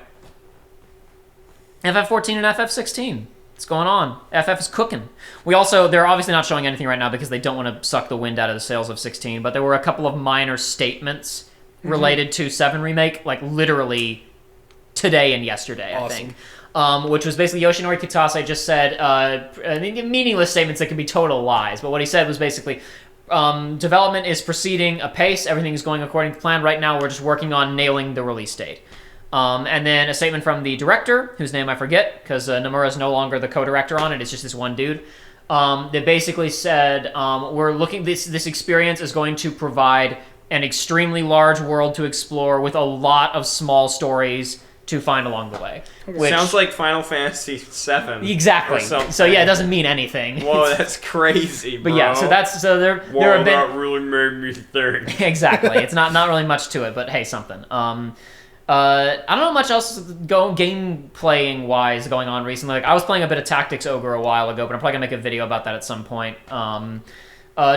FF14 and FF16. What's going on? FF is cooking. They're obviously not showing anything right now because they don't want to suck the wind out of the sails of 16, but there were a couple of minor statements related to 7 Remake, like literally today and yesterday, I think. Which was basically Yoshinori Kitase just said meaningless statements that can be total lies, but what he said was basically development is proceeding apace, everything is going according to plan. Right now we're just working on nailing the release date. And then a statement from the director, whose name I forget, because Nomura is no longer the co-director on it, it's just this one dude. That basically said, we're looking, this experience is going to provide an extremely large world to explore with a lot of small stories to find along the way. Which, sounds like Final Fantasy VII. Exactly. So yeah, it doesn't mean anything. Whoa, that's crazy, bro. But yeah, there have been... that really made me think. Exactly. It's not really much to it, but hey, something. I don't know much else game playing wise going on recently. Like, I was playing a bit of Tactics Ogre a while ago, but I'm probably gonna make a video about that at some point.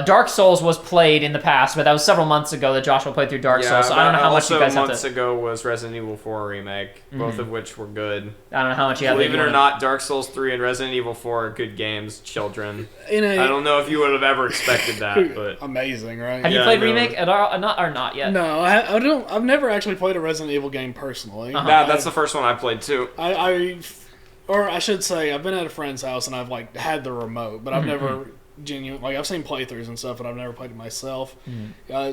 Dark Souls was played in the past, but that was several months ago that Joshua played through Dark Souls. So I don't know how much you guys have to... months ago was Resident Evil 4 Remake, both of which were good. I don't know how much you have to... Believe it or not, Dark Souls 3 and Resident Evil 4 are good games, children. I don't know if you would have ever expected that, but... Amazing, right? Have you played Remake at all? Not yet? No, I don't. I've never actually played a Resident Evil game personally. That's the first one I played too. Or I should say, I've been at a friend's house and I've like had the remote, but I've never... I've seen playthroughs and stuff, but I've never played it myself.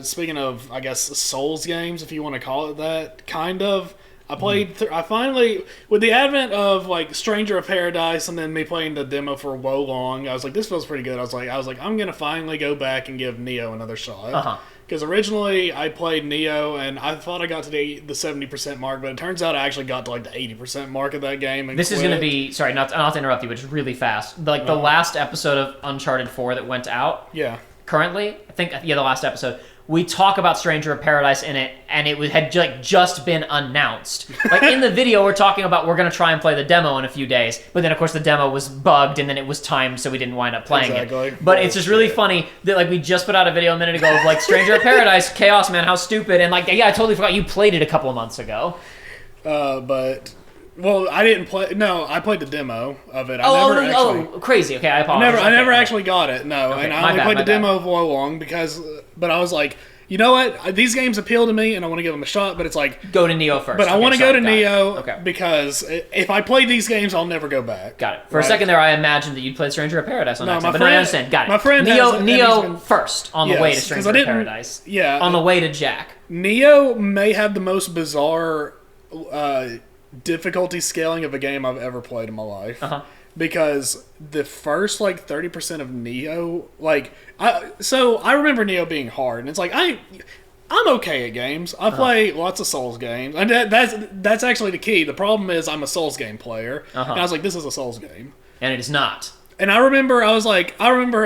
Speaking of, I guess, Souls games, if you want to call it that, kind of. I played. I finally, with the advent of like Stranger of Paradise, and then me playing the demo for Wo Long, I was like, this feels pretty good. I was like, I'm gonna finally go back and give Nioh another shot. Because originally I played Nioh and I thought I got to the 70% mark, but it turns out I actually got to like the 80% mark of that game. And this is going to be, sorry, not to interrupt you, but just really fast. Like the last episode of Uncharted 4 that went out. Yeah. Currently, I think, the last episode. We talk about Stranger of Paradise in it, and it had just been announced. Like in the video, we're talking about we're going to try and play the demo in a few days, but then of course the demo was bugged, and then it was timed, so we didn't wind up playing it. But it's just really funny that like we just put out a video a minute ago of like Stranger of Paradise, Chaos Man, how stupid, and like yeah, I totally forgot you played it a couple of months ago. Well, I didn't play. No, I played the demo of it. Crazy. Okay, I apologize. I never actually got it. No, okay, and I only played the demo of Wo Long but I was like, you know what? These games appeal to me, and I want to give them a shot. But it's like go to Nioh first. But I want to go to Nioh Okay. because if I play these games, I'll never go back. Got it. For a second there, I imagined that you'd played Stranger of Paradise on accident, but friend, I understand. Got it. My friend Nioh first on the way to Stranger of Paradise. Yeah. On the way to Jack. Nioh may have the most bizarre difficulty scaling of a game I've ever played in my life. Because the first 30% of Nioh, I remember Nioh being hard, and it's like I'm okay at games. I play lots of Souls games, and that's actually the key. The problem is I'm a Souls game player, and I was like, this is a Souls game, and it is not. And I remember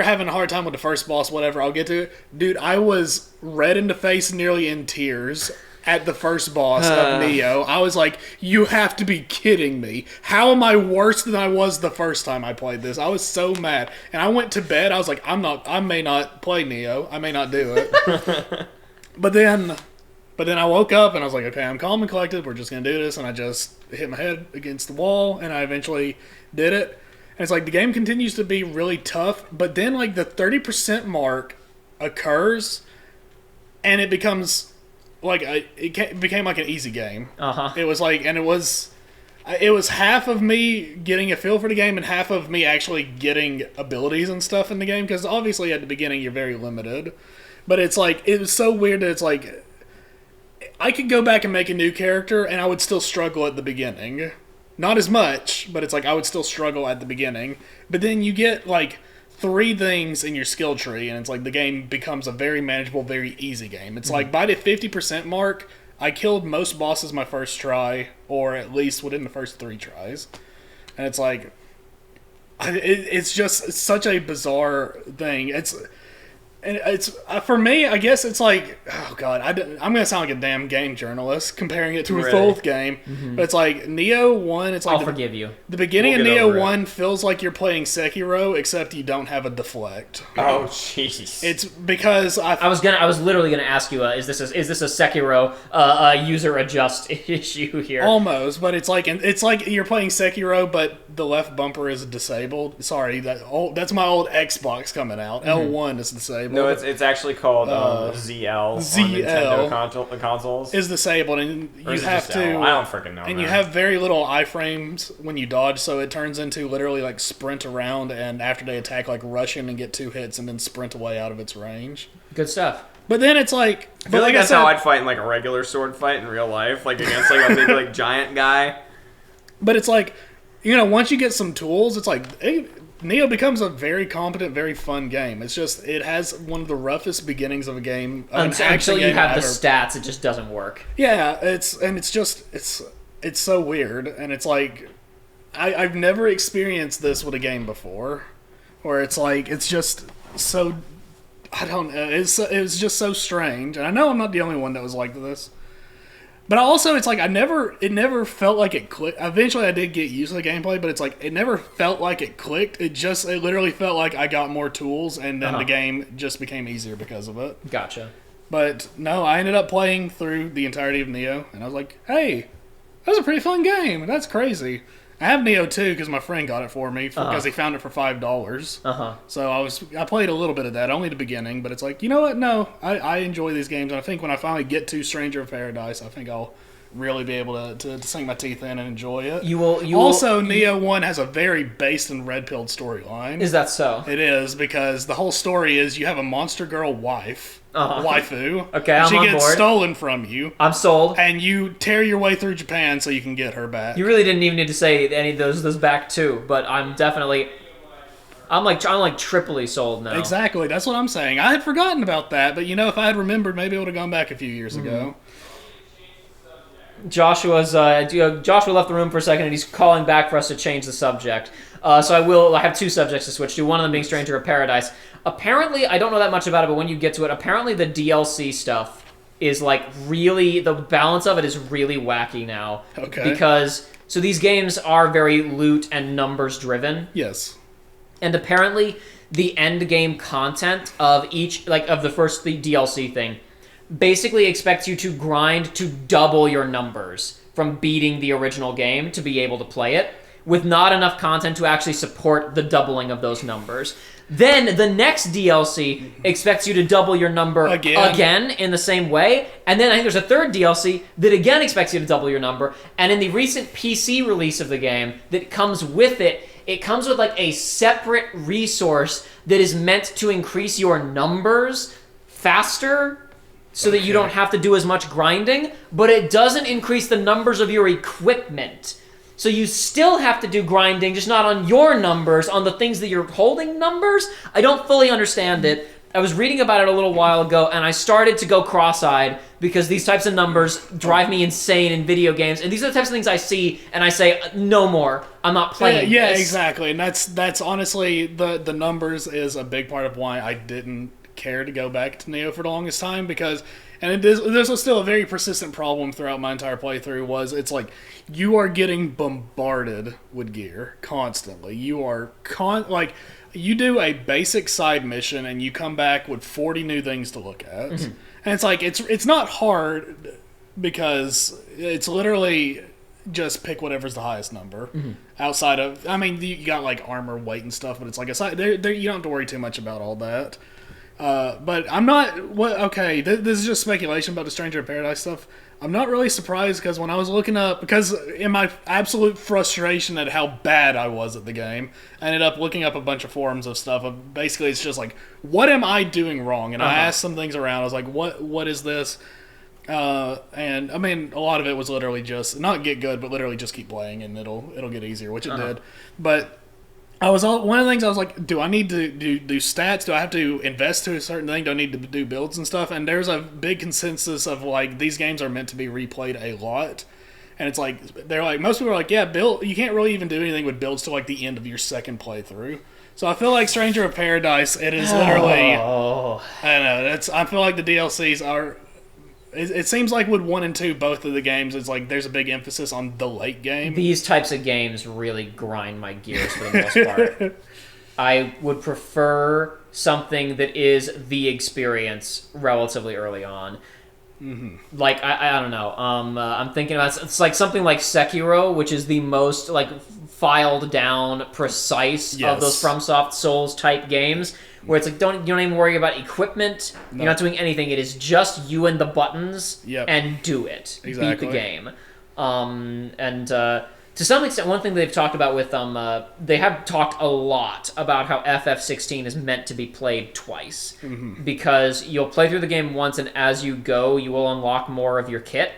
having a hard time with the first boss. Whatever, I'll get to it, dude. I was red in the face, nearly in tears. At the first boss of Nioh, I was like, you have to be kidding me. How am I worse than I was the first time I played this? I was so mad. And I went to bed, I was like, I may not play Nioh. I may not do it. But then I woke up and I was like, okay, I'm calm and collected. We're just going to do this. And I just hit my head against the wall and I eventually did it. And it's like the game continues to be really tough. But then the 30% mark occurs and it becomes... it became an easy game. It was it was half of me getting a feel for the game and half of me actually getting abilities and stuff in the game, because obviously at the beginning you're very limited. But it's it was so weird that it's I could go back and make a new character and I would still struggle at the beginning. Not as much, but it's I would still struggle at the beginning. But then you get 3 things in your skill tree, and it's the game becomes a very manageable, very easy game. It's by the 50% mark, I killed most bosses my first try, or at least within the first 3 tries. And it's just such a bizarre thing. It's for me, I guess it's oh god, I'm gonna sound like a damn game journalist comparing it to a Souls game, but it's Nioh 1. It's I'll forgive you. The beginning of Nioh 1 feels like you're playing Sekiro, except you don't have a deflect. Oh jeez. It's because I was literally gonna ask you, is this a Sekiro user adjust issue here? Almost, but it's like you're playing Sekiro, but the left bumper is disabled. Sorry, that's my old Xbox coming out. L1 is disabled. No, it's actually called ZL. ZL on Nintendo consoles is disabled, and you have to. I don't freaking know. And you have very little iframes when you dodge, so it turns into literally sprint around, and after they attack, rush in and get 2 hits, and then sprint away out of its range. Good stuff. But then it's I feel like that's how I'd fight in a regular sword fight in real life, against a big giant guy. But it's once you get some tools, it's Nioh becomes a very competent, very fun game. It's just, it has one of the roughest beginnings of a game. Until you have the stats, it just doesn't work. Yeah, it's so weird, and it's I've never experienced this with a game before, where it's just so, I don't know, it was just so strange, and I know I'm not the only one that was like this. But also, it's it never felt like it clicked. Eventually, I did get used to the gameplay, but it's it never felt like it clicked. It literally felt like I got more tools, and then the game just became easier because of it. Gotcha. But no, I ended up playing through the entirety of Nioh, and I was like, hey, that was a pretty fun game. That's crazy. I have Nioh 2 because my friend got it for me because he found it for $5. So I played a little bit of that, only the beginning, but it's you know what? No, I enjoy these games, and I think when I finally get to Stranger of Paradise, I think I'll really be able to sink my teeth in and enjoy it. Nioh 1 has a very based and red-pilled storyline. Is that so? It is, because the whole story is you have a monster girl waifu. Okay, I'm she on gets board. stolen from you. I'm sold. And you tear your way through Japan so you can get her back. You really didn't even need to say any of those back too, but I'm definitely... I'm triply sold now. Exactly, that's what I'm saying. I had forgotten about that, but if I had remembered, maybe I would have gone back a few years ago. Joshua left the room for a second, and he's calling back for us to change the subject. So I have 2 subjects to switch to, one of them being Stranger of Paradise. Apparently, I don't know that much about it, but when you get to it, apparently the DLC stuff is really, the balance of it is really wacky now. Okay. Because, so these games are very loot and numbers driven. Yes. And apparently the end game content of each, of the first DLC thing, basically expects you to grind to double your numbers from beating the original game to be able to play it. with not enough content to actually support the doubling of those numbers. Then the next DLC expects you to double your number again in the same way. And then I think there's a third DLC that again expects you to double your number. And in the recent PC release of the game that comes with it, it comes with like a separate resource that is meant to increase your numbers faster so that you don't have to do as much grinding, but it doesn't increase the numbers of your equipment. So you still have to do grinding, just not on your numbers, on the things that you're holding numbers. I don't fully understand it. I was reading about it a little while ago, and I started to go cross-eyed because these types of numbers drive me insane in video games. And these are the types of things I see, and I say, no more. I'm not playing Yeah, this. exactly. And that's honestly, the numbers is a big part of why I didn't care to go back to Nioh for the longest time, because... And this was still a very persistent problem throughout my entire playthrough, was it's like, you are getting bombarded with gear constantly. You are like, you do a basic side mission and you come back with 40 new things to look at. Mm-hmm. And it's like, it's not hard, because it's literally just pick whatever's the highest number. Mm-hmm. Outside of, I mean, you got like armor, weight, and stuff, but it's like, aside, you don't have to worry too much about all that. But I'm not... Okay, this is just speculation about the Stranger of Paradise stuff. I'm not really surprised, because when I was looking up... Because in my absolute frustration at how bad I was at the game, I ended up looking up a bunch of forums of stuff. Basically, it's just like, what am I doing wrong? And I asked some things around. I was like, what is this? And, I mean, a lot of it was literally just... Not get good, but literally just keep playing, and it'll get easier, which it did. But... one of the things I was like, do I need to do stats? Do I have to invest to a certain thing? Do I need to do builds and stuff? And there's a big consensus of like, these games are meant to be replayed a lot. And it's like, they're like, most people are like, yeah, build, you can't really even do anything with builds till like the end of your second playthrough. So I feel like Stranger of Paradise, it is literally, I don't know, I feel like the DLCs are, it seems like with 1 and 2, both of the games, it's like there's a big emphasis on the late game. These types of games really grind my gears for the most part. I would prefer something that is the experience relatively early on. Mm-hmm. Like, I don't know. I'm thinking about, it's like something like Sekiro, which is the most like filed down, precise of those FromSoft Souls type games, where it's like, you don't even worry about equipment. No. You're not doing anything. It is just you and the buttons, and do it. Exactly. Beat the game. To some extent, one thing they've talked about with they have talked a lot about how FF16 is meant to be played twice. Mm-hmm. Because you'll play through the game once, and as you go, you will unlock more of your kit.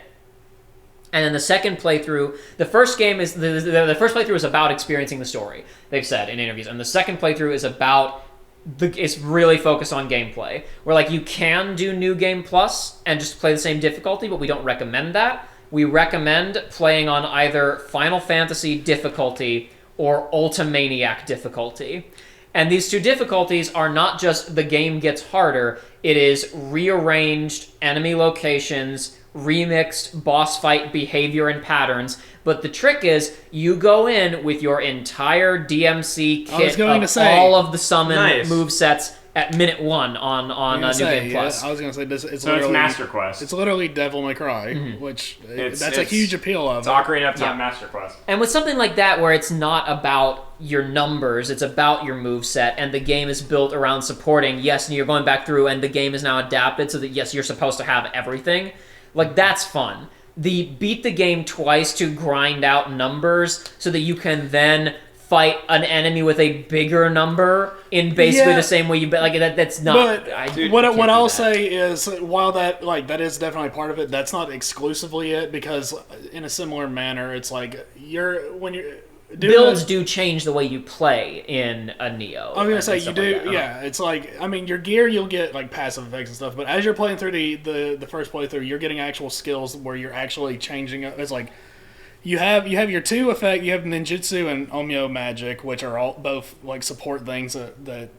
And then the second playthrough, the first playthrough is about experiencing the story, they've said in interviews, and the second playthrough is about it's really focused on gameplay. Where like you can do New Game Plus and just play the same difficulty, but we don't recommend that. We recommend playing on either Final Fantasy difficulty or Ultimaniac difficulty. And these two difficulties are not just the game gets harder, it is rearranged enemy locations, remixed boss fight behavior and patterns. But the trick is, you go in with your entire DMC kit of all of the summon movesets at minute 1 on New Game Plus. I was going to say, it's so it's Master Quest. It's literally Devil May Cry, which that's a huge appeal of it. It's Ocarina of Time Master Quest. And with something like that, where it's not about your numbers, it's about your moveset, and the game is built around supporting, yes, and you're going back through, and the game is now adapted so that, yes, you're supposed to have everything. Like, that's fun. The beat the game twice to grind out numbers so that you can then fight an enemy with a bigger number in basically the same way you like that's not. But what I'll say is, while that is definitely part of it, that's not exclusively it, because in a similar manner, it's like builds do change the way you play in a Nioh. I was gonna say you do, It's like, I mean, your gear, you'll get like passive effects and stuff, but as you're playing through the first playthrough, you're getting actual skills where you're actually changing. It's like you have your 2 effect. You have ninjutsu and omyo magic, which are both like support things that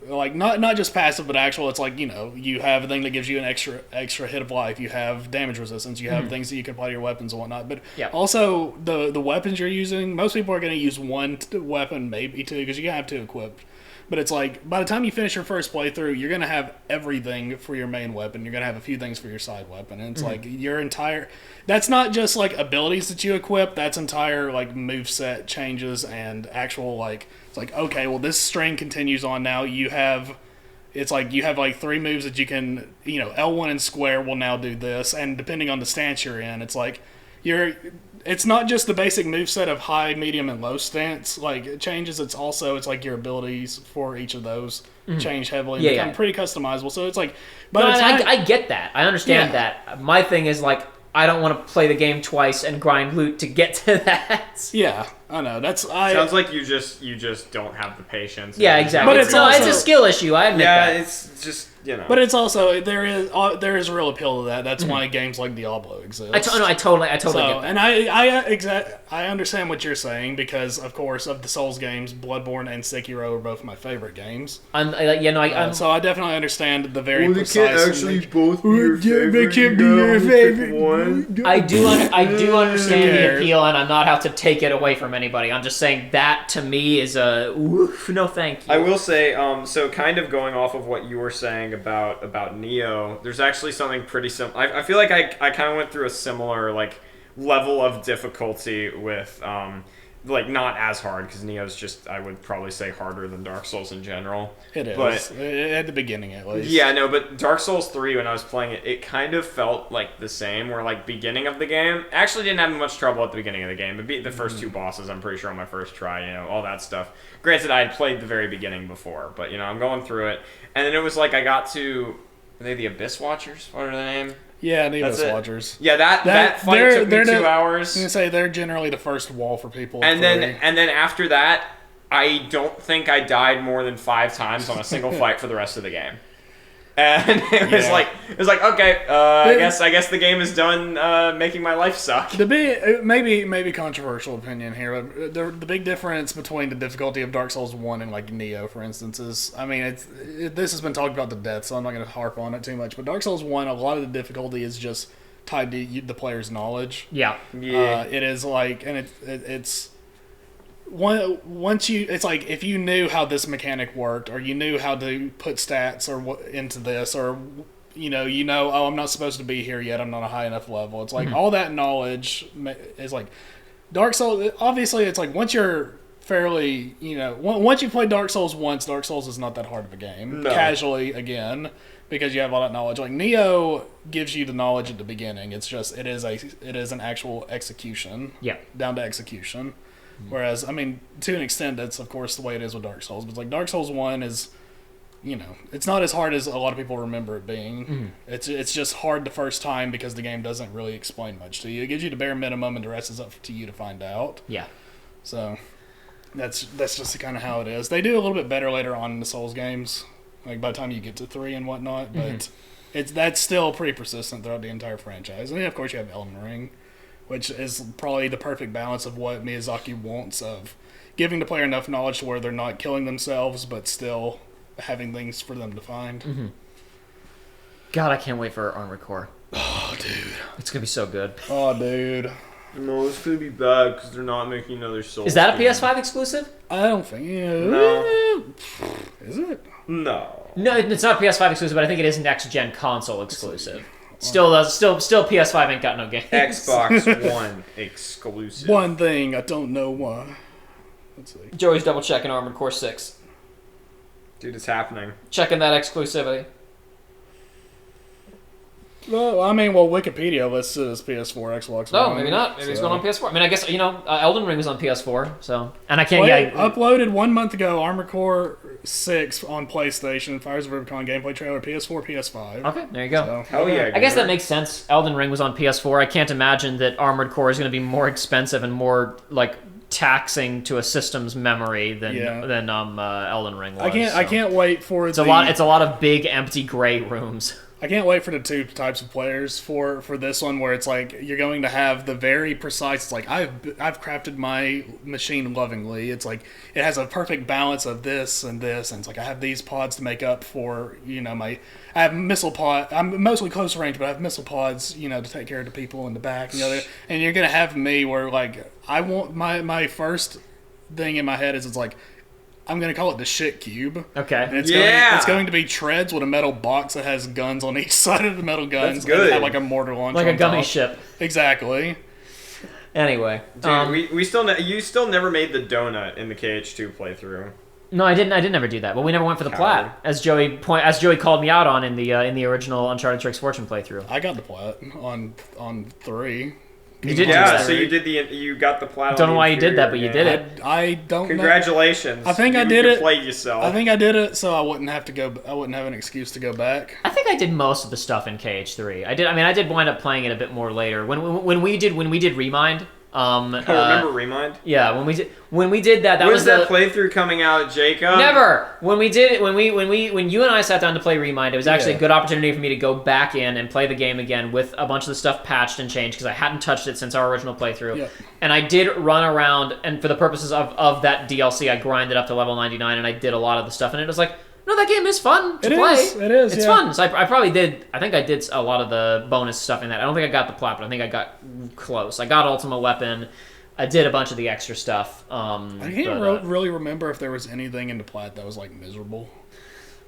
like not just passive but actual. It's like, you have a thing that gives you an extra hit of life. You have damage resistance. You have things that you can apply to your weapons and whatnot. But also the weapons you're using. Most people are going to use one weapon, maybe 2, because you have 2 equipped. But it's like, by the time you finish your first playthrough, you're going to have everything for your main weapon. You're going to have a few things for your side weapon. And it's like your entire... That's not just like abilities that you equip. That's entire like moveset changes and actual like... It's like, okay, well this string continues on now. You have... It's like you have like 3 moves that you can... L1 and square will now do this. And depending on the stance you're in, it's like... It's not just the basic moveset of high, medium, and low stance. Like, it changes. It's like your abilities for each of those change heavily and become pretty customizable. So it's like... I get that. I understand that. My thing is, like, I don't want to play the game twice and grind loot to get to that. Yeah, I know. Sounds like you just don't have the patience. Yeah, exactly. But it's a skill issue. I admit that. Yeah, it's just... But it's also there is a real appeal to that. That's why games like Diablo exist. I totally get that. And I understand what you're saying because of course of the Souls games, Bloodborne and Sekiro are both my favorite games. So I definitely understand the very precise. both be your favorite one. I do understand the appeal, and I'm not out to take it away from anybody. I'm just saying that to me is a no, thank you. I will say, so kind of going off of what you were saying about Nioh, there's actually something pretty similar. I feel like I kind of went through a similar like level of difficulty with like not as hard because Nioh's just I would probably say harder than Dark Souls in general. It is, but at the beginning at least. Yeah, no, but Dark Souls 3 when I was playing it, it kind of felt like the same. Where like beginning of the game, I actually didn't have much trouble at the beginning of the game. It beat the first 2 bosses. I'm pretty sure on my first try, all that stuff. Granted, I had played the very beginning before, but I'm going through it, and then it was like I got to are they the Abyss Watchers? What are their name? Yeah, the Abyss Watchers. Yeah, that fight took me 2 hours. I was gonna say they're generally the first wall for people. And then after that, I don't think I died more than 5 times on a single fight for the rest of the game. And it was like okay, I guess the game is done making my life suck. The big maybe controversial opinion here, but the big difference between the difficulty of Dark Souls 1 and like Nioh, for instance, is this has been talked about to death, so I'm not going to harp on it too much. But Dark Souls 1, a lot of the difficulty is just tied to the player's knowledge. Yeah. It is like, and it's. Once it's like if you knew how this mechanic worked, or you knew how to put stats into this, or oh, I'm not supposed to be here yet, I'm not a high enough level. It's like all that knowledge is like Dark Souls. Obviously, it's like once you're fairly, once you play Dark Souls once, Dark Souls is not that hard of a game. No. Casually again, because you have all that knowledge. Like Nioh gives you the knowledge at the beginning. It's just it is an actual execution. Yeah. Down to execution. Whereas, to an extent, that's of course the way it is with Dark Souls. But it's like Dark Souls 1 is, it's not as hard as a lot of people remember it being. It's just hard the first time because the game doesn't really explain much to you. It gives you the bare minimum, and the rest is up to you to find out. Yeah. So that's just kind of how it is. They do a little bit better later on in the Souls games, like by the time you get to 3 and whatnot. But that's still pretty persistent throughout the entire franchise. And then of course you have Elden Ring, which is probably the perfect balance of what Miyazaki wants, of giving the player enough knowledge to where they're not killing themselves, but still having things for them to find. God, I can't wait for Armored Core. Oh, dude. It's going to be so good. Oh, dude. No, it's going to be bad because they're not making another Souls. Is that a PS5 exclusive? I don't think. No. Is it? No. No, it's not PS5 exclusive, but I think it is next-gen console exclusive. Still PS5 ain't got no games. Xbox One exclusive. One thing, I don't know why. Let's see. Joey's double checking Armored Core 6. Dude, it's happening. Checking that exclusivity. Well, Wikipedia lists it as PS4, Xbox One. No, maybe not. Maybe it's going on PS4. I guess, Elden Ring was on PS4, so... And I can't... Uploaded 1 month ago, Armored Core 6 on PlayStation, Fires of Rubicon gameplay trailer, PS4, PS5. Okay, there you go. So, hell yeah. I guess that makes sense. Elden Ring was on PS4. I can't imagine that Armored Core is going to be more expensive and more, taxing to a system's memory than Elden Ring was. I can't wait for it's a lot of big, empty, gray rooms. I can't wait for the 2 types of players for this one, where it's like you're going to have the very precise. It's like I've crafted my machine lovingly. It's like it has a perfect balance of this, and it's like I have these pods to make up for I have missile pod. I'm mostly close range, but I have missile pods to take care of the people in the back. And you're gonna have me where I want my first thing in my head is it's like I'm going to call it the shit cube. Okay. And it's Yeah. going to be treads with a metal box that has guns on each side of the metal guns. That's good. And have like a mortar launcher Like a on gummy top. ship. Exactly. Anyway. Dude, we still you still never made the donut in the KH2 playthrough. No, I didn't ever do that. But we never went for the Coward. plat, as Joey called me out on in the original Uncharted Tricks Fortune playthrough. I got the plat on 3. You did Yeah, do so that. you got the plat. Don't on know the why you did that, but you inferior did game. it. I don't know. Congratulations. I think I You did it. played yourself. I think I did it so I wouldn't have to go. I wouldn't have an excuse to go back. I think I did most of the stuff in KH3. I did wind up playing it a bit more later. When we did Remind. Remember Remind? Yeah, when we did that, When was was that the playthrough coming out, Jacob? never. When you and I sat down to play Remind, it was actually Yeah. a good opportunity for me to go back in and play the game again with a bunch of the stuff patched and changed because I hadn't touched it since our original playthrough. Yep. And I did run around, and for the purposes of that DLC, I grinded up to level 99, and I did a lot of the stuff, and it was like, no, that game is fun to It play. is, it is, It's yeah. fun. So I probably did. I think I did a lot of the bonus stuff in that. I don't think I got the plat, but I think I got close. I got Ultimate Weapon. I did a bunch of the extra stuff. I can't really remember if there was anything in the plat that was like miserable.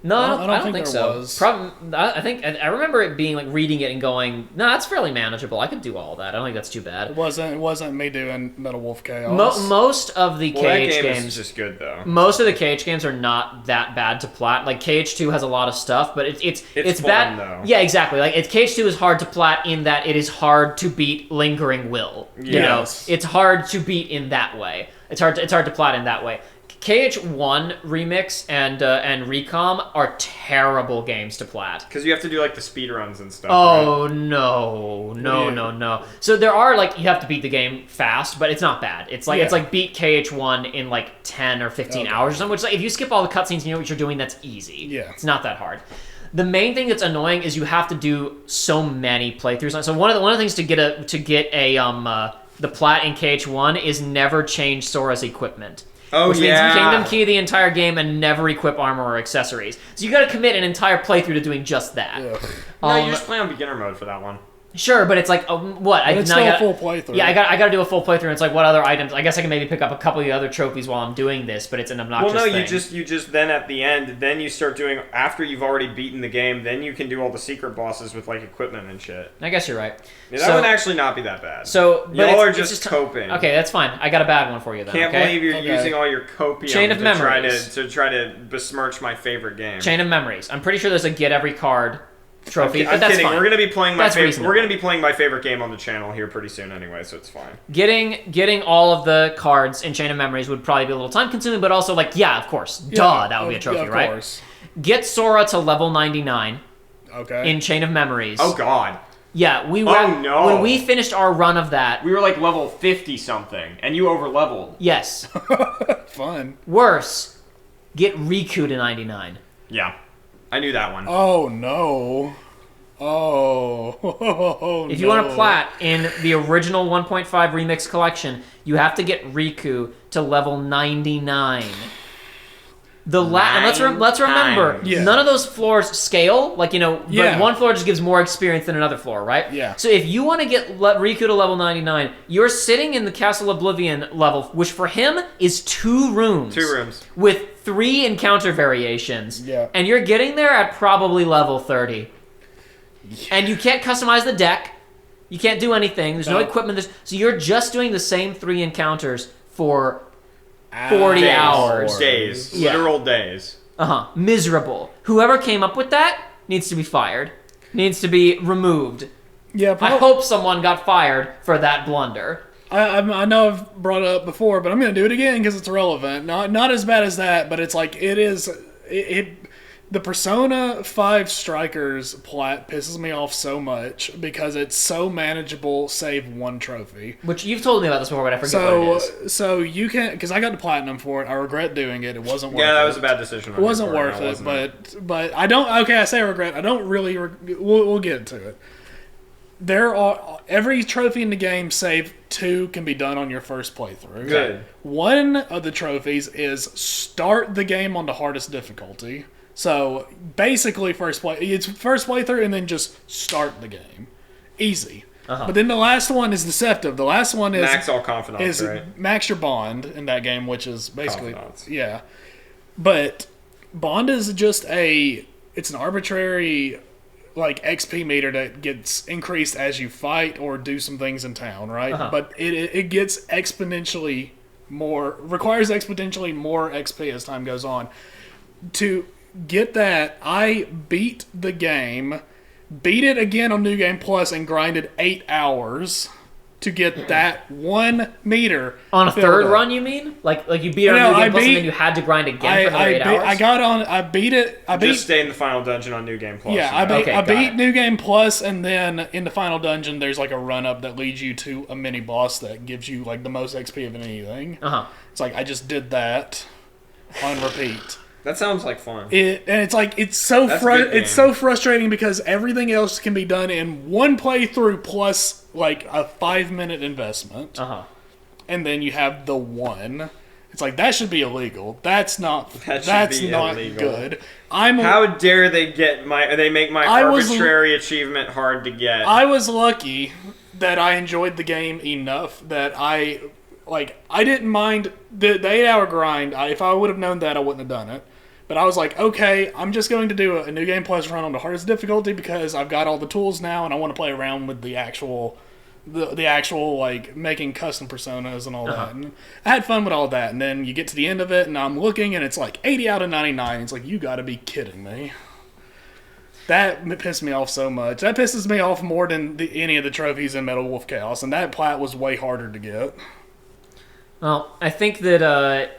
No, I don't think think so. there was. I remember it being like reading it and going, no, that's fairly manageable. I could do all that. I don't think that's too bad. It wasn't me doing Metal Wolf Chaos. Most of the Well, that KH game games is just good though. Most of the KH games are not that bad to plat. Like KH2 has a lot of stuff, but it's fun, bad. though. Yeah, exactly. Like KH2 is hard to plat in that it is hard to beat Lingering Will. You know, Yes. it's hard to beat in that way. It's hard to plat in that way. KH1 Remix and Recom are terrible games to plat. Because you have to do like the speed runs and stuff. Oh right? no. So there are like you have to beat the game fast, but it's not bad. It's like beat KH1 in like 10 or 15 hours or something, which like if you skip all the cutscenes and you know what you're doing, that's easy. Yeah. It's not that hard. The main thing that's annoying is you have to do so many playthroughs. So one of the things to get the plat in KH1 is never change Sora's equipment. Oh, which yeah. means Kingdom Key the entire game and never equip armor or accessories. So you got to commit an entire playthrough to doing just that. Yeah. No, you just play on beginner mode for that one. Sure, but it's like what? But it's now still I a gotta- full playthrough. Yeah, I got to do a full playthrough. And it's like what other items? I guess I can maybe pick up a couple of the other trophies while I'm doing this, but it's an obnoxious Well, no, thing. you just then at the end, then you start doing after you've already beaten the game, then you can do all the secret bosses with like equipment and shit. I guess you're right. Yeah, that would actually not be that bad. So but y'all are it's just coping. Okay, that's fine. I got a bad one for you then. Can't okay? believe you're Okay. using all your copium Chain of to try Memories. to besmirch my favorite game. Chain of Memories. I'm pretty sure there's a get every card trophy, but I'm that's kidding. fine. We're gonna be playing my That's favorite. reasonable. We're gonna be playing my favorite game on the channel here pretty soon anyway, so it's fine. Getting all of the cards in Chain of Memories would probably be a little time consuming, but also like that would be a trophy, of right? Course. Get Sora to level 99 Okay. in Chain of Memories. Oh God, Yeah, we Oh, were no. when we finished our run of that. we were like level 50 something, and you over leveled. Yes, Fun. worse. Get Riku to 99. Yeah, I knew that one. Oh no. Oh. If you want to plat in the original 1.5 remix collection, you have to get Riku to level 99. And let's remember, Yeah. none of those floors scale. Like Yeah. one floor just gives more experience than another floor, right? Yeah. So if you want to get Riku to level 99, you're sitting in the Castle Oblivion level, which for him is 2 rooms. 2 rooms. With 3 encounter variations. Yeah. And you're getting there at probably level 30. And you can't customize the deck. You can't do anything. There's no No. equipment. So you're just doing the same 3 encounters for 40 hours. Days. Yeah. Literal days. Miserable. Whoever came up with that needs to be fired. Needs to be removed. Yeah, I hope someone got fired for that blunder. I know I've brought it up before, but I'm going to do it again because it's relevant. Not as bad as that, but it's like the Persona 5 Strikers plat pisses me off so much because it's so manageable, save 1 trophy. Which you've told me about this before, but I forget what it is. So you can, because I got the platinum for it. I regret doing it. It wasn't worth it. Yeah, that was a bad decision. It wasn't worth it, but I don't. Okay, I say regret. I don't really. We'll get into it. There are every trophy in the game, save 2, can be done on your first playthrough. Good. One of the trophies is start the game on the hardest difficulty. So basically, it's first playthrough and then just start the game, easy. But then the last one is deceptive. The last one is Max all confidants, right? max your bond in that game, which is basically Confidants. yeah. But Bond is just it's an arbitrary like XP meter that gets increased as you fight or do some things in town, right? But it gets requires exponentially more XP as time goes on. To get that, I beat the game, beat it again on New Game Plus, and grinded 8 hours to get that 1 meter On a filled third up. run, you mean? Like you beat it on New Game Plus and then you had to grind again for another 8 hours? I beat it. Just stay in the final dungeon on New Game Plus. Yeah, I beat New Game Plus, and then in the final dungeon, there's like a run up that leads you to a mini boss that gives you like the most XP of anything. It's like I just did that on repeat. That sounds like fun. It's so frustrating because everything else can be done in one playthrough plus like a 5-minute investment. And then you have the one. It's like that should be illegal. That's not illegal. Good. How dare they make my arbitrary achievement hard to get? I was lucky that I enjoyed the game enough that I didn't mind the 8-hour grind. If I would have known that, I wouldn't have done it. But I was like, okay, I'm just going to do a New Game Plus run on the hardest difficulty because I've got all the tools now and I want to play around with the actual like making custom personas and all that. And I had fun with all that. And then you get to the end of it and I'm looking and it's like 80 out of 99. It's like, you got to be kidding me. That pissed me off so much. That pisses me off more than any of the trophies in Metal Wolf Chaos. And that plat was way harder to get. Well, I think that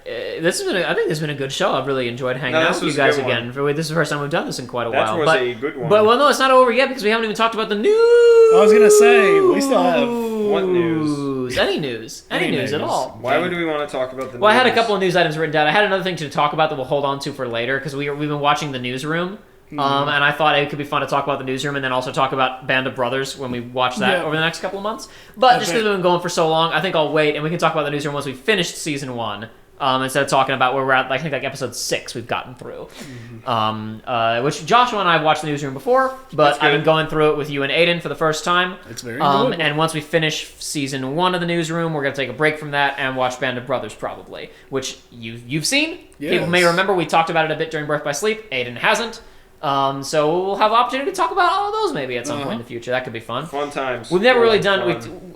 this has been a good show. I've really enjoyed hanging out with you guys again. This is the first time we've done this in quite a while. That was a good one. But no, it's not over yet because we haven't even talked about the news. I was gonna say we still have what news? Any news at all? Why would we want to talk about the news? Well, I had a couple of news items written down. I had another thing to talk about that we'll hold on to for later because we've been watching The Newsroom. And I thought it could be fun to talk about The Newsroom and then also talk about Band of Brothers when we watch that over the next couple of months. But just because we've been going for so long, I think I'll wait and we can talk about The Newsroom once we've finished season 1. Instead of talking about where we're at, I think like episode 6 we've gotten through. Which Joshua and I have watched The Newsroom before, but I've been going through it with you and Aiden for the first time. It's very good. And once we finish season 1 of The Newsroom, we're going to take a break from that and watch Band of Brothers probably, which you've seen. Yes. People may remember we talked about it a bit during Birth by Sleep. Aiden hasn't. So we'll have the opportunity to talk about all of those maybe at some point in the future. That could be fun. Fun times. We've never really done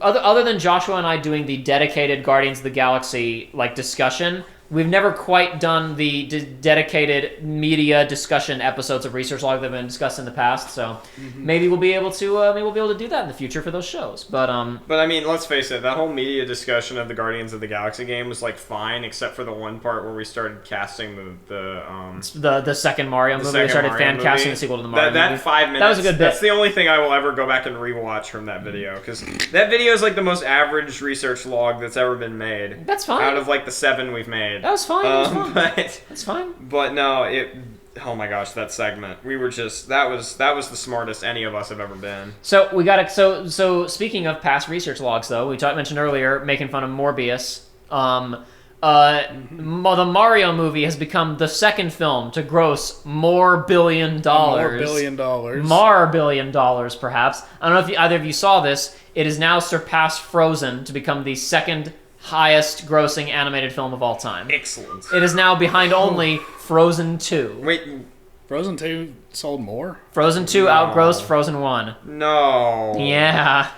other than Joshua and I doing the dedicated Guardians of the Galaxy like discussion. We've never quite done the dedicated media discussion episodes of Research Log that have been discussed in the past. So maybe we'll be able to do that in the future for those shows. But I mean, let's face it. That whole media discussion of the Guardians of the Galaxy game was like fine, except for the one part where we started casting the second Mario movie. We started fan casting the sequel to the Mario movie. That 5 minutes. That was a good bit. That's the only thing I will ever go back and rewatch from that video because that video is like the most average Research Log that's ever been made. That's fine. Out of like the 7 we've made. That was fine. That's fine. But no, oh my gosh, that segment. We were just that was the smartest any of us have ever been. So we got so speaking of past Research Logs though, we mentioned earlier making fun of Morbius. The Mario movie has become the second film to gross more $1 billion, perhaps. I don't know if either of you saw this. It has now surpassed Frozen to become the second highest grossing animated film of all time. Excellent. It is now behind only Frozen 2. Wait, Frozen 2 sold more? Frozen 2 outgrossed Frozen 1. No. Yeah.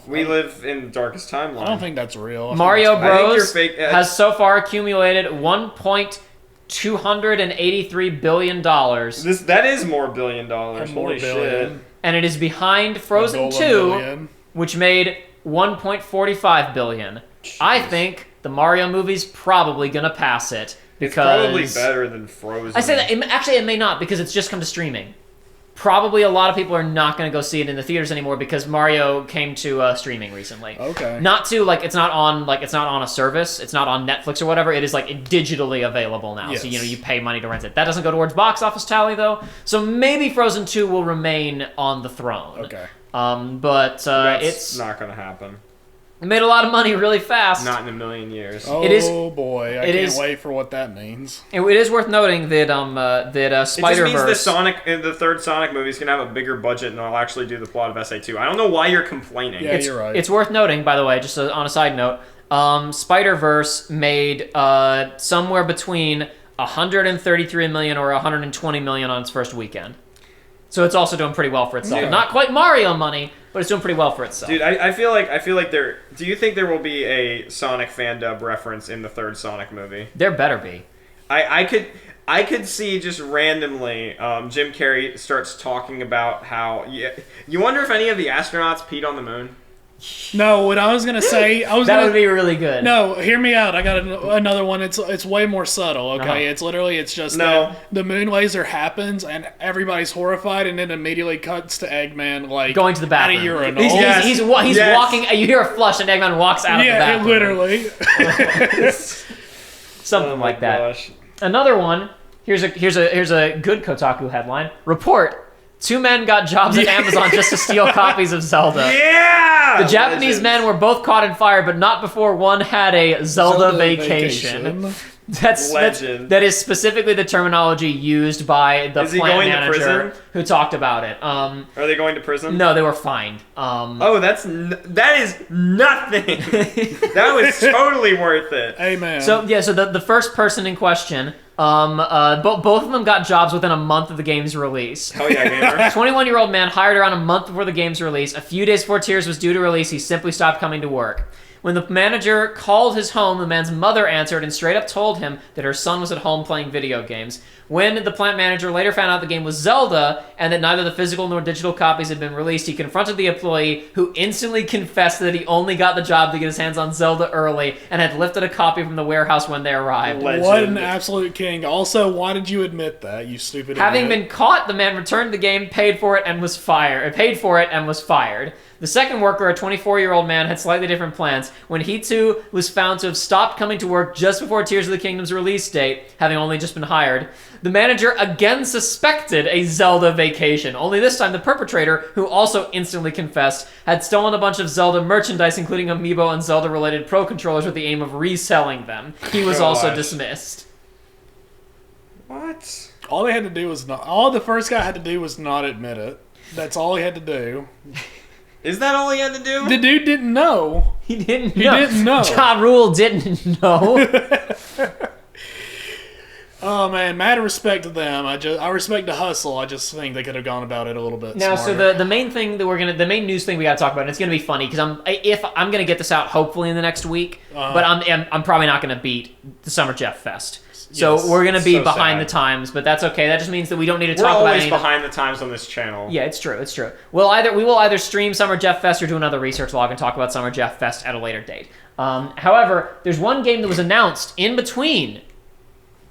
We live in the darkest timeline. I don't think that's real. Mario Bros. Has so far accumulated $1.283 billion. That is more $1 billion. Holy shit. And it is behind Frozen 2, which made $1.45 billion. Jeez. I think the Mario movie's probably gonna pass it because it's probably better than Frozen. I say that it may not because it's just come to streaming. Probably a lot of people are not going to go see it in the theaters anymore because Mario came to streaming recently. Okay. Not to it's not on a service. It's not on Netflix or whatever. It is digitally available now. Yes. So you pay money to rent it. That doesn't go towards box office tally though. So maybe Frozen 2 will remain on the throne. Okay. But it's not going to happen. It made a lot of money really fast. Not in a million years. Oh boy, I can't wait for what that means. It is worth noting that Spider-Verse. It just means the third Sonic movie is gonna have a bigger budget and they'll actually do the plot of SA2. I don't know why you're complaining. Yeah, you're right. It's worth noting, by the way, just on a side note, Spider-Verse made somewhere between 133 million or 120 million on its first weekend. So it's also doing pretty well for itself. Yeah. Not quite Mario money, but it's doing pretty well for itself. Dude, I feel like there. Do you think there will be a Sonic fan dub reference in the third Sonic movie? There better be. I could see just randomly Jim Carrey starts talking about how you wonder if any of the astronauts peed on the moon. No, what I was gonna say, Would be really good. No, hear me out. I got another one. It's way more subtle. Okay, Uh-huh. it's just No. that the moon laser happens and everybody's horrified, and then immediately cuts to Eggman like going to the bathroom. at a urinal. He's Yes. walking. You hear a flush, and Eggman walks out of the Yeah, bathroom. literally. Something like that. Gosh. Another one. Here's a good Kotaku headline. Report: 2 men got jobs at Amazon just to steal copies of Zelda. Yeah. The Japanese Legends. men were both caught in fire, but not before one had a Zelda vacation. That is specifically the terminology used by the Is he plant going to manager prison? who talked about it. Are they going to prison? No, they were fined. Oh, that is nothing. That was totally worth it. Amen. So the first person in question, both of them got jobs within a month of the game's release. Hell yeah, gamer. 21-year-old man hired around a month before the game's release. A few days before Tears was due to release, he simply stopped coming to work. When the manager called his home, the man's mother answered and straight up told him that her son was at home playing video games. When the plant manager later found out the game was Zelda and that neither the physical nor digital copies had been released, he confronted the employee, who instantly confessed that he only got the job to get his hands on Zelda early and had lifted a copy from the warehouse when they arrived. Legend. what an absolute king. Also, why did you admit that, you stupid Having idiot? been caught, the man returned the game, paid for it, and was fired. The second worker, a 24-year-old man, had slightly different plans. When he too was found to have stopped coming to work just before Tears of the Kingdom's release date, having only just been hired, the manager again suspected a Zelda vacation. Only this time, the perpetrator, who also instantly confessed, had stolen a bunch of Zelda merchandise, including amiibo and Zelda-related Pro Controllers, with the aim of reselling them. He was also Gosh. dismissed. What? All the first guy had to do was not admit it. That's all he had to do. Is that all he had to do? The dude didn't know. He didn't didn't know. Ja Rule didn't know. Oh man, mad respect to them. I respect the hustle. I just think they could have gone about it a little bit Now, smarter. so the main thing that the main news thing we got to talk about, and it's going to be funny because I'm going to get this out hopefully in the next week, but I'm probably not going to beat the Summer Jeff Fest. So Yes. we're going to be So behind sad. the times, but that's okay. That just means that we don't need to We're talk about always any. behind the times on this channel. Yeah, it's true. It's true. We will either stream Summer Jeff Fest or do another research log and talk about Summer Jeff Fest at a later date. However, there's one game that was announced in between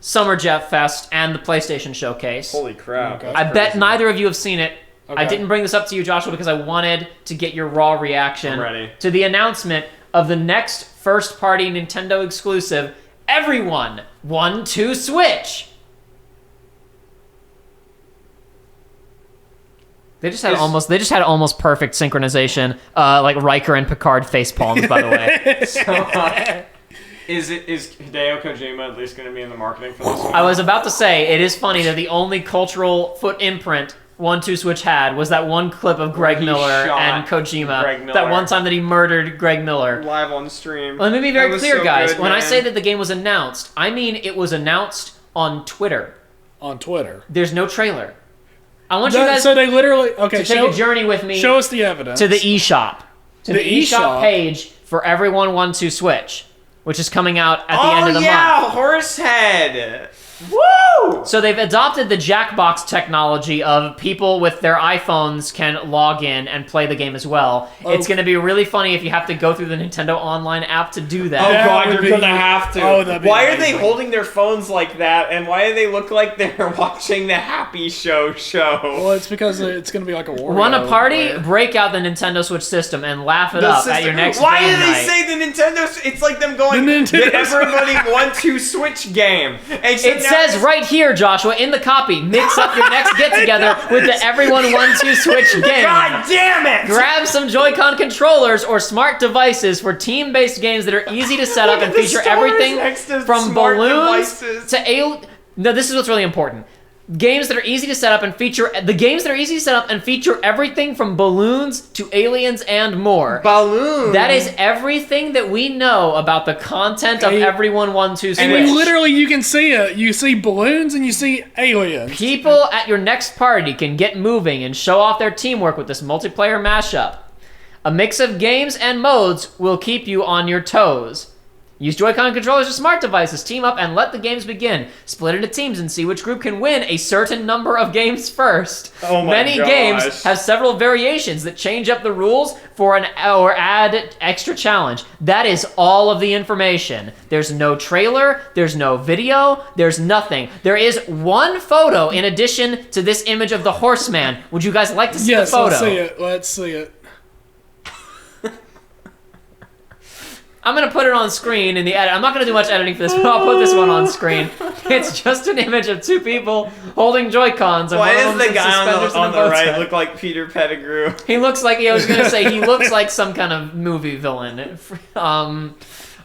Summer Jeff Fest and the PlayStation Showcase. Holy crap. Okay. that's I bet crazy. neither of you have seen it. I Okay. didn't bring this up to you, Joshua, because I wanted to get your raw reaction I'm ready. to the announcement of the next first-party Nintendo exclusive, Everyone 1-2 Switch. They just had almost perfect synchronization, like Riker and Picard face palms, by the way. Is Hideo Kojima at least going to be in the marketing for this one? I was about to say, it is funny that the only cultural foot imprint 1-2 Switch had was that one clip of Greg he Miller shot and Kojima. Greg Miller. That one time that he murdered Greg Miller. Live on stream. Let me be That very was clear, so guys. good, When I man. say that the game was announced, I mean it was announced on Twitter. on Twitter. There's no trailer. I want you guys So they literally to take show, a journey with me show us the evidence to the eShop. To the The eShop eShop. page for Everyone 1-2 Switch, which is coming out at the end of the month. Oh, yeah, Horsehead. Woo! So they've adopted the Jackbox technology of people with their iPhones can log in and play the game as well. It's going to be really funny if you have to go through the Nintendo Online app to do that. Oh That god, would you're be- gonna have to. oh, that'd be Why are they amazing. holding their phones like that? And why do they look like they're watching the Happy Show show? Well, it's because it's going to be like a war. Want a party? Break out the Nintendo Switch system and laugh it up at your next Why game do they night. say the Nintendo? It's like them going The the, Nintendo Everybody 1-2 Switch game. It says right here, Joshua, in the copy, mix up your next get-together with the Everyone 1-2 Switch game. God damn it! Grab some Joy-Con controllers or smart devices for team-based games that are easy to set up and the feature stars everything next to from smart balloons devices. to No, this is what's really important. Games that are easy to set up and feature everything from balloons to aliens and more. Balloons. That is everything that we know about the content of Everyone 1-2 Switch. And you can see it. You see balloons and you see aliens. People at your next party can get moving and show off their teamwork with this multiplayer mashup. A mix of games and modes will keep you on your toes. Use Joy-Con controllers or smart devices, team up, and let the games begin. Split into teams and see which group can win a certain number of games first. Oh my Many gosh. games have several variations that change up the rules or add extra challenge. That is all of the information. There's no trailer, there's no video, there's nothing. There is one photo in addition to this image of the horseman. Would you guys like to see the photo? Yes, let's see it. Let's see it. I'm going to put it on screen in the edit. I'm not going to do much editing for this, but I'll put this one on screen. It's just an image of two people holding Joy-Cons. And Why one does of the them's guy suspenders on and the a bow right tie. look like Peter Pettigrew? He looks like, I was going to say, he looks like some kind of movie villain.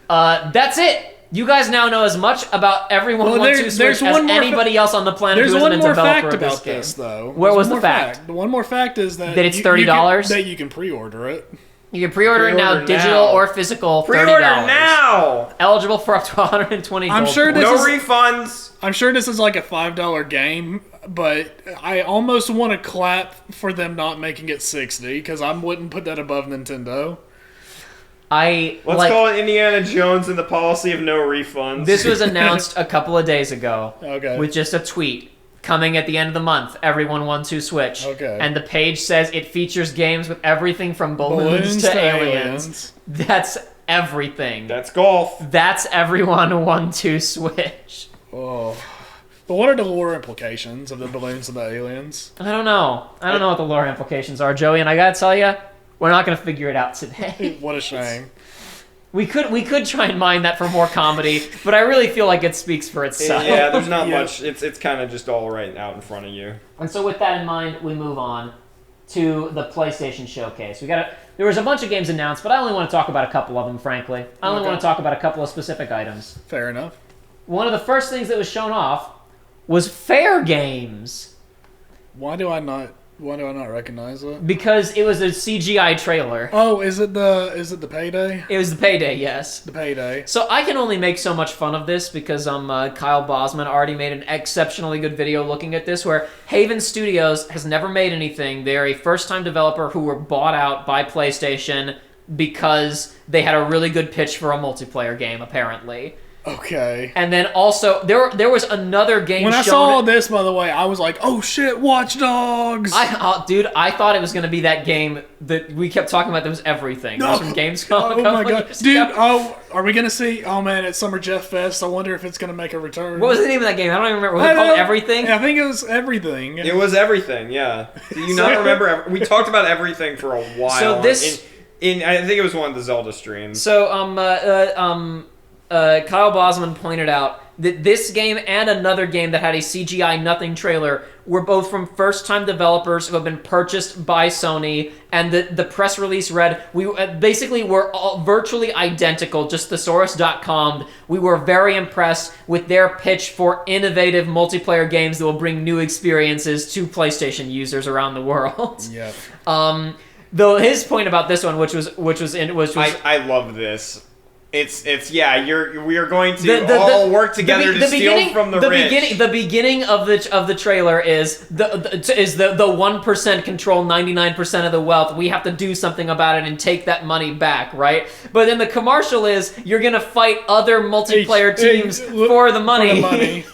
That's it. You guys now know as much about Everyone 1-2 Switch as anybody else on the planet who isn't a developer of this game. This, though. What was the fact? The one more fact is that it's $30? That you can pre-order it. You can pre-order it now, digital or physical, $30. Pre-order now! Eligible for up to 120 I'm gold sure points. this No is- refunds. I'm sure this is like a $5 game, but I almost want to clap for them not making it 60 because I wouldn't put that above Nintendo. Let's call it Indiana Jones and the policy of no refunds. This was announced a couple of days ago with just a tweet. Coming at the end of the month, Everyone 1-2 Switch. Okay. And the page says it features games with everything from balloons to aliens. That's everything. That's golf. That's Everyone 1-2 Switch. Oh. But what are the lore implications of the balloons and the aliens? I don't know. I don't know what the lore implications are, Joey, and I gotta tell you, we're not gonna figure it out today. What a shame. We could try and mine that for more comedy, but I really feel like it speaks for itself. Yeah, there's not much. It's kind of just all right out in front of you. And so with that in mind, we move on to the PlayStation Showcase. There was a bunch of games announced, but I only want to talk about a couple of them, frankly. I only want to talk about a couple of specific items. Fair enough. One of the first things that was shown off was Fair Games. Why do I not recognize it? Because it was a CGI trailer. Oh, is it the Payday? It was the Payday, yes. The Payday. So I can only make so much fun of this because Kyle Bosman already made an exceptionally good video looking at this where Haven Studios has never made anything. They're a first-time developer who were bought out by PlayStation because they had a really good pitch for a multiplayer game, apparently. Okay. And then also, there was another game When I shown... saw this, by the way, I was like, oh shit, Watch Dogs! Dude, I thought it was going to be that game that we kept talking about that was everything. That was from Gamescom. Oh my god. Dude, are we going to see... Oh man, it's Summer Jeff Fest. I wonder if it's going to make a return. What was the name of that game? I don't even remember. Was it called Everything? Yeah, I think it was Everything. It was Everything, yeah. Do you not remember? We talked about Everything for a while. So this... I think it was one of the Zelda streams. So, Kyle Bosman pointed out that this game and another game that had a CGI nothing trailer were both from first-time developers who have been purchased by Sony, and the press release read, we basically were all virtually identical, just thesaurus.com. We were very impressed with their pitch for innovative multiplayer games that will bring new experiences to PlayStation users around the world. Yeah. Though his point about this one, which was I love this. It's yeah. We are going to all work together to steal from the rich. The beginning of the trailer is the 1% control 99% of the wealth. We have to do something about it and take that money back, right? But then the commercial is you're gonna fight other multiplayer teams for the money. For the money.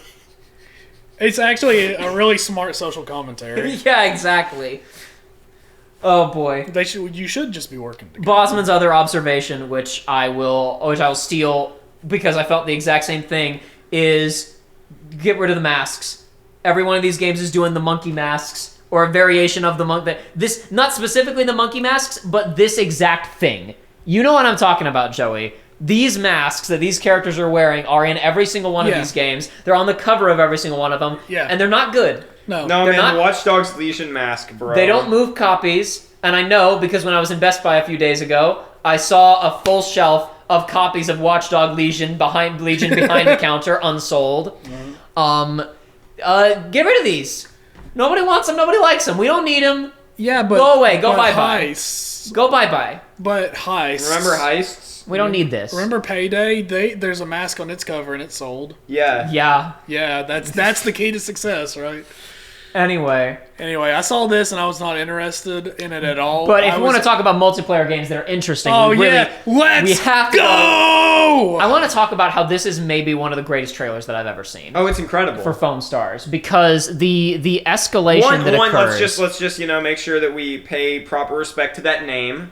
It's actually a really smart social commentary. Yeah, exactly. Oh boy. You should just be working together. Bosman's other observation, which I will steal because I felt the exact same thing, is get rid of the masks. Every one of these games is doing the monkey masks or a variation of the monkey. This, not specifically the monkey masks, but this exact thing. You know what I'm talking about, Joey. These masks that these characters are wearing are in every single one of these games. They're on the cover of every single one of them. Yeah. And they're not good. No, man, Watch Dogs Legion mask, bro. They don't move copies, and I know because when I was in Best Buy a few days ago, I saw a full shelf of copies of Watch Dog Legion behind the counter, unsold. Mm-hmm. Get rid of these. Nobody wants them. Nobody likes them. We don't need them. Yeah, but go away. Go but bye-bye. Heists. Go bye-bye. But heists. Remember heists? We don't need this. Remember Payday? There's a mask on its cover and it's sold. Yeah. Yeah. Yeah, that's the key to success, right? Anyway, I saw this and I was not interested in it at all. but if we want to talk about multiplayer games that are interesting, we have to go! I want to talk about how this is maybe one of the greatest trailers that I've ever seen. Oh, it's incredible. For Foam Stars, because the escalation that occurs. Let's just make sure that we pay proper respect to that name.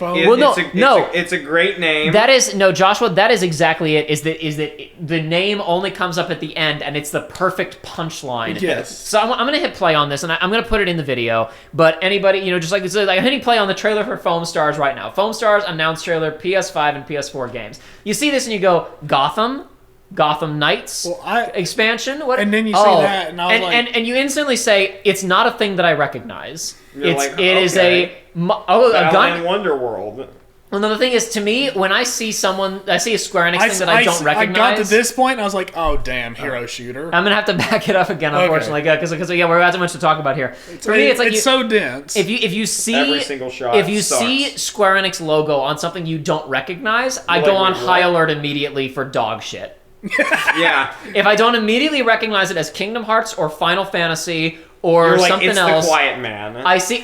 It's a great name. That is Joshua. That is exactly it. Is that the name only comes up at the end, and it's the perfect punchline. Yes. So I'm gonna hit play on this, and I'm gonna put it in the video. But anybody, just like I'm hitting play on the trailer for Foam Stars right now. Foam Stars announced trailer, PS5 and PS4 games. You see this, and you go Gotham Knights expansion. What? And then you see that, and I was and you instantly say it's not a thing that I recognize. It is a gun Wonderworld. Well, no, the thing is, to me, when I see a Square Enix thing that I don't recognize... I got to this point, and I was like, oh, damn, hero shooter. I'm going to have to back it up again, unfortunately, because we're not too much to talk about here. For me, it's like... It's so dense. If you see... Every single shot If you see Square Enix logo on something you don't recognize, I go on high alert immediately for dog shit. Yeah. If I don't immediately recognize it as Kingdom Hearts or Final Fantasy... or something else. It's the Quiet Man. I see,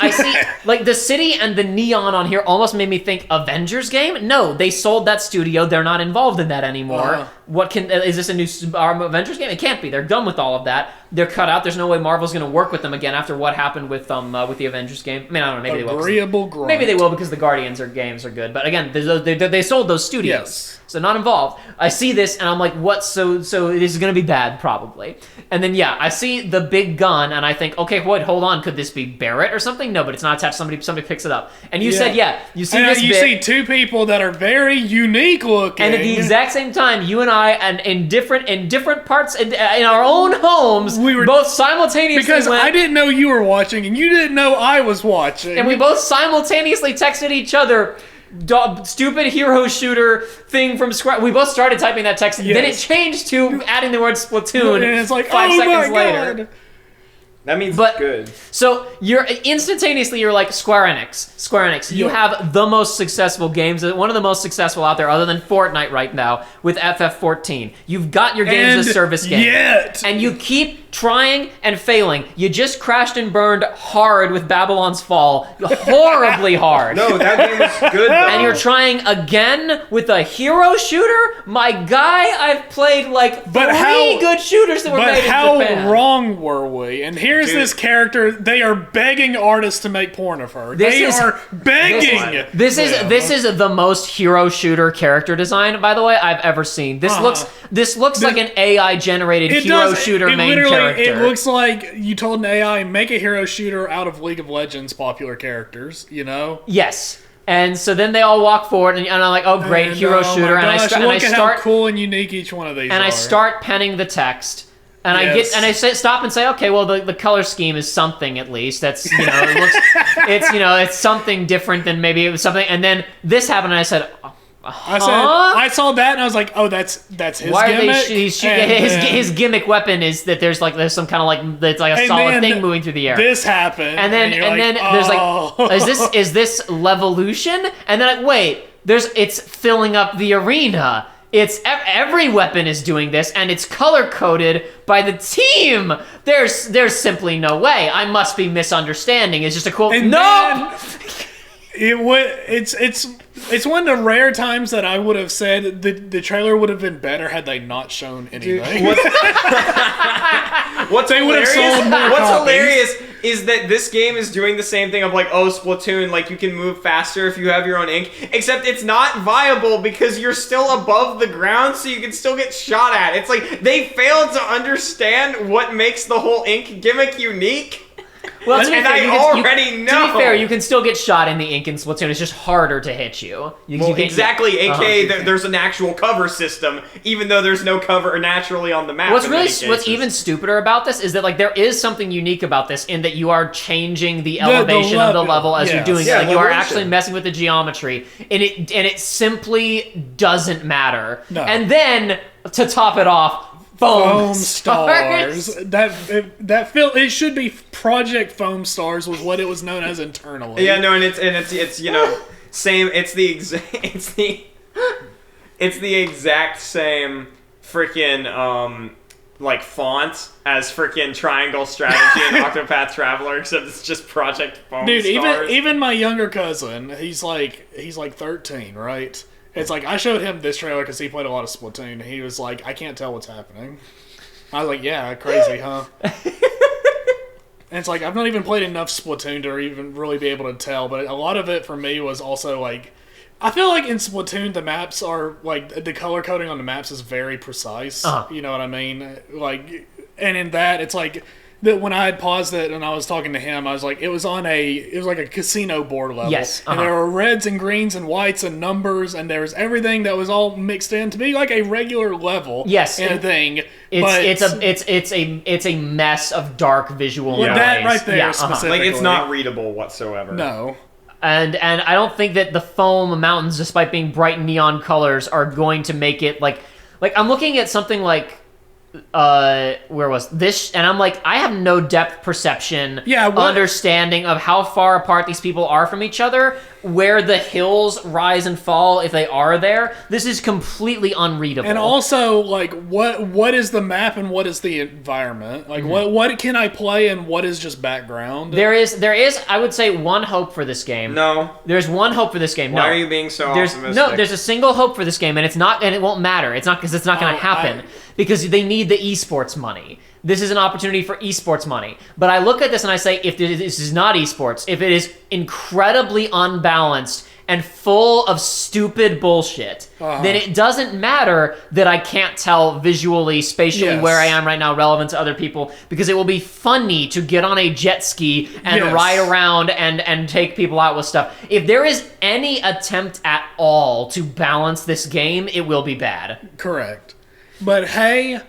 like, the city and the neon on here almost made me think Avengers game. No, they sold that studio. They're not involved in that anymore. Is this a new Avengers game? It can't be. They're done with all of that. They're cut out. There's no way Marvel's going to work with them again after what happened with the Avengers game. I mean, I don't know. Maybe they will. Maybe they will because the Guardians games are good. But again, they sold those studios. Yes. So not involved. I see this and I'm like, what? So this is going to be bad, probably. And then, I see the big gun and I think, okay, wait, hold on. Could this be Barrett or something? No, but it's not attached. Somebody picks it up. And you said, you see this you see two people that are very unique looking. And at the exact same time, you and I, and in different parts, in our own homes, we were both simultaneously because I didn't know you were watching and you didn't know I was watching. And we both simultaneously texted each other, stupid hero shooter thing from Square. We both started typing that text, and then it changed to adding the word Splatoon. And it's like 5 seconds later. That means good. So you're like Square Enix. You have the most successful games, one of the most successful out there, other than Fortnite right now with FF14. You've got your games as service games, and you keep trying and failing. You just crashed and burned hard with Babylon's Fall, horribly hard. No, that game was good, though. And you're trying again with a hero shooter? My guy, I've played like three good shooters that were made in Japan. But how wrong were we? And here's this character, they are begging artists to make porn of her. They are begging! This is the most hero shooter character design, by the way, I've ever seen. This looks like an AI-generated hero shooter main character. It looks like you told an AI, make a hero shooter out of League of Legends popular characters, Yes. And so then they all walk forward, and I'm like, oh, great, hero shooter. And I start how cool and unique each one of these and are. I start penning the text. And I stop and say, okay, well, the color scheme is something at least. That's, it looks, it's something different than maybe it was something. And then this happened, and I said, I saw that and I was like, oh, that's his gimmick. His gimmick weapon is that there's some kind of it's like a solid thing moving through the air. This happened, and then there's like, is this Levolution? And then wait, it's filling up the arena. It's every weapon is doing this, and it's color coded by the team. There's simply no way. I must be misunderstanding. It's just a cool It's one of the rare times that I would have said the trailer would have been better had they not shown anything. What's hilarious is that this game is doing the same thing of like, oh, Splatoon, like you can move faster if you have your own ink, except it's not viable because you're still above the ground, so you can still get shot at. It's like they failed to understand what makes the whole ink gimmick unique. Well, I already know. To be fair, you can still get shot in the ink in Splatoon. It's just harder to hit you. Exactly. AKA, there's an actual cover system, even though there's no cover naturally on the map. What's even stupider about this is that there is something unique about this in that you are changing the elevation of the level as you're doing it. Like, you are actually messing with the geometry, and it simply doesn't matter. No. And then to top it off, Foam Stars. It should be Project Foam Stars was what it was known as internally. Yeah, no, and it's same. It's the exact same freaking like font as freaking Triangle Strategy and Octopath Traveler, except it's just Project Foam Dude, Stars. even my younger cousin, he's like 13, right? It's like I showed him this trailer because he played a lot of Splatoon. And he was like, I can't tell what's happening. I was like, yeah, crazy, huh? And it's like I've not even played enough Splatoon to even really be able to tell. But a lot of it for me was also like, I feel like in Splatoon the maps are like the color coding on the maps is very precise. You know what I mean? Like, and in that it's like. That when I had paused it and I was talking to him, I was like, it was like a casino board level. Yes. And there were reds and greens and whites and numbers, and there was everything that was all mixed in to be like a regular level. Yes. In a thing. It's a mess of dark visual noise. That right there specifically. Like, it's not readable whatsoever. No. And I don't think that the foam mountains, despite being bright neon colors, are going to make it like I'm looking at something like where was this, and I'm like, I have no depth perception, understanding of how far apart these people are from each other, where the hills rise and fall if they are there. This is completely unreadable. And also, like, what is the map and what is the environment? Like, what can I play and what is just background? There is, I would say, one hope for this game. No. There's one hope for this game. Why are you being so optimistic? No, there's a single hope for this game, and it won't matter. It's not because it's not going to happen. Because they need the esports money. This is an opportunity for esports money. But I look at this and I say, if this is not esports, if it is incredibly unbalanced and full of stupid bullshit, then it doesn't matter that I can't tell visually, spatially where I am right now relevant to other people, because it will be funny to get on a jet ski and ride around and take people out with stuff. If there is any attempt at all to balance this game, it will be bad. Correct. But hey,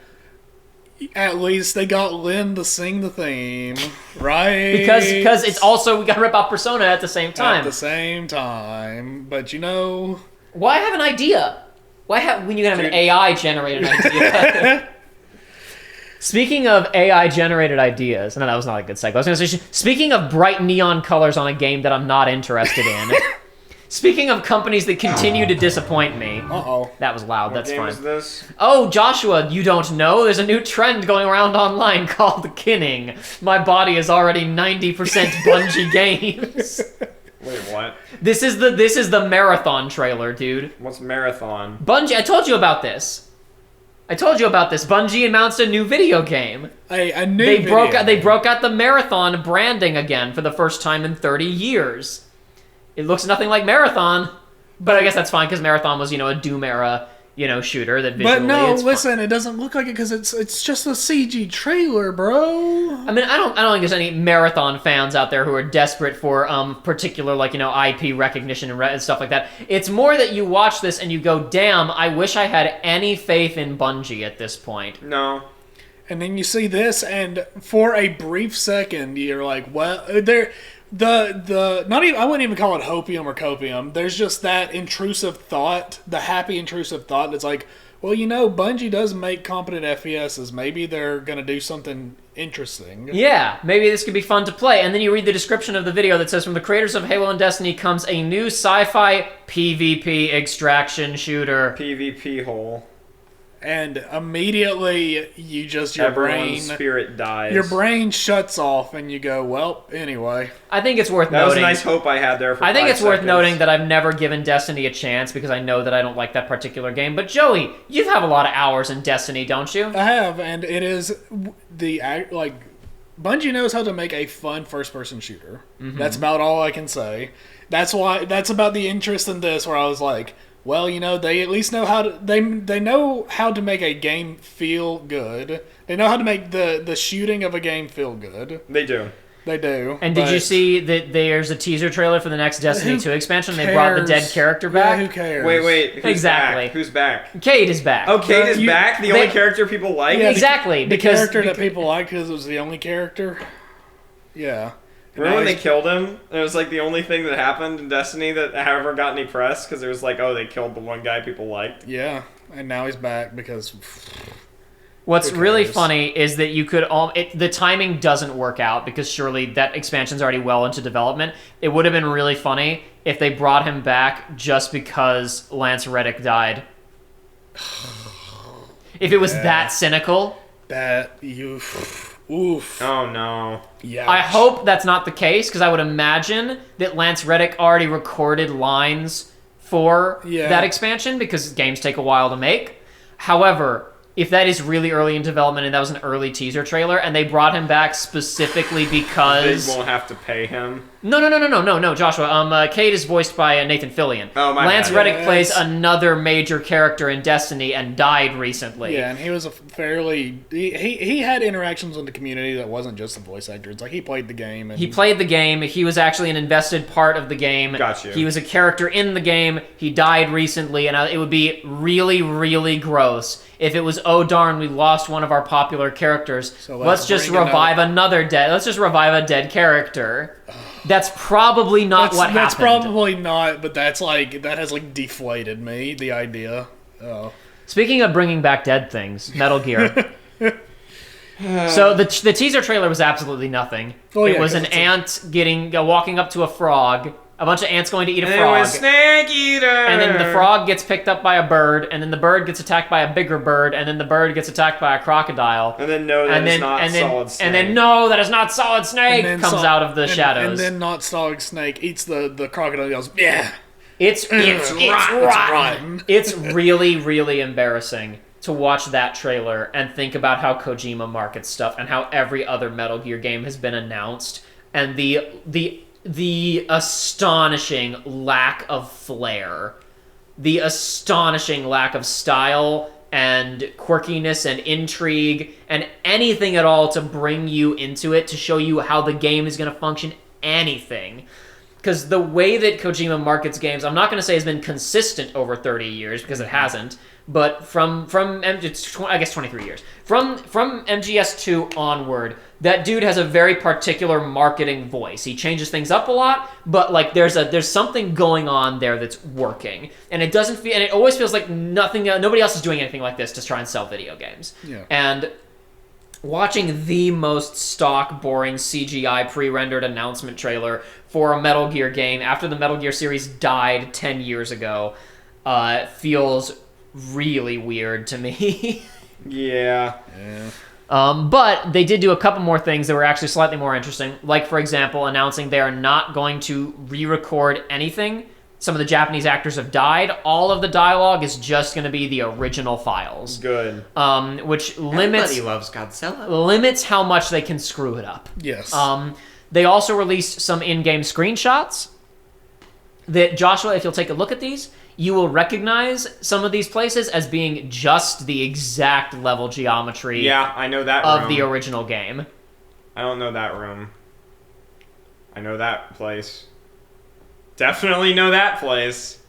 at least they got Lynn to sing the theme, right? Because it's also, we got to rip off Persona at the same time. At the same time. But you know... Why have an idea? When you can have an AI-generated idea? Speaking of AI-generated ideas... No, that was not a good segue. I was going to say, speaking of bright neon colors on a game that I'm not interested in... Speaking of companies that continue to disappoint me. Uh-oh. That was loud, What that's game fine. is this? Oh, Joshua, you don't know? There's a new trend going around online called kinning. My body is already 90% Bungie games. Wait, what? This is the marathon trailer, dude. What's Marathon? Bungie, I told you about this. Bungie announced a new video game. A new video. They broke out the marathon branding again for the first time in 30 years. It looks nothing like Marathon, but I guess that's fine because Marathon was, a Doom era, shooter that visually. But no, listen, it doesn't look like it because it's just a CG trailer, bro. I mean, I don't think there's any Marathon fans out there who are desperate for particular IP recognition and stuff like that. It's more that you watch this and you go, damn, I wish I had any faith in Bungie at this point. No. And then you see this, and for a brief second, you're like, well, there. I wouldn't even call it hopium or copium. There's just that intrusive thought, the happy intrusive thought that's like, well, Bungie does make competent FPSs. Maybe they're going to do something interesting. Yeah, maybe this could be fun to play. And then you read the description of the video that says, from the creators of Halo and Destiny comes a new sci-fi PvP extraction shooter. PvP hole. And immediately your Everyone's spirit dies. Your brain shuts off and you go, well, anyway. I think it's worth noting. That was a nice hope I had there for 5 seconds. I think it's worth noting that I've never given Destiny a chance because I know that I don't like that particular game. But Joey, you have a lot of hours in Destiny, don't you? I have, and it is Bungie knows how to make a fun first-person shooter. Mm-hmm. That's about all I can say. That's about the interest in this where I was like, well, they at least know how to they know how to make a game feel good. They know how to make the shooting of a game feel good. They do. They do. And did you see that there's a teaser trailer for the next Destiny 2 expansion? They brought the dead character back. Yeah, who cares? Wait. Exactly. Who's back? Cade is back. Oh, Cade is back? The only character people like? Yeah, exactly. The character that people like because it was the only character. Yeah. Remember when they killed him? It was the only thing that happened in Destiny that ever got any press because it was they killed the one guy people liked. Yeah, and now he's back because What's Who really cares? funny is that you could the timing doesn't work out because surely that expansion's already well into development. It would have been really funny if they brought him back just because Lance Reddick died. If it was that cynical. That oof. Oh no. Yeah. I hope that's not the case because I would imagine that Lance Reddick already recorded lines for that expansion because games take a while to make. However, if that is really early in development and that was an early teaser trailer and they brought him back specifically because... They won't have to pay him. No, Joshua. Cade is voiced by Nathan Fillion. Oh, my Lance bad. Reddick plays another major character in Destiny and died recently. Yeah, and he was a fairly... He had interactions with the community that wasn't just a voice actor. It's like he played the game. And He played the game. He was actually an invested part of the game. Got you. He was a character in the game. He died recently, and it would be really, really gross if it was, oh darn, we lost one of our popular characters. So let's just bring revive Let's just revive a dead character. That's probably not what happened. That's probably not, but that has deflated me, the idea. Oh. Speaking of bringing back dead things, Metal Gear. So the teaser trailer was absolutely nothing. It was an ant walking up to a frog, a bunch of ants going to eat a frog. It was Snake Eater! And then the frog gets picked up by a bird, and then the bird gets attacked by a bigger bird, and then the bird gets attacked by a crocodile. And then that is not Solid Snake. And then no, that is not Solid Snake comes out of the shadows. And then not Solid Snake eats the crocodile and goes, yeah. It's rotten. It's really, really embarrassing to watch that trailer and think about how Kojima markets stuff and how every other Metal Gear game has been announced and the astonishing lack of flair, the astonishing lack of style and quirkiness and intrigue and anything at all to bring you into it, to show you how the game is going to function, anything. Because the way that Kojima markets games, I'm not going to say has been consistent over 30 years, because it hasn't, but from I guess 23 years. From MGS2 onward, that dude has a very particular marketing voice. He changes things up a lot, but there's something going on there that's working. And it doesn't feel, and it always feels like nobody else is doing anything like this to try and sell video games. Yeah. And watching the most stock, boring CGI pre-rendered announcement trailer for a Metal Gear game after the Metal Gear series died 10 years ago feels really weird to me. Yeah. But they did do a couple more things that were actually slightly more interesting. Like, for example, announcing they are not going to re-record anything. Some of the Japanese actors have died. All of the dialogue is just going to be the original files. Good. Which limits Everybody loves Godzilla. limits how much they can screw it up. Yes. They also released some in-game screenshots that, Joshua, if you'll take a look at these, you will recognize some of these places as being just the exact level geometry Yeah, I know that of room. the original game. I don't know that room. I know that place. Definitely know that place.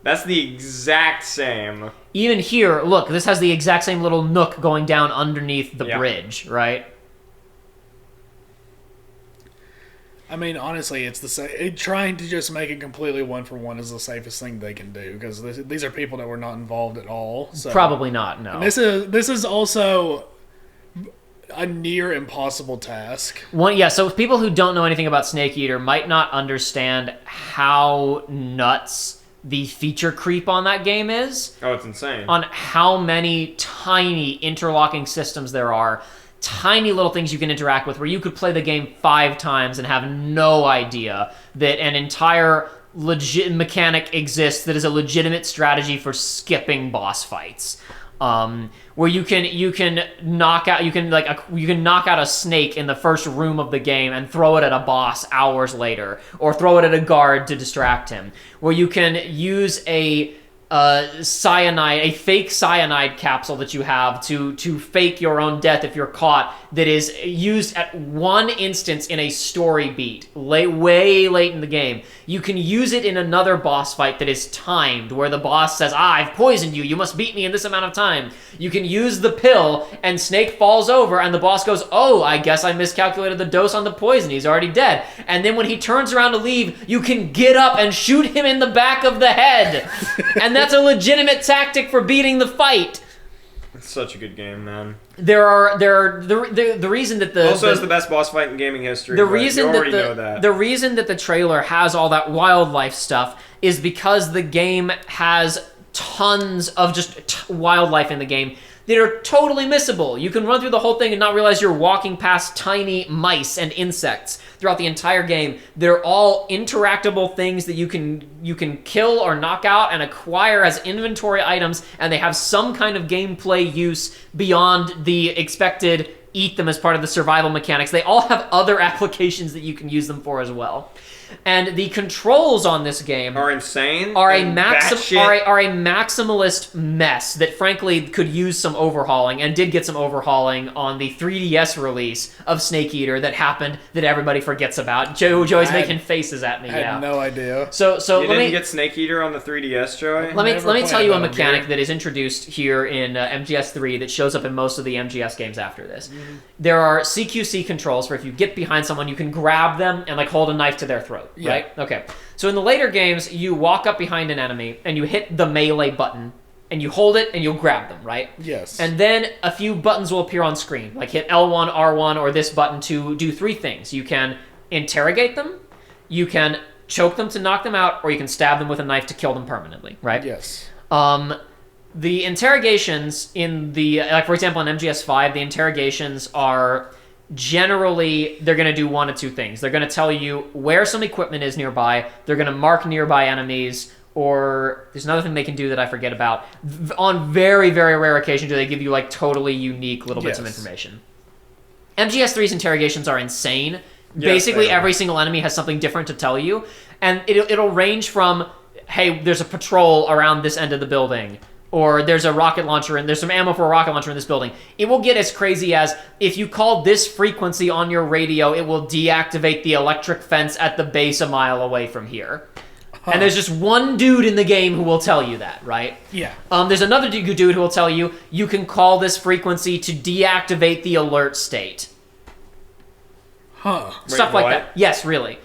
That's the exact same. Even here, look, this has the exact same little nook going down underneath the Yeah. bridge, right? I mean, honestly, it's the same. Trying to just make it completely one for one is the safest thing they can do, because these are people that were not involved at all. So. Probably not, no. And this is also a near impossible task. So people who don't know anything about Snake Eater might not understand how nuts the feature creep on that game is. Oh, it's insane. On how many tiny interlocking systems there are. Tiny little things you can interact with, where you could play the game 5 times and have no idea that an entire legit mechanic exists that is a legitimate strategy for skipping boss fights. Where you can knock out a snake in the first room of the game and throw it at a boss hours later, or throw it at a guard to distract him. Where you can use a fake cyanide capsule that you have to fake your own death if you're caught, that is used at one instance in a story beat, way late in the game. You can use it in another boss fight that is timed, where the boss says, I've poisoned you, you must beat me in this amount of time. You can use the pill, and Snake falls over, and the boss goes, oh, I guess I miscalculated the dose on the poison, he's already dead. And then when he turns around to leave, you can get up and shoot him in the back of the head. And that's a legitimate tactic for beating the fight. such a good game, man. The reason that also has the best boss fight in gaming history. The reason you already that know that. the reason that the trailer has all that wildlife stuff is because the game has tons of just wildlife in the game that are totally missable. You can run through the whole thing and not realize you're walking past tiny mice and insects throughout the entire game. They're all interactable things that you can kill or knock out and acquire as inventory items, and they have some kind of gameplay use beyond the expected eat them as part of the survival mechanics. They all have other applications that you can use them for as well. And the controls on this game are insane. Are a maximalist mess that frankly could use some overhauling, and did get some overhauling on the 3DS release of Snake Eater that happened that everybody forgets about. Joey's making faces at me. I had no idea. So you didn't get Snake Eater on the 3DS, Joey? Let me tell you a mechanic that is introduced here in MGS3 that shows up in most of the MGS games after this. Mm-hmm. There are CQC controls for if you get behind someone, you can grab them and like hold a knife to their throat. Yeah. Right? Okay. So in the later games, you walk up behind an enemy and you hit the melee button and you hold it and you'll grab them, right? Yes. And then a few buttons will appear on screen, like hit L1, R1, or this button to do three things. You can interrogate them, you can choke them to knock them out, or you can stab them with a knife to kill them permanently, right? Yes. The interrogations in the, like for example in MGS5, the interrogations are generally, they're going to do one of two things. They're going to tell you where some equipment is nearby, they're going to mark nearby enemies, or there's another thing they can do that I forget about. On very, very rare occasion do they give you like totally unique little bits of information. MGS3's interrogations are insane. Yes, basically every single enemy has something different to tell you, and it'll range from, hey, there's a patrol around this end of the building, or there's a rocket launcher and there's some ammo for a rocket launcher in this building. It will get as crazy as, if you call this frequency on your radio, it will deactivate the electric fence at the base a mile away from here. And there's just one dude in the game who will tell you that, right? Yeah. There's another dude who will tell you, you can call this frequency to deactivate the alert state. Stuff like that. Yes, really.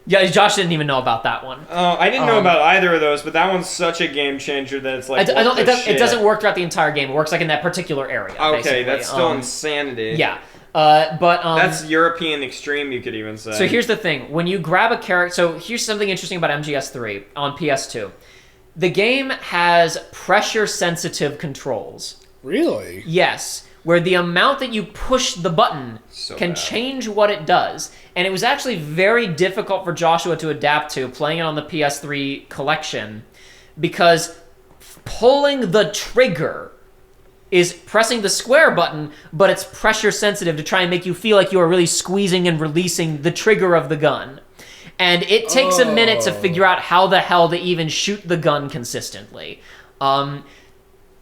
Yeah, Josh didn't even know about that one. Oh, I didn't know about either of those, but that one's such a game changer that it's like, it doesn't work throughout the entire game. It works like in that particular area. Okay, basically. That's still insanity. Yeah. But that's European extreme, you could even say. So here's the thing: when you grab a character, so here's something interesting about MGS3 on PS2. The game has pressure-sensitive controls. Really? Yes, where the amount that you push the button can change what it does. And it was actually very difficult for Joshua to adapt to playing it on the PS3 collection, because pulling the trigger is pressing the square button, but it's pressure sensitive to try and make you feel like you are really squeezing and releasing the trigger of the gun. And it takes a minute to figure out how the hell to even shoot the gun consistently.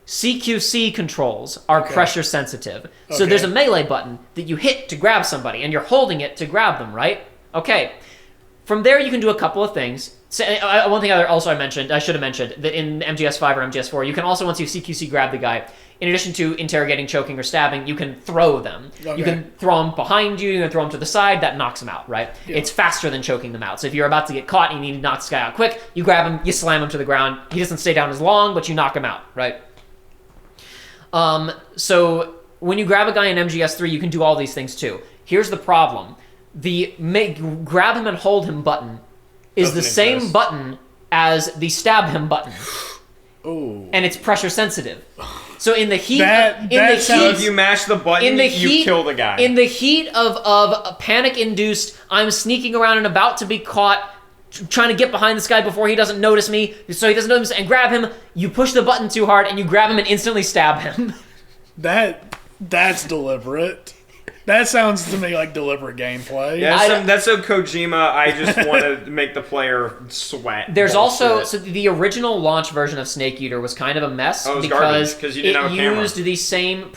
CQC controls are pressure sensitive. So there's a melee button that you hit to grab somebody, and you're holding it to grab them, right? Okay. From there, you can do a couple of things. So, one thing I should have mentioned, that in MGS5 or MGS4, you can also, once you CQC grab the guy, in addition to interrogating, choking, or stabbing, you can throw them. Okay. You can throw them behind you, you can throw them to the side, that knocks them out, right? Yeah. It's faster than choking them out. So if you're about to get caught and you need to knock this guy out quick, you grab him, you slam him to the ground. He doesn't stay down as long, but you knock him out, right? So when you grab a guy in MGS3, you can do all these things too. Here's the problem. The grab him and hold him button is the same button as the stab him button. Oh. And it's pressure sensitive. So in the heat, if you mash the button, you kill the guy. In the heat of panic-induced, I'm sneaking around and about to be caught, trying to get behind this guy before he doesn't notice me, so he doesn't notice me, and grab him, you push the button too hard, and you grab him and instantly stab him. That's deliberate. That sounds to me like deliberate gameplay. Yeah, that's so Kojima. I just want to make the player sweat. There's also the original launch version of Snake Eater was kind of a mess because you didn't have a camera. It used the same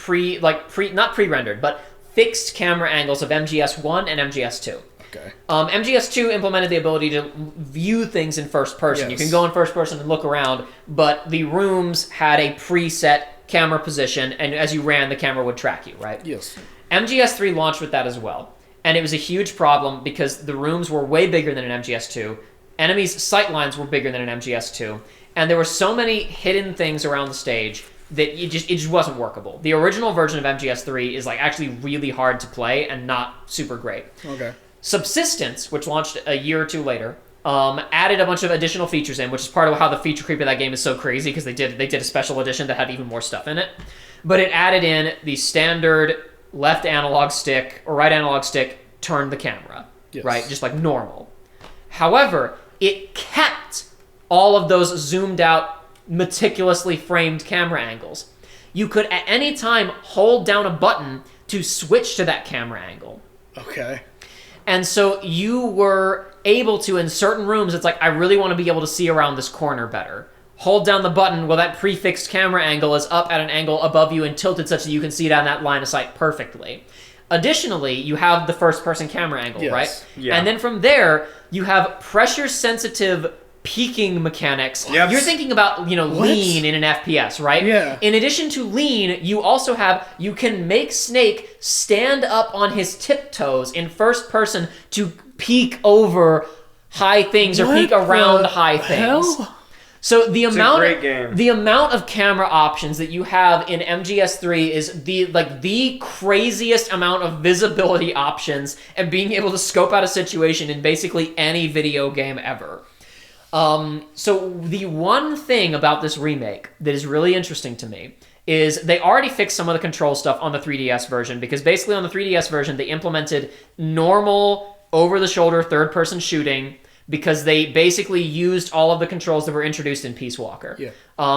not pre-rendered, but fixed camera angles of MGS1 and MGS2. Okay. MGS2 implemented the ability to view things in first person. Yes. You can go in first person and look around, but the rooms had a preset camera position, and as you ran, the camera would track you, right? Yes. MGS3 launched with that as well, and it was a huge problem because the rooms were way bigger than an MGS2, enemies' sight lines were bigger than an MGS2, and there were so many hidden things around the stage that it just wasn't workable. The original version of MGS3 is like actually really hard to play and not super great. Okay. Subsistence, which launched a year or two later, added a bunch of additional features in, which is part of how the feature creep of that game is so crazy, because they did a special edition that had even more stuff in it. But it added in the standard left analog stick or right analog stick, turn the camera, yes. right? Just like normal. However, it kept all of those zoomed out, meticulously framed camera angles. You could at any time hold down a button to switch to that camera angle. Okay. And so you were able to, in certain rooms, it's like, I really want to be able to see around this corner better. Hold down the button, well, that prefixed camera angle is up at an angle above you and tilted such that you can see down that line of sight perfectly. Additionally, you have the first-person camera angle, yes. right? Yeah. And then from there, you have pressure-sensitive peaking mechanics. Yep. You're thinking about, lean in an FPS, right? Yeah. In addition to lean, you also you can make Snake stand up on his tiptoes in first person to peek over high things or peek around high things. Hell? So the great game. the amount of camera options that you have in MGS3 is the craziest amount of visibility options and being able to scope out a situation in basically any video game ever. So the one thing about this remake that is really interesting to me is they already fixed some of the control stuff on the 3DS version, because basically on the 3DS version they implemented normal over-the-shoulder third-person shooting, because they basically used all of the controls that were introduced in Peace Walker. Yeah.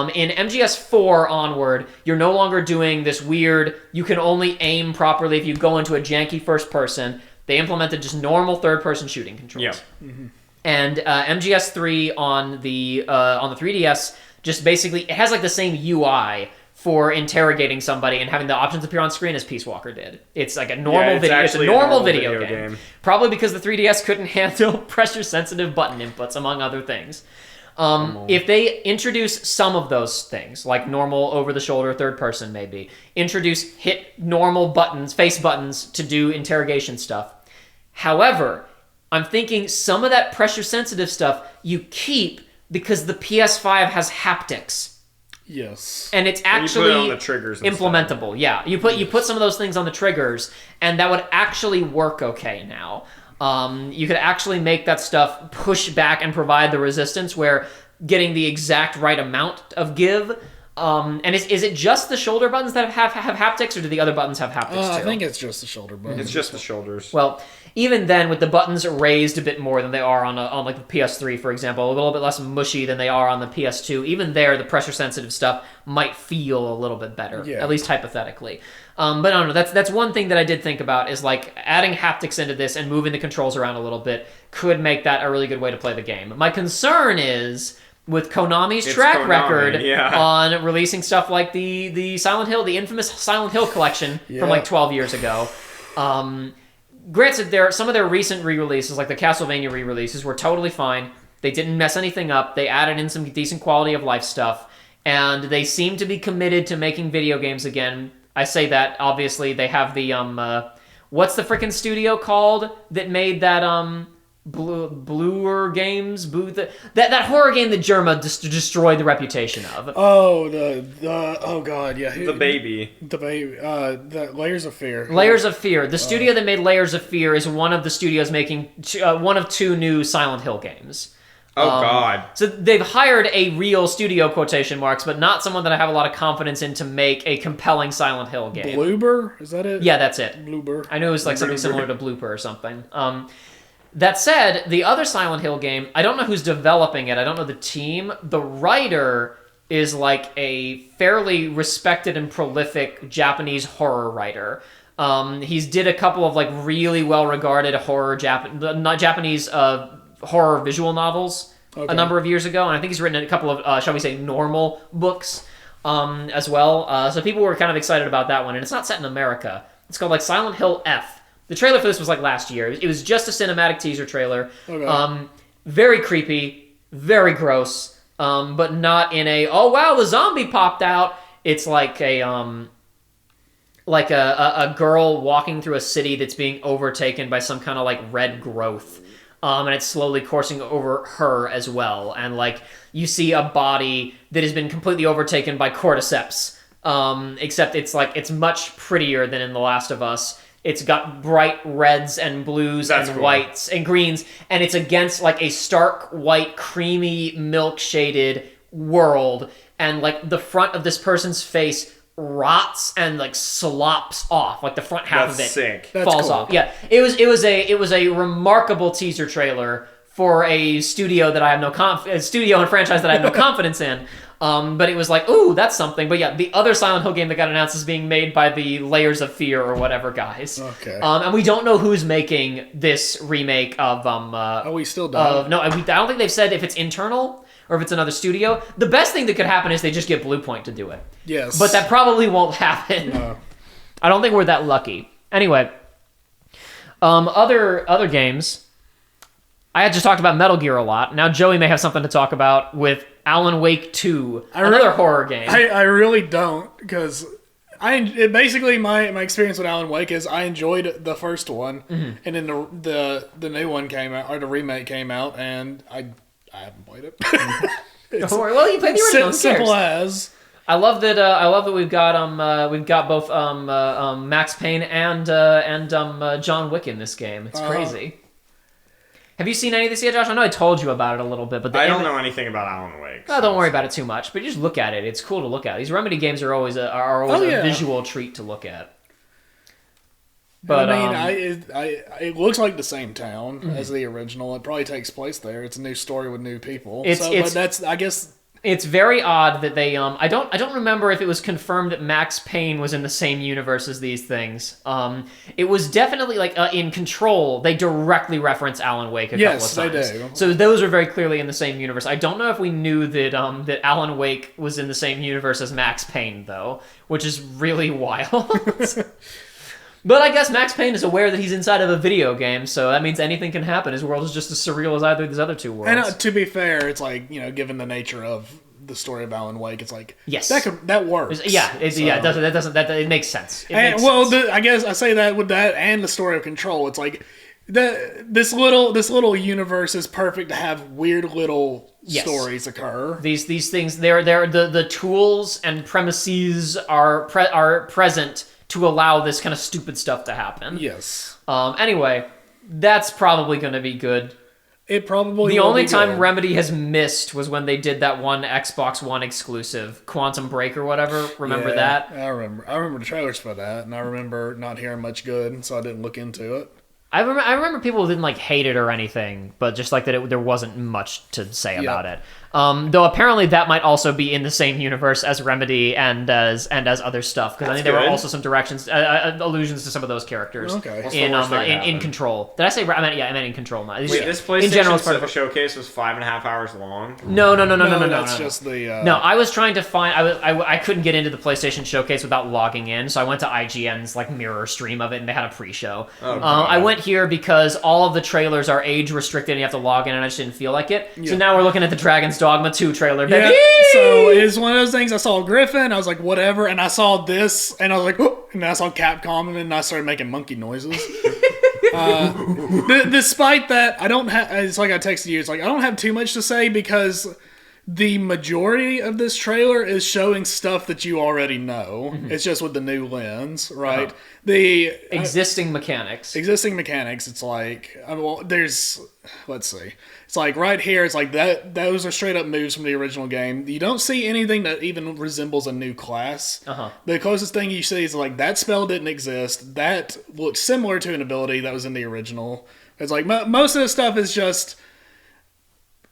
In MGS4 onward, you're no longer doing this weird, you can only aim properly if you go into a janky first person. They implemented just normal third-person shooting controls. Yeah. Mm-hmm. And MGS3 on the 3DS just basically, it has like the same UI for interrogating somebody and having the options appear on screen as Peace Walker did. It's like a normal video. It's a normal video game. Probably because the 3DS couldn't handle pressure-sensitive button inputs, among other things. If they introduce some of those things, like normal over-the-shoulder third-person maybe, introduce hit normal buttons, face buttons to do interrogation stuff. However, I'm thinking some of that pressure-sensitive stuff you keep because the PS5 has haptics. Yes. And it's actually you put it on the triggers implementable. Yeah, you put some of those things on the triggers, and that would actually work okay now. You could actually make that stuff push back and provide the resistance where getting the exact right amount of give. And is it just the shoulder buttons that have haptics, or do the other buttons have haptics too? I think it's just the shoulder buttons. It's just the shoulders. Well, even then, with the buttons raised a bit more than they are on like the PS3, for example, a little bit less mushy than they are on the PS2, even there, the pressure-sensitive stuff might feel a little bit better, at least hypothetically. But I don't know, that's one thing that I did think about, is like adding haptics into this and moving the controls around a little bit could make that a really good way to play the game. My concern is, with Konami's track record on releasing stuff like the Silent Hill, the infamous Silent Hill collection from like 12 years ago. Granted, some of their recent re-releases, like the Castlevania re-releases, were totally fine. They didn't mess anything up. They added in some decent quality of life stuff, and they seem to be committed to making video games again. I say that, obviously, they have the, what's the frickin' studio called that made that, Bluer Games, that horror game that Germa destroyed the reputation of. Oh, oh god, yeah, the baby, the Layers of Fear. Layers of Fear. The studio that made Layers of Fear is one of the studios making one of two new Silent Hill games. Oh god! So they've hired a real studio, quotation marks, but not someone that I have a lot of confidence in to make a compelling Silent Hill game. Bloober, is that it? Yeah, that's it. Bloober. I knew it was like something similar to Blooper or something. That said, the other Silent Hill game, I don't know who's developing it. I don't know the team. The writer is like a fairly respected and prolific Japanese horror writer. He's did a couple of like really well-regarded Japanese horror visual novels a number of years ago, and I think he's written a couple of, shall we say, normal books as well. So people were kind of excited about that one, and it's not set in America. It's called like Silent Hill F. The trailer for this was like last year. It was just a cinematic teaser trailer. Very creepy, very gross, but not in a, oh wow, the zombie popped out. It's like a girl walking through a city that's being overtaken by some kind of like red growth. And it's slowly coursing over her as well. And like you see a body that has been completely overtaken by cordyceps. except it's much prettier than in The Last of Us. It's got bright reds and blues and whites and greens, and it's against like a stark white, creamy, milk shaded world, and like the front of this person's face rots and like slops off, like the front half of it falls off. Yeah, it was a remarkable teaser trailer for a studio that I have no studio and franchise that I have no confidence in. But it was like, ooh, that's something. But yeah, the other Silent Hill game that got announced is being made by the Layers of Fear or whatever guys. Okay. And we don't know who's making this remake of we still don't. No, I don't think they've said if it's internal or if it's another studio. The best thing that could happen is they just get Bluepoint to do it. Yes. But that probably won't happen. No. I don't think we're that lucky. Anyway, other games. I had just talked about Metal Gear a lot. Now Joey may have something to talk about with Alan Wake 2, another horror game. I really don't, because basically my experience with Alan Wake is I enjoyed the first one, and then the new one came out, or the remake came out, and I haven't played it. Well, you played the original. Simple as. I love that we've got both Max Payne and John Wick in this game. It's crazy. Have you seen any of this yet, Josh? I know I told you about it a little bit, but I don't know anything about Alan Wake. Oh, don't worry about it too much. But you just look at it; it's cool to look at. These Remedy games are always a visual treat to look at. But I mean, it looks like the same town as the original. It probably takes place there. It's a new story with new people. But that's, I guess. It's very odd that they I don't remember if it was confirmed that Max Payne was in the same universe as these things. It was definitely like in Control. They directly reference Alan Wake a couple of times. Yes, they do. So those are very clearly in the same universe. I don't know if we knew that that Alan Wake was in the same universe as Max Payne though, which is really wild. But I guess Max Payne is aware that he's inside of a video game, so that means anything can happen. His world is just as surreal as either of these other two worlds. And to be fair, it's like, given the nature of the story of Alan Wake, it's like, yes, that works. Yeah, it makes sense. I guess I say that with that and the story of Control, it's like this little universe is perfect to have weird little stories occur. These things, they're the tools and premises are present to allow this kind of stupid stuff to happen. Yes. Anyway, that's probably going to be good. It probably The will only be time good. Remedy has missed was when they did that one Xbox One exclusive, Quantum Break or whatever. Remember that? I remember the trailers for that, and I remember not hearing much good, so I didn't look into it. I remember people didn't like hate it or anything, but just like that there wasn't much to say about it. Though apparently that might also be in the same universe as Remedy and as other stuff, because I think there were also some directions, allusions to some of those characters. Okay. In Control. Did I say? I meant in Control. Wait, this PlayStation showcase was 5.5 hours long. No. That's just the. No, I was trying to find. I couldn't get into the PlayStation showcase without logging in, so I went to IGN's like mirror stream of it, and they had a pre-show. I went here because all of the trailers are age restricted and you have to log in, and I just didn't feel like it. So now we're looking at the Dragon's Dogma 2 trailer, baby! Yeah, so it's one of those things. I saw Griffin, I was like, whatever, and I saw this, and I was like, oh, and then I saw Capcom, and then I started making monkey noises. Despite that, I don't have, it's like I texted you, it's like, I don't have too much to say because the majority of this trailer is showing stuff that you already know. It's just with the new lens, right? The existing mechanics. It's like, let's see. It's like right here, it's like those are straight up moves from the original game. You don't see anything that even resembles a new class. The closest thing you see is like that spell didn't exist. That looks similar to an ability that was in the original. It's like most of the stuff is just...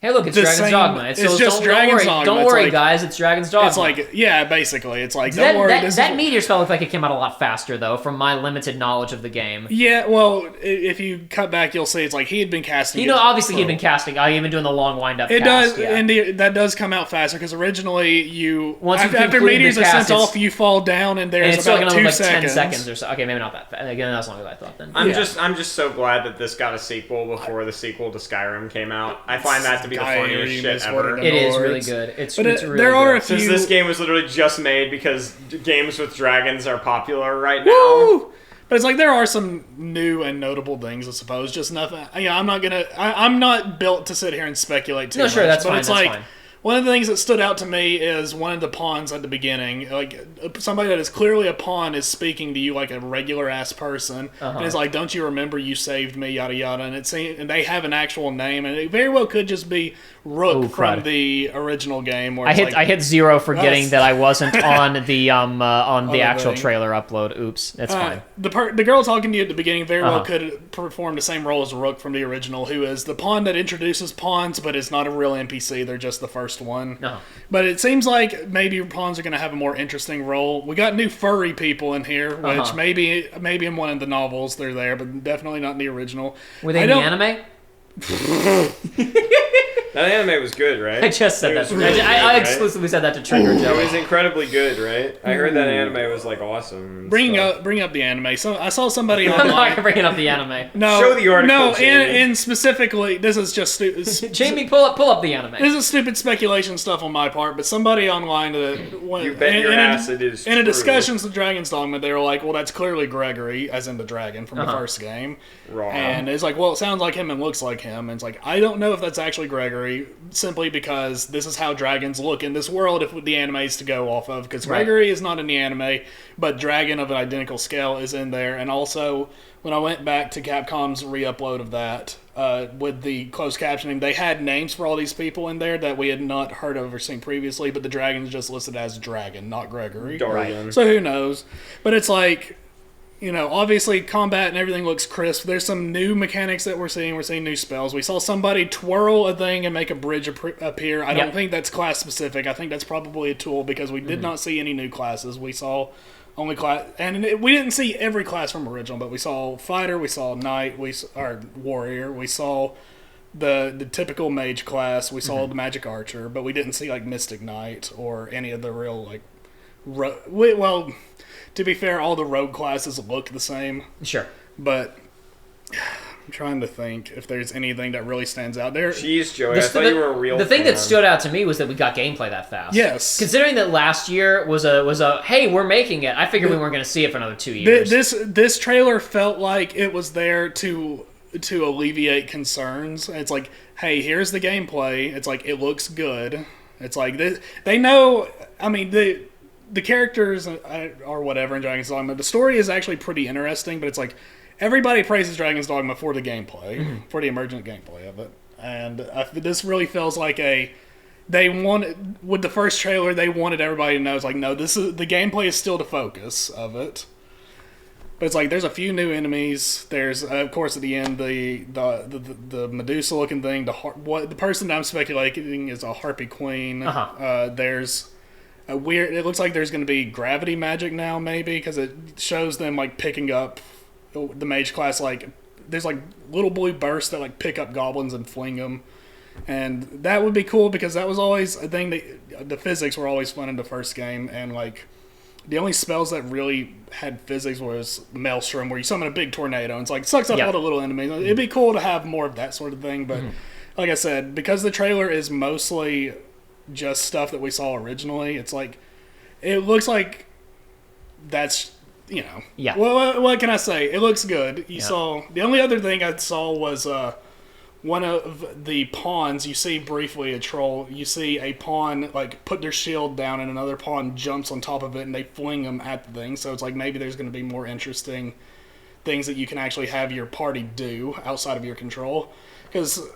Hey, look, it's Dragon's Dogma. It's just Dragon's Dogma. Don't worry, guys. It's Dragon's Dogma. It's like, yeah, basically. It's like, don't worry. That meteor spell looked like it came out a lot faster, though, from my limited knowledge of the game. Yeah, well, if you cut back, you'll see it's like he had been casting. Obviously he had been casting. He'd been doing the long wind-up It cast. does, and that does come out faster, because originally after conclude meteors the are cast, sent off, you fall down, and there's it's about 2 like seconds. 10 seconds or so. Okay, maybe not that fast. Again, that's longer than I thought then. I'm just so glad that this got a sequel before the sequel to Skyrim came out. I find that to be the funniest shit ever. It is really good. It's really there are good. a few... Since this game was literally just made because games with dragons are popular right now. Woo! But it's like there are some new and notable things, I suppose. Just nothing. I'm not built to sit here and speculate too much. That's but fine. it's That's like fine. One of the things that stood out to me is one of the pawns at the beginning. Like, somebody that is clearly a pawn is speaking to you like a regular-ass person. And it's like, don't you remember you saved me, yada yada. And they have an actual name, and it very well could just be Rook from the original game. Where I hit 0 forgetting that I wasn't on the actual trailer upload. Oops, that's fine. The girl talking to you at the beginning very well could perform the same role as Rook from the original, who is the pawn that introduces pawns, but is not a real NPC. They're just the first one. But it seems like maybe pawns are going to have a more interesting role. We got new furry people in here, which maybe in one of the novels they're there, but definitely not in the original. Were they in the anime? That anime was good, right? I just said that. Really I exclusively said that to trigger Joe. It was incredibly good, right? I heard that anime was like awesome. Bring up the anime. So I saw somebody I'm online. not bringing up the anime. No, show the article. No, and specifically, this is just stupid. Jamie, pull up the anime. This is stupid speculation stuff on my part, but somebody online you bet your ass it is in a true. discussions of Dragon's Dogma, they were like, "Well, that's clearly Gregory, as in the dragon from the first game." Wrong. And it's like, "Well, it sounds like him and looks like him." And it's like, I don't know if that's actually Gregory, simply because this is how dragons look in this world if the anime is to go off of, because Gregory is not in the anime, but dragon of an identical scale is in there. And also, when I went back to Capcom's re-upload of that, with the closed captioning, they had names for all these people in there that we had not heard of or seen previously, but the dragon is just listed as Dragon, not Gregory. Right. So who knows? But it's like, you know, obviously combat and everything looks crisp. There's some new mechanics that we're seeing. We're seeing new spells. We saw somebody twirl a thing and make a bridge appear. I don't think that's class specific. I think that's probably a tool, because we did not see any new classes. We saw only class, and we didn't see every class from original, but we saw fighter, we saw knight, or warrior, we saw the typical mage class, we saw the magic archer, but we didn't see like mystic knight or any of the real like well, to be fair, all the rogue classes look the same. Sure. But I'm trying to think if there's anything that really stands out there. Jeez, Joey, I thought you were a real The thing fan. that stood out to me was that we got gameplay that fast. Yes. Considering that last year was a hey, we're making it. I figured we weren't going to see it for another 2 years. This trailer felt like it was there to alleviate concerns. It's like, hey, here's the gameplay. It's like, it looks good. It's like they know. I mean, the characters are whatever in Dragon's Dogma. The story is actually pretty interesting, but it's like everybody praises Dragon's Dogma for the gameplay, for the emergent gameplay of it. And this really feels like they wanted, with the first trailer, they wanted everybody to know, it's like, no, the gameplay is still the focus of it. But it's like, there's a few new enemies. There's, of course, at the end, the Medusa-looking thing. The person that I'm speculating is a Harpy Queen. There's a weird. It looks like there's going to be gravity magic now, maybe, because it shows them like picking up the mage class. Like, there's like little blue bursts that like pick up goblins and fling them, and that would be cool, because that was always a thing that the physics were always fun in the first game, and like. The only spells that really had physics was Maelstrom, where you summon a big tornado, and it's like, sucks up all the little enemies. It'd be cool to have more of that sort of thing, but like I said, because the trailer is mostly just stuff that we saw originally, it's like, it looks like that's, you know. Yeah. What can I say? It looks good. You saw, the only other thing I saw was, one of the pawns, you see briefly a troll, you see a pawn like put their shield down and another pawn jumps on top of it and they fling them at the thing. So it's like, maybe there's going to be more interesting things that you can actually have your party do outside of your control. Because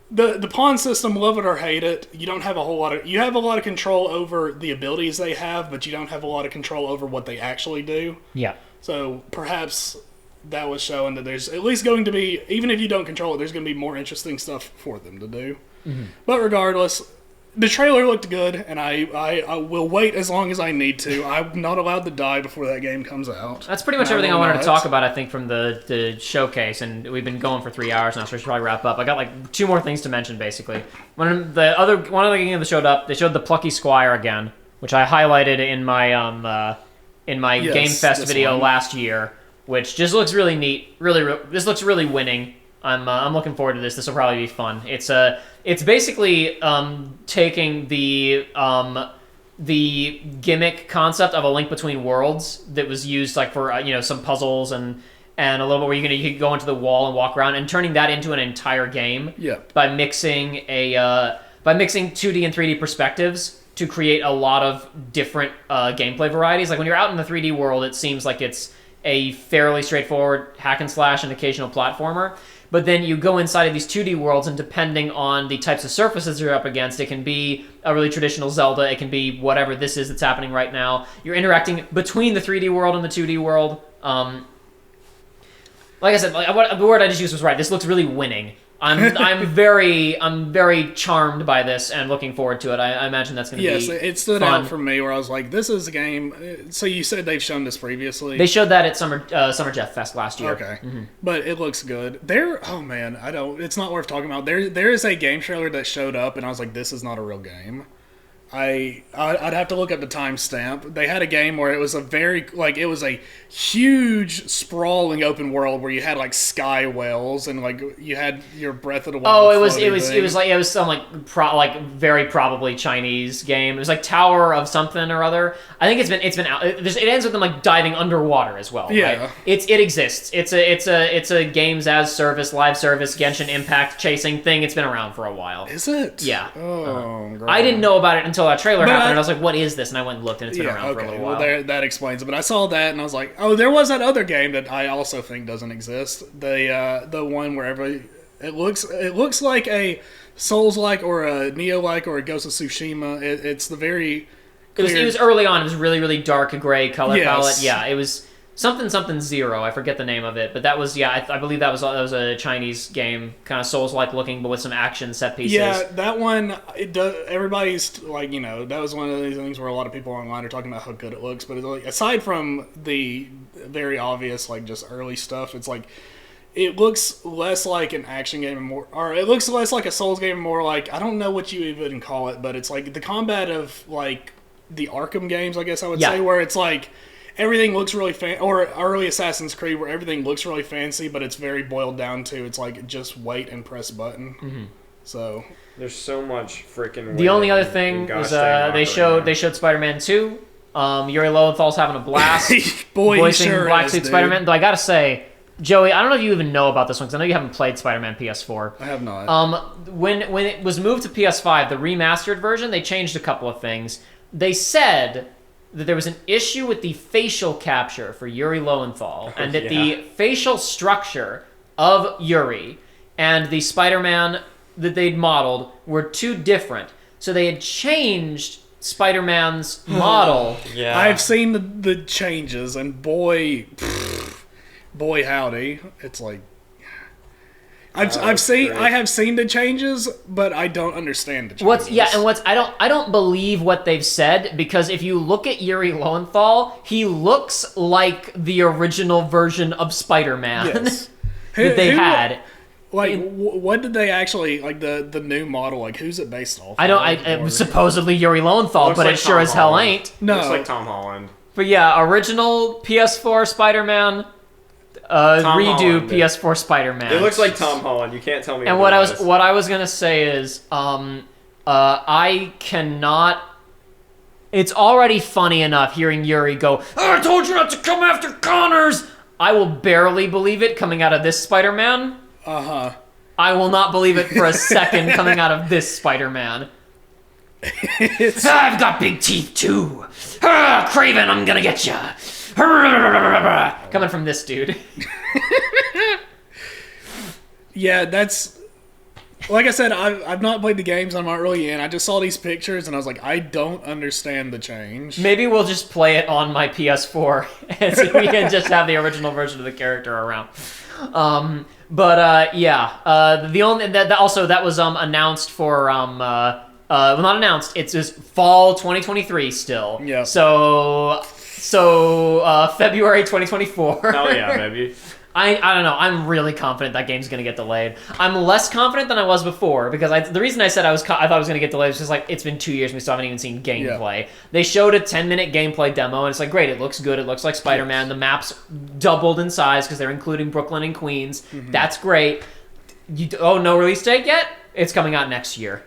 the pawn system, love it or hate it, you don't have a whole lot of, you have a lot of control over the abilities they have, but you don't have a lot of control over what they actually do. Yeah. So perhaps that was showing that there's at least going to be, even if you don't control it, there's going to be more interesting stuff for them to do. But regardless, the trailer looked good, and I will wait as long as I need to. I'm not allowed to die before that game comes out. That's pretty much everything I wanted to talk about, I think, from the showcase, and we've been going for 3 hours now, so we should probably wrap up. I got like 2 more things to mention, basically. One of the games that showed up, they showed the Plucky Squire again, which I highlighted in my Game Fest video last year. Which just looks really neat. This looks really winning. I'm looking forward to this. This will probably be fun. It's basically taking the gimmick concept of A Link Between Worlds that was used like for some puzzles and a little bit where you could go into the wall and walk around, and turning that into an entire game. Yeah. By mixing a by mixing 2D and 3D perspectives to create a lot of different gameplay varieties. Like when you're out in the 3D world, it seems like it's a fairly straightforward hack and slash and occasional platformer. But then you go inside of these 2D worlds, and depending on the types of surfaces you're up against, it can be a really traditional Zelda, it can be whatever this is that's happening right now. You're interacting between the 3D world and the 2D world. Like I said, the word I just used was right. This looks really winning. I'm very charmed by this and looking forward to it. I imagine that's going to be Yes, it stood fun. out for me where I was like, this is a game. So you said they've shown this previously? They showed that at Summer Jeff Fest last year. Okay. But it looks good. Oh man, it's not worth talking about. There is a game trailer that showed up and I was like, this is not a real game. I'd have to look up the timestamp. They had a game where it was a huge sprawling open world where you had like sky whales and like you had your Breath of the Wild. Oh, it was some very probably Chinese game. It was like Tower of something or other. I think it's been out. It ends with them like diving underwater as well. Yeah, right? It exists. It's a games as service, live service, Genshin Impact chasing thing. It's been around for a while. Is it? Yeah. Oh, I didn't know about it until that trailer happened, and I was like, "What is this?" And I went and looked, and it's been around for a little while. Well, that explains it. But I saw that, and I was like, "Oh, there was that other game that I also think doesn't exist. The one where it looks like a Souls-like or a Nioh-like or a Ghost of Tsushima. It's the very clear... It was early on. It was really, really dark gray color palette. Yeah, it was something zero. I forget the name of it, but that was I believe that was a Chinese game, kind of Souls-like looking, but with some action set pieces. Yeah, that one. It does. Everybody's like, that was one of these things where a lot of people online are talking about how good it looks. But it's like, aside from the very obvious like just early stuff, it's like it looks less like an action game and more, or it looks less like a Souls game, and more like, I don't know what you even call it, but it's like the combat of like the Arkham games, I guess I would say, where it's like. Everything looks really or early Assassin's Creed where everything looks really fancy, but it's very boiled down to it's like just wait and press button. Mm-hmm. So there's so much freaking. The only other thing was they showed Spider-Man 2. Yuri Lowenthal's having a blast voicing sure Black is, Suit dude. Spider-Man. Though I gotta say, Joey, I don't know if you even know about this one because I know you haven't played Spider-Man PS4. I have not. When it was moved to PS5, the remastered version, they changed a couple of things. They said that there was an issue with the facial capture for Yuri Lowenthal, and that the facial structure of Yuri and the Spider-Man that they'd modeled were too different. So they had changed Spider-Man's model. Yeah, I've seen the changes, and boy howdy, it's like I have seen the changes, but I don't understand the changes. I don't believe what they've said, because if you look at Yuri Lowenthal, he looks like the original version of Spider-Man Yes. that they had. Like, what did they actually, like, the new model, like, who's it based off? It was supposedly Yuri Lowenthal, Looks but like it sure Tom as hell Holland. ain't. No. Looks like Tom Holland. But yeah, original PS4 Spider-Man, redo Holland. PS4 Spider-Man. It looks like Tom Holland. You can't tell me. And what I was gonna say is, I cannot. It's already funny enough hearing Yuri go, "I told you not to come after Connors." I will barely believe it coming out of this Spider-Man. I will not believe it for a second coming out of this Spider-Man. I've got big teeth too. Craven, I'm gonna get ya. Coming from this dude. Yeah, that's... Like I said, I've not played the games, I'm not really in. I just saw these pictures, and I was like, I don't understand the change. Maybe we'll just play it on my PS4, and so we can just have the original version of the character around. The only that was announced for well, not announced. It's just fall 2023 still. Yeah. So February 2024. Hell yeah, baby. I don't know. I'm really confident that game's gonna get delayed. I'm less confident than I was before, because the reason I said I thought it was gonna get delayed was just like it's been 2 years and we still haven't even seen gameplay. Yeah. They showed a 10-minute gameplay demo and it's like, great, it looks good. It looks like Spider-Man. Yes. The maps doubled in size because they're including Brooklyn and Queens. Mm-hmm. That's great. No release date yet? It's coming out next year.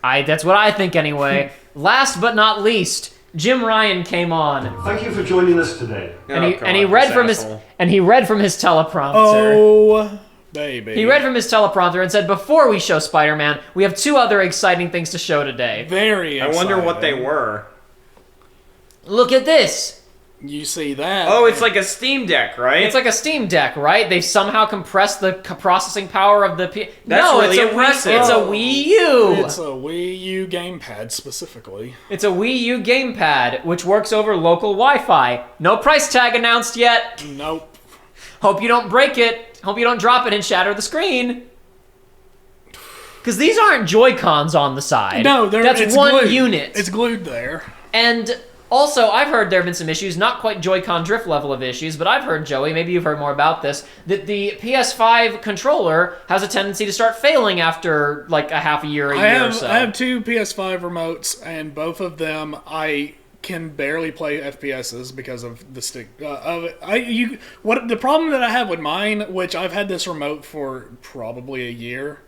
That's what I think anyway. Last but not least, Jim Ryan came on. Thank you for joining us today. And he read from his teleprompter. Oh Baby. He read from his teleprompter and said, before we show Spider-Man, we have 2 other exciting things to show today. Very exciting. I wonder what they were. Look at this. You see that? Oh, it's like a Steam Deck, right? It's like a Steam Deck, right? They've somehow compressed the processing power of the That's no, really it's impressive. It's a Wii U. It's a Wii U gamepad specifically. It's a Wii U gamepad, which works over local Wi-Fi. No price tag announced yet. Nope. Hope you don't break it. Hope you don't drop it and shatter the screen. Because these aren't Joy-Cons on the side. No, that's one glued. unit. It's glued there. And also, I've heard there have been some issues, not quite Joy-Con drift level of issues, but I've heard, Joey, maybe you've heard more about this, that the PS5 controller has a tendency to start failing after like a half a year, a year or so. I have 2 PS5 remotes, and both of them I can barely play FPSs because of the stick. The problem that I have with mine, which I've had this remote for probably a year.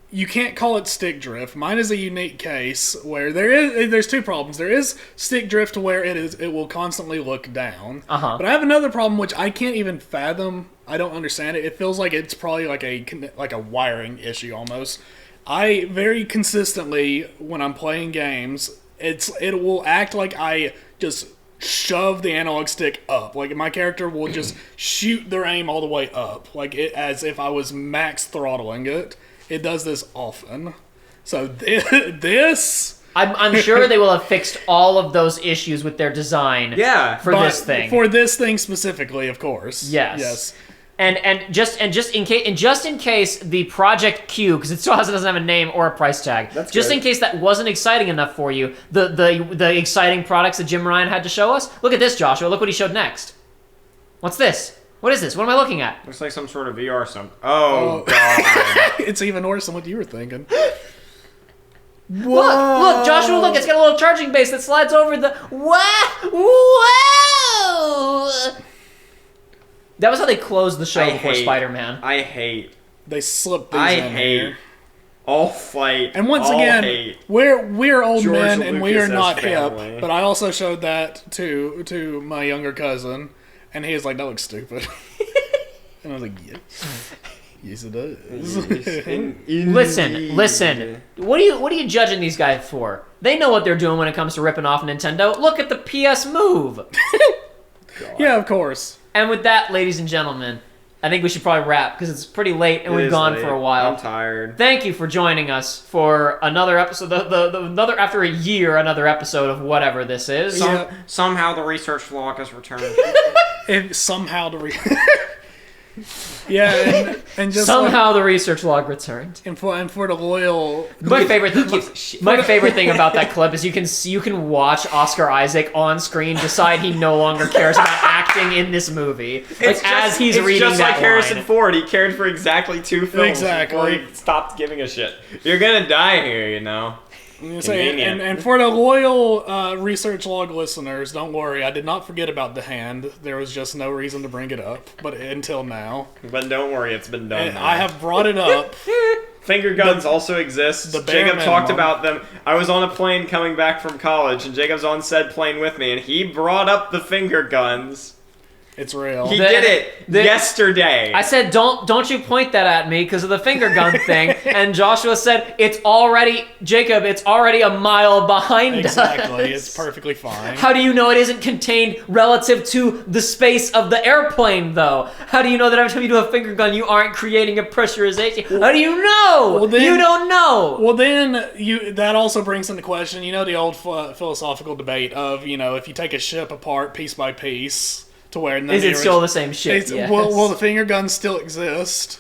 You can't call it stick drift. Mine is a unique case where there's 2 problems. There is stick drift where it will constantly look down. But I have another problem which I can't even fathom. I don't understand it. It feels like it's probably like a wiring issue almost. I very consistently, when I'm playing games, it will act like I just shove the analog stick up. Like my character will just shoot their aim all the way up, like as if I was max throttling it. It does this often. So this... I'm sure they will have fixed all of those issues with their design. Yeah. For this thing. For this thing specifically, of course. Yes. Yes. And just in case the Project Q, because it still doesn't have a name or a price tag. That's just good. in case that wasn't exciting enough for you, the exciting products that Jim Ryan had to show us. Look at this, Joshua. Look what he showed next. What's this? What is this? What am I looking at? Looks like some sort of VR something. Oh, God. It's even worse than what you were thinking. Look, Joshua, look, it's got a little charging base that slides over the... Whoa! That was how they closed the show before Spider-Man. I hate. They slipped these in here. All fight. And once all again, hate. we're old George men and we are Lucas's not family. hip. But I also showed that to my younger cousin, and he was like, "That looks stupid," and I was like, "Yeah, yes, it does." Listen. What are you judging these guys for? They know what they're doing when it comes to ripping off Nintendo. Look at the PS Move. Yeah, of course. And with that, ladies and gentlemen, I think we should probably wrap because it's pretty late and we've gone for a while. I'm tired. Thank you for joining us for another episode. Another after a year, another episode of whatever this is. Somehow the research log has returned. If somehow yeah, and just somehow the research log returned. and for the loyal. My favorite thing about that clip is you can watch Oscar Isaac on screen decide he no longer cares about acting in this movie. As he's reading just that like Harrison line. Ford. He cared for exactly 2 films Exactly. before he stopped giving a shit. You're gonna die here, you know. Convenient. And for the loyal research log listeners, don't worry, I did not forget about the hand. There was just no reason to bring it up, but until now. But don't worry, it's been done. And I have brought it up. Finger guns also exist. the bare Jacob talked minimum. about them. I was on a plane coming back from college, and Jacob's on said plane with me, and he brought up the finger guns. It's real. He did it yesterday. I said, don't you point that at me because of the finger gun thing. And Joshua said, it's already a mile behind Exactly. us. It's perfectly fine. How do you know it isn't contained relative to the space of the airplane, though? How do you know that every time you do a finger gun, you aren't creating a pressurization? How do you know? You don't know. Well, then that also brings into question, the old philosophical debate of, if you take a ship apart piece by piece to where... Is it still the same shit? Yes. Will the finger guns still exist?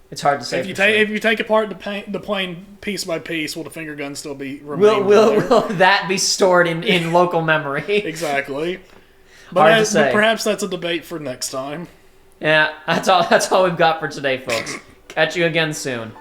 It's hard to say. If you take apart the plane piece by piece, will the finger gun still be remain? Will that be stored in local memory? Exactly. Hard to say. But perhaps that's a debate for next time. Yeah, that's all we've got for today, folks. Catch you again soon.